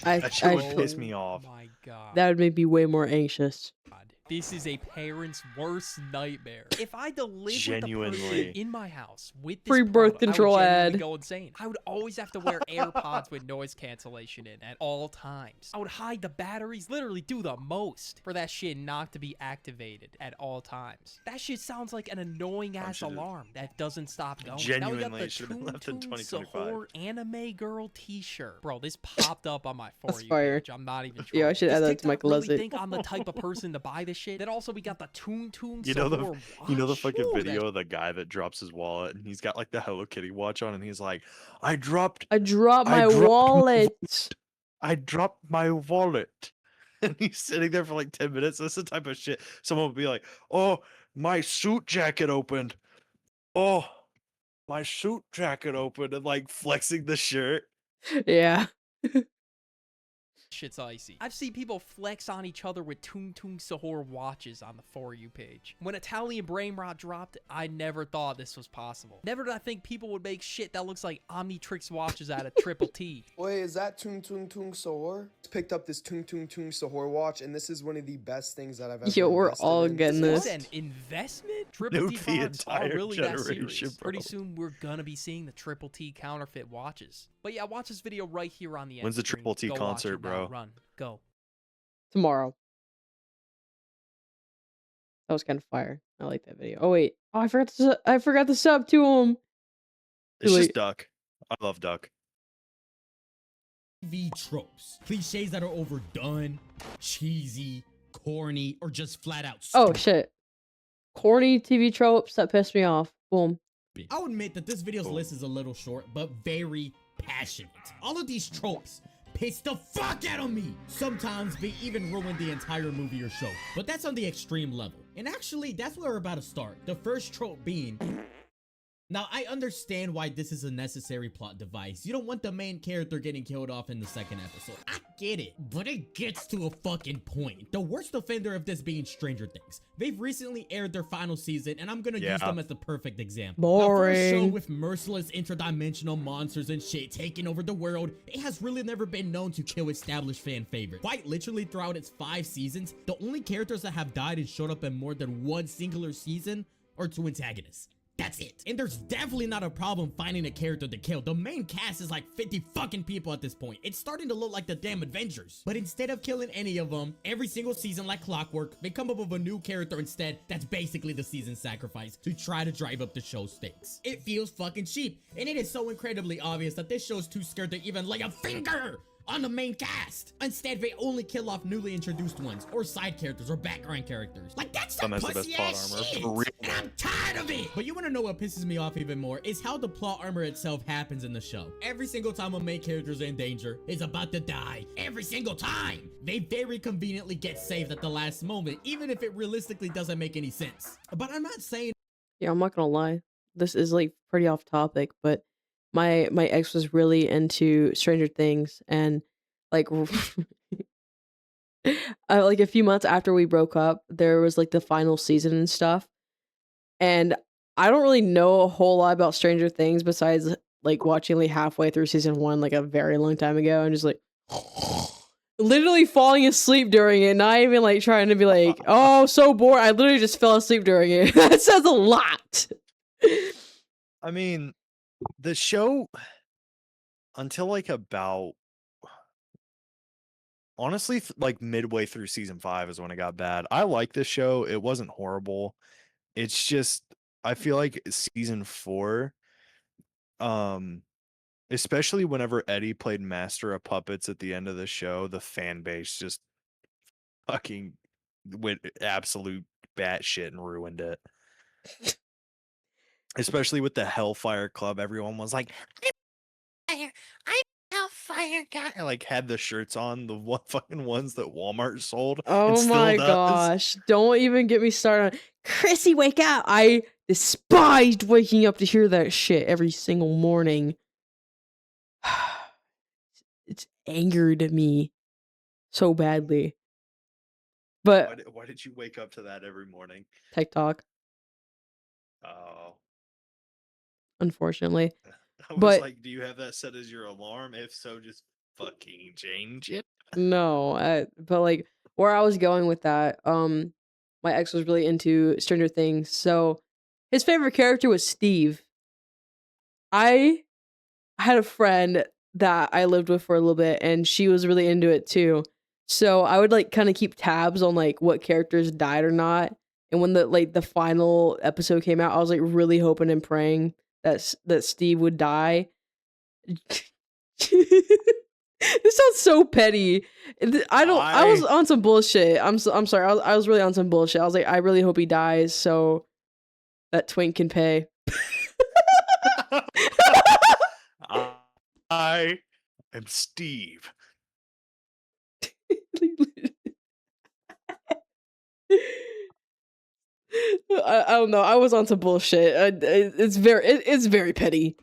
That shit would piss me off. My God. That would make me way more anxious. This is a parent's worst nightmare. If I had to live with the person Genuinely. in my house with this Free birth product, control I would genuinely ad. go insane. I would always have to wear AirPods with noise cancellation in at all times. I would hide the batteries, literally do the most for that shit not to be activated at all times. That shit sounds like an annoying ass alarm that doesn't stop going. Genuinely, now we got the should have been left in Toon 2025. Sahur anime girl t-shirt. Bro, this popped up on my For You fire. page. I'm not even Yeah, I trolling. should Does add that to my TikTok really closet. think I'm the type of person to buy this shit? Then also we got the Toon You know the Sahur fucking watch. Ooh, video of the guy that drops his wallet and he's got like the Hello Kitty watch on and he's like, I dropped I dropped my dropped wallet. I dropped my wallet. And he's sitting there for like 10 minutes. That's the type of shit someone would be like, oh, my suit jacket opened. Oh, my suit jacket opened, and like flexing the shirt. Yeah. Shit's icy. I've seen people flex on each other with Toon Sahur watches on the For You page. When Italian Brain Rot dropped, I never thought this was possible. Never did I think people would make shit that looks like Omnitrix watches out of Triple T. Wait, is that Toon Sahur? Picked up this Toon Sahur watch, and this is one of the best things that I've ever Yo, we're invested all in. getting This this. is an investment? Triple Nuke T the VODs are entire really that generation, serious. bro. Pretty soon we're gonna be seeing the Triple T counterfeit watches. But yeah, watch this video right here on the end When's the screen. Triple T Go watch concert, it now. bro? Run. Go. Tomorrow. That was kind of fire. I like that video. Oh wait. Oh, I forgot to sub to him. It's Too just late. Duck. I love Duck. TV tropes, cliches that are overdone, cheesy, corny, or just flat out Oh stupid. shit. Corny TV tropes that piss me off. Boom. I'll admit that this video's list is a little short, but very passionate. All of these tropes piss the fuck out of me. Sometimes they even ruin the entire movie or show, but that's on the extreme level. And actually, that's where we're about to start. The first trope being... Now, I understand why this is a necessary plot device. You don't want the main character getting killed off in the second episode. I get it, but it gets to a fucking point. The worst offender of this being Stranger Things. They've recently aired their final season, and I'm gonna use them as the perfect example. Now, for a show Boring. with merciless interdimensional monsters and shit taking over the world, it has really never been known to kill established fan favorites. Quite literally throughout its 5 seasons, the only characters that have died and showed up in more than one singular season are 2 antagonists. That's it. And there's definitely not a problem finding a character to kill. The main cast is like 50 fucking people at this point. It's starting to look like the damn Avengers. But instead of killing any of them, every single season like clockwork, they come up with a new character instead that's basically the season sacrifice to try to drive up the show's stakes. It feels fucking cheap. And it is so incredibly obvious that this show's too scared to even lay a finger on the main cast. Instead, they only kill off newly introduced ones, or side characters, or background characters. Like, that's some That's the best pussy plot ass armor, shit, for real. and I'm tired of it. But you wanna know what pisses me off even more, is how the plot armor itself happens in the show. Every single time a main character's in danger, is about to die. Every single time! They very conveniently get saved at the last moment, even if it realistically doesn't make any sense. But I'm not saying Yeah, I'm not gonna lie. This is like pretty off topic, but my ex was really into Stranger Things, and like like a few months after we broke up, there was like the final season and stuff. And I don't really know a whole lot about Stranger Things besides like watching like halfway through season 1 like a very long time ago, and just like literally falling asleep during it, not even like trying to be like, oh, so bored. I literally just fell asleep during it. That says a lot. I mean, the show until like about honestly like midway through season 5 is when it got bad. I like this show. It wasn't horrible. It's just I feel like season 4 especially whenever Eddie played Master of Puppets at the end of the show, the fan base just fucking went absolute batshit and ruined it. Especially with the Hellfire Club, everyone was like, I'm Hellfire guy. Like had the shirts on, the one fucking ones that Walmart sold. and Oh still my does. gosh. Don't even get me started on Chrissy, wake up. I despised waking up to hear that shit every single morning. It's angered me so badly. But Why did you wake up to that every morning? TikTok, Oh, unfortunately. I was But like, do you have that set as your alarm? If so, just fucking change it. no, but like where I was going with that, my ex was really into Stranger Things, so his favorite character was Steve. I had a friend that I lived with for a little bit, and she was really into it too. So I would like kind of keep tabs on like what characters died or not. And when the final episode came out, I was like really hoping and praying that Steve would die. This sounds so petty. I was on some bullshit. I'm sorry. I was really on some bullshit. I was like, I really hope he dies so that Twink can pay. I am Steve. I don't know. I was on some bullshit. It's very petty.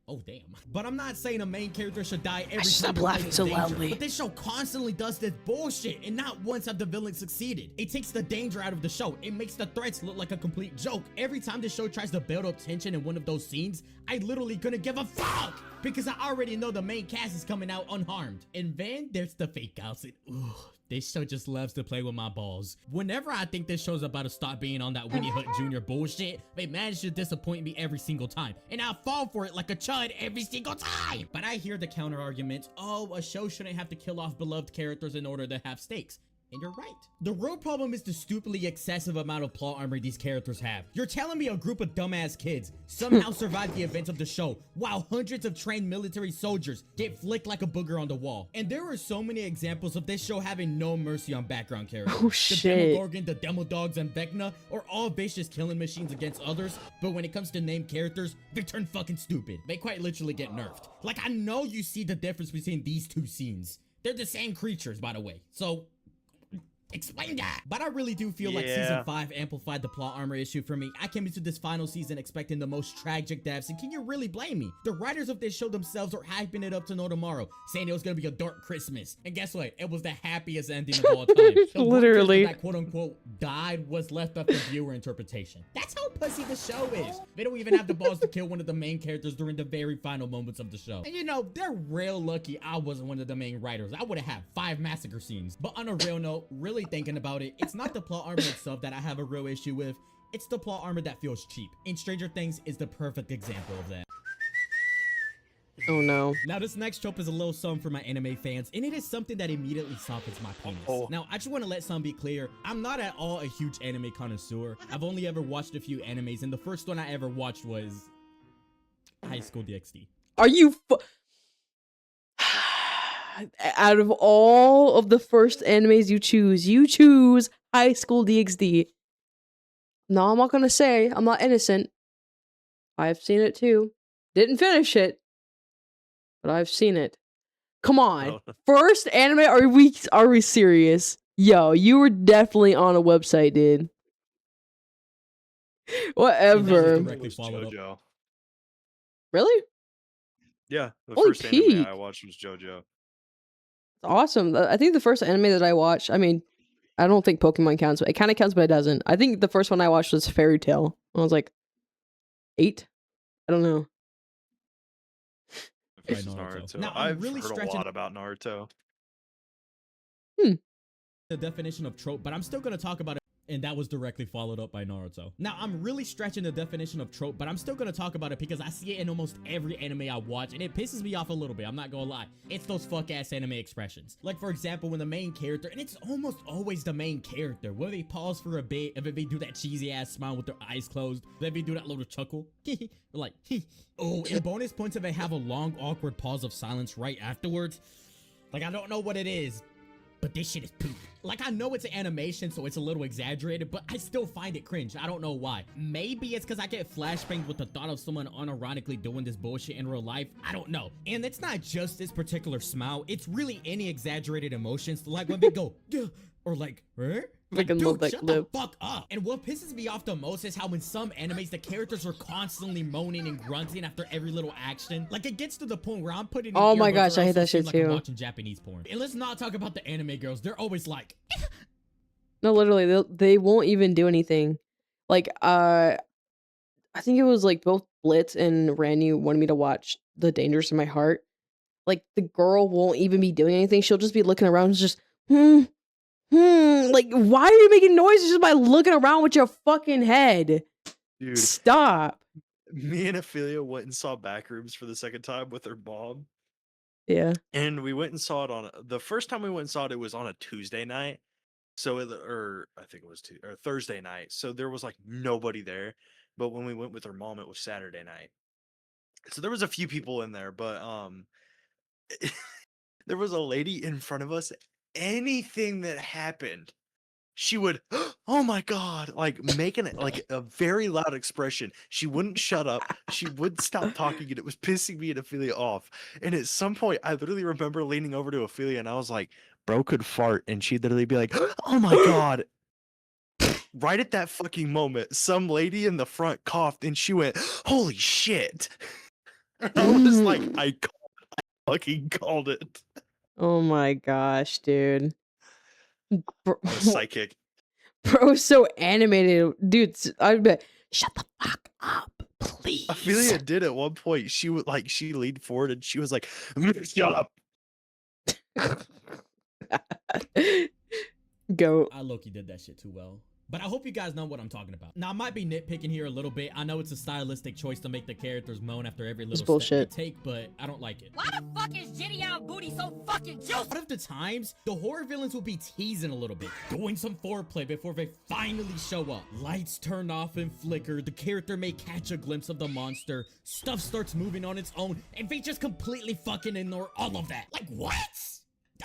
Oh damn. But I'm not saying a main character should die every time. Stop laughing so loudly. But this show constantly does this bullshit, and not once have the villains succeeded. It takes the danger out of the show. It makes the threats look like a complete joke. Every time the show tries to build up tension in one of those scenes, I literally couldn't give a fuck because I already know the main cast is coming out unharmed. And then there's the fake outs. Ooh, this show just loves to play with my balls. Whenever I think this show's about to stop being on that Winnie Hut Jr. bullshit, they manage to disappoint me every single time. And I fall for it like a chud every single time. But I hear the counter argument, oh, a show shouldn't have to kill off beloved characters in order to have stakes. And you're right. The real problem is the stupidly excessive amount of plot armor these characters have. You're telling me a group of dumbass kids somehow survive the events of the show while hundreds of trained military soldiers get flicked like a booger on the wall. And there are so many examples of this show having no mercy on background characters. Oh shit. The Demogorgon, the Demodogs, and Vecna are all vicious killing machines against others, but when it comes to named characters, they turn fucking stupid. They quite literally get nerfed. Like, I know you see the difference between these two scenes. They're the same creatures, by the way. So explain that. But I really do feel like season 5 amplified the plot armor issue for me. I came into this final season expecting the most tragic deaths, and can you really blame me? The writers of this show themselves are hyping it up to no tomorrow, saying it was gonna be a dark Christmas. And guess what? It was the happiest ending of all time. The Literally. that quote unquote died was left up to viewer interpretation. That's how pussy the show is. They don't even have the balls to kill one of the main characters during the very final moments of the show. And you know, they're real lucky I wasn't one of the main writers. I would have had 5 massacre scenes. But on a real note, really thinking about it, it's not the plot armor itself that I have a real issue with. It's the plot armor that feels cheap. And Stranger Things is the perfect example of that. Oh no. Now this next trope is a little something for my anime fans, and it is something that immediately softens my penis. Now I just want to let something be clear. I'm not at all a huge anime connoisseur. I've only ever watched a few animes, and the first one I ever watched was High School DxD. Are you out of all of the first animes you choose High School DxD. No, I'm not gonna say I'm not innocent. I've seen it too. Didn't finish it, but I've seen it. Come on, first anime? Are we serious? Yo, you were definitely on a website, dude. Whatever. JoJo. Really? Yeah, the Holy first anime peak. I watched was JoJo. Awesome. I think the first anime that I watched, I mean, I don't think Pokemon counts, but it kind of counts, but it doesn't. I think the first one I watched was Fairy Tail. I was like 8. I don't know. This is Naruto. Now, I've heard a lot about Naruto. The definition of trope, but I'm still going to talk about it. And that was directly followed up by Naruto. Now, I'm really stretching the definition of trope, but I'm still gonna talk about it because I see it in almost every anime I watch, and it pisses me off a little bit, I'm not gonna lie. It's those fuck-ass anime expressions. Like, for example, when the main character, and it's almost always the main character, where they pause for a bit, and then they do that cheesy-ass smile with their eyes closed, then they do that little chuckle, like, oh, and bonus points if they have a long, awkward pause of silence right afterwards. Like, I don't know what it is, but this shit is poop. Like, I know it's an animation, so it's a little exaggerated, but I still find it cringe. I don't know why. Maybe it's because I get flashbangs with the thought of someone unironically doing this bullshit in real life. I don't know. And it's not just this particular smile. It's really any exaggerated emotions, like when they go, or like, huh? Like, dude, shut the fuck up. And what pisses me off the most is how in some animes, the characters are constantly moaning and grunting after every little action. Like, it gets to the point where I'm putting Oh my gosh, I hate that shit like too. I'm watching Japanese porn. And let's not talk about the anime girls. They're always like, No, literally, they won't even do anything. Like, I think it was like both Blitz and Randy wanted me to watch The Dangers in My Heart. Like, the girl won't even be doing anything. She'll just be looking around and just, like Like, why are you making noises just by looking around with your fucking head? Dude, Stop. me and Ophelia went and saw Backrooms for the second time with her mom. Yeah. And we went and saw it on the first time we went and saw it, it was on a Tuesday night. So, or I think it was Thursday night. So there was like nobody there. But when we went with her mom, it was Saturday night. So there was a few people in there, but there was a lady in front of us. Anything that happened, she would, oh my God, like making it like a very loud expression. She wouldn't shut up. She wouldn't stop talking, and it was pissing me and Ophelia off. And at some point, I literally remember leaning over to Ophelia and I was like, bro could fart. And she'd literally be like, oh my God. Right at that fucking moment, some lady in the front coughed and she went, holy shit. I was like, I fucking called it. Oh my gosh, dude. Bro, I'm a psychic. bro's so animated. Dude, I'd be like, shut the fuck up, please. Ophelia did at one point. She would like, she leaned forward and she was like, shut up. Go. I low-key did that shit too well. But I hope you guys know what I'm talking about. Now, I might be nitpicking here a little bit. I know it's a stylistic choice to make the characters moan after every little step they take, but I don't like it. Why the fuck is Jitty out booty so fucking juicy? One of the times, the horror villains will be teasing a little bit, doing some foreplay before they finally show up. Lights turn off and flicker, the character may catch a glimpse of the monster, stuff starts moving on its own, and they just completely fucking ignore all of that. Like, what?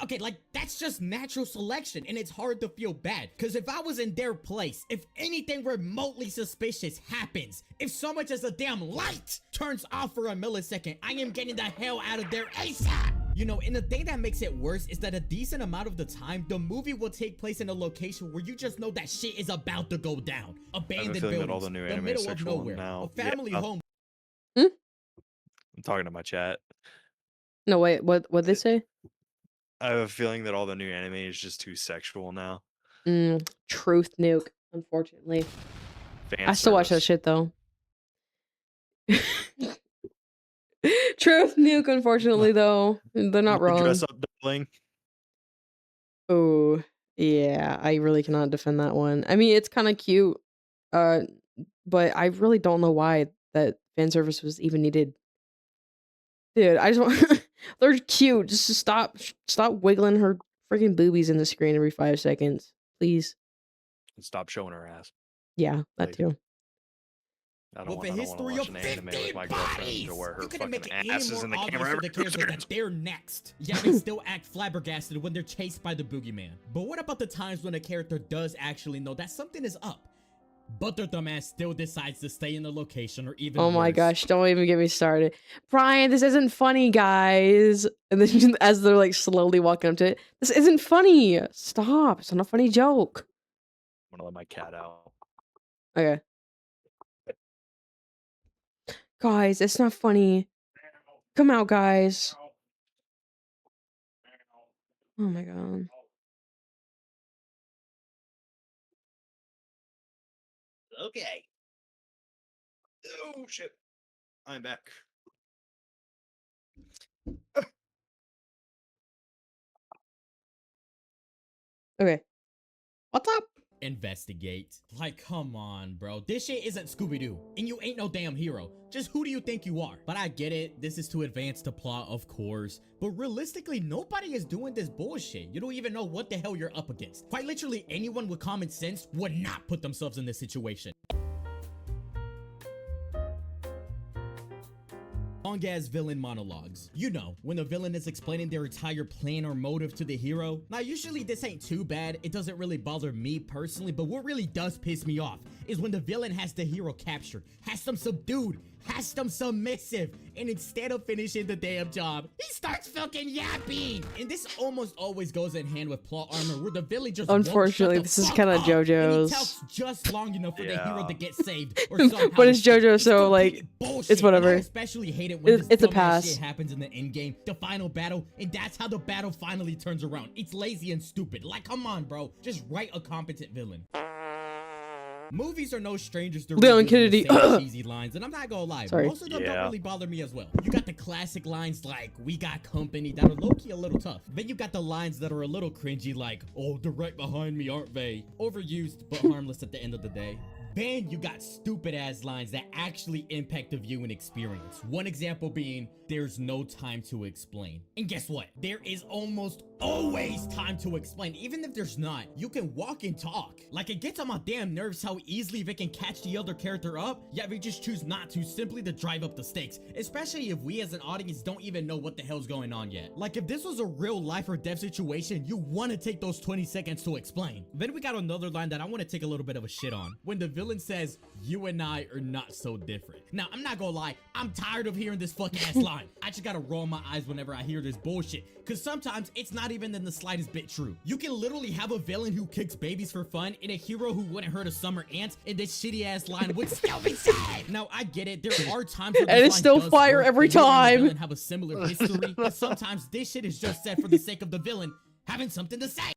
Okay, like, that's just natural selection, and it's hard to feel bad. Because if I was in their place, if anything remotely suspicious happens, if so much as a damn light turns off for a millisecond, I am getting the hell out of there ASAP! You know, and the thing that makes it worse is that a decent amount of the time, the movie will take place in a location where you just know that shit is about to go down. Abandoned buildings, all the new anime middle of sexual nowhere, now. a family home. I'm talking to my chat. No, wait, what'd they say? I have a feeling that all the new anime is just too sexual now. Truth nuke, unfortunately. Fan I still watch that service. shit though. Truth nuke, unfortunately though. They're not wrong. Dress up darling. Oh, yeah, I really cannot defend that one. I mean, it's kind of cute, but I really don't know why that fan service was even needed. Dude, I just want they're cute. Just stop wiggling her freaking boobies in the screen every 5 seconds, please. And stop showing her ass. Yeah, that too. I don't want to watch an anime with my girlfriend to where her fucking ass is in the camera every 2 seconds. That they're next. Yeah, they still act flabbergasted when they're chased by the boogeyman. But what about the times when a character does actually know that something is up, but their dumbass still decides to stay in the location, or even Oh my worse, gosh, don't even get me started. Brian, this isn't funny, guys. And then as they're like slowly walking up to it, this isn't funny. Stop. It's not a funny joke. I'm gonna let my cat out. Okay. Guys, it's not funny. Come out, guys. Oh my god. Okay. Oh shit. I'm back. Okay. What's up? investigate. Like, come on, bro. This shit isn't Scooby-Doo, and you ain't no damn hero. Just who do you think you are? But I get it. This is to advance the plot, of course. But realistically, nobody is doing this bullshit. You don't even know what the hell you're up against. Quite literally, anyone with common sense would not put themselves in this situation. Long-ass villain monologues. You know, when the villain is explaining their entire plan or motive to the hero. Now, usually this ain't too bad. It doesn't really bother me personally, but what really does piss me off is when the villain has the hero captured, has them subdued, has them submissive, and instead of finishing the damn job, he starts fucking yapping. And this almost always goes in hand with plot armor, where the villain just unfortunately, this is kind of JoJo's. And he talks just long enough for the hero to get saved, or but it's JoJo, so like, it's whatever. I especially hate it when it's a pass. Shit happens in the end game, the final battle, and that's how the battle finally turns around. It's lazy and stupid. Like, come on, bro. Just write a competent villain. Movies are no strangers to Leon reusing Kennedy. the same cheesy lines, and I'm not gonna lie, Sorry. most of them don't really bother me as well. You got the classic lines like "We got company" that are low-key a little tough. Then you got the lines that are a little cringy like "Oh, they're right behind me, aren't they?" Overused but harmless at the end of the day. Then you got stupid ass lines that actually impact the viewing experience. One example being, "There's no time to explain." And guess what? There is almost always time to explain. Even if there's not, you can walk and talk. Like, it gets on my damn nerves how easily they can catch the other character up, yet we just choose not to, simply to drive up the stakes. Especially if we as an audience don't even know what the hell's going on yet. Like, if this was a real life or death situation, you want to take those 20 seconds to explain. Then we got another line that I want to take a little bit of a shit on. When the villain says, "You and I are not so different." Now, I'm not gonna lie, I'm tired of hearing this fucking ass line. I just gotta roll my eyes whenever I hear this bullshit, because sometimes it's not even in the slightest bit true. You can literally have a villain who kicks babies for fun and a hero who wouldn't hurt a summer ant, and this shitty ass line would still be said. Now, I get it, there are times where And this it's line still does fire work, every the hero and the time. villain have a similar history, but sometimes this shit is just said for the sake of the villain having something to say.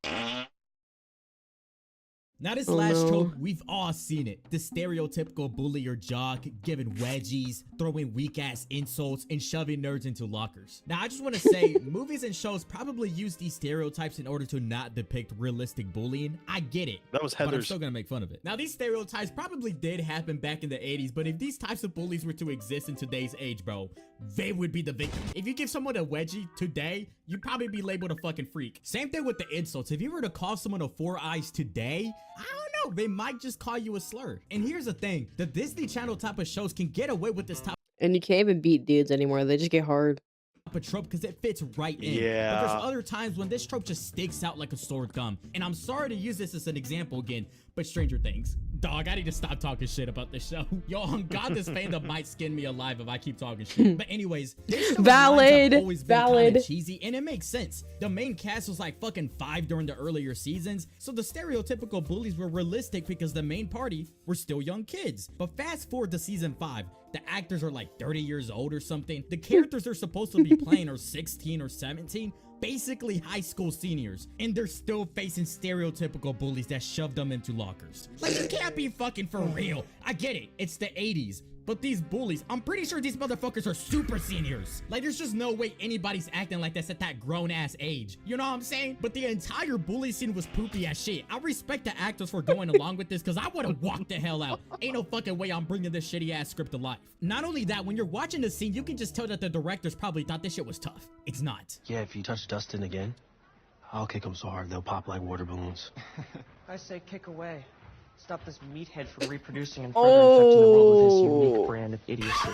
Now this last trope, we've all seen it. The stereotypical bully or jock giving wedgies, throwing weak ass insults, and shoving nerds into lockers. Now I just want to say, movies and shows probably use these stereotypes in order to not depict realistic bullying. I get it. That was But I'm Heather's. still gonna make fun of it. Now these stereotypes probably did happen back in the 80s, but if these types of bullies were to exist in today's age, bro, they would be the victim. If you give someone a wedgie today, you'd probably be labeled a fucking freak. Same thing with the insults. If you were to call someone a 4 eyes today, I don't know, they might just call you a slur. And here's the thing, the Disney Channel type of shows can get away with this type And you can't even beat dudes anymore. They just get hard. a trope because it fits right in. Yeah. But there's other times when this trope just sticks out like a sore thumb. And I'm sorry to use this as an example again, but Stranger Things. Dog, I need to stop talking shit about this show. Yo, on God, this fandom might skin me alive if I keep talking shit. But anyways, this show's lines have always been kinda cheesy, and it makes sense. The main cast was like fucking 5 during the earlier seasons, so the stereotypical bullies were realistic because the main party were still young kids. But fast forward to season 5, the actors are like 30 years old or something. The characters they're supposed to be playing are 16 or 17, basically high school seniors, and they're still facing stereotypical bullies that shove them into lockers. Like, you can't be fucking for real. I get it, it's the 80s, but these bullies, I'm pretty sure these motherfuckers are super seniors. Like, there's just no way anybody's acting like this at that grown ass age. You know what I'm saying? But the entire bully scene was poopy as shit. I respect the actors for going along with this, because I would have walked the hell out. Ain't no fucking way I'm bringing this shitty ass script to life. Not only that, when you're watching the scene, you can just tell that the directors probably thought this shit was tough. It's not. Yeah, if you touch Dustin again, I'll kick them so hard they'll pop like water balloons. I say kick away. Stop this meathead from reproducing and further infecting the world with his unique brand of idiocy.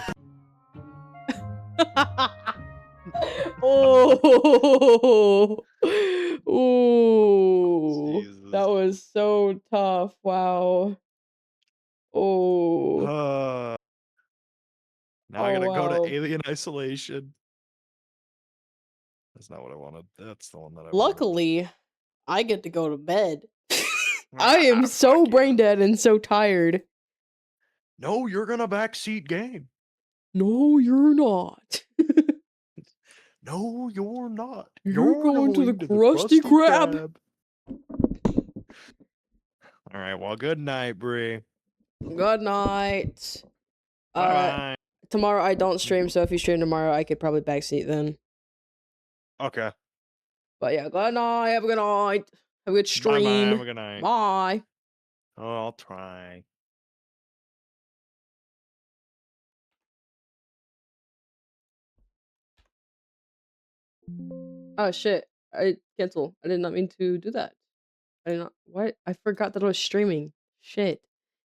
Oh, ooh, that was so tough. Wow. Oh, Now I gotta go wow. to Alien Isolation. That's not what I wanted. That's the one that I wanted. Luckily, I get to go to bed. I am so brain dead and so tired. No, you're gonna backseat game. No, you're not. No, you're not. You're going to the Krusty Krab. All right. Well, good night, Bree. Good night. Bye. Tomorrow I don't stream, so if you stream tomorrow, I could probably backseat then. Okay. But yeah, good night. Have a good night. Have a good stream. Bye-bye. Have a good night. Bye. Oh, I'll try. Oh shit. I cancel. I did not mean to do that. I did not. What? I forgot that I was streaming. Shit.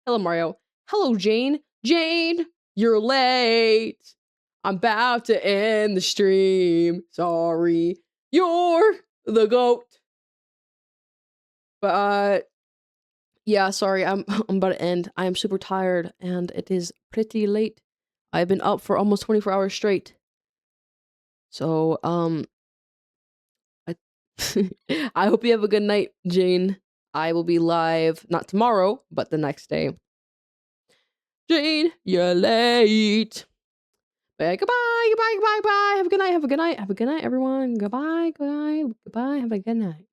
Hello, Mario. Hello, Jane. Jane, you're late. I'm about to end the stream. Sorry. You're the GOAT. But yeah, sorry. I'm about to end. I am super tired and it is pretty late. I've been up for almost 24 hours straight. So, I hope you have a good night, Jane. I will be live, not tomorrow, but the next day. Jane, you're late. But yeah, goodbye, goodbye, goodbye, goodbye. Have a good night, have a good night, have a good night, everyone. Goodbye, goodbye, goodbye, have a good night.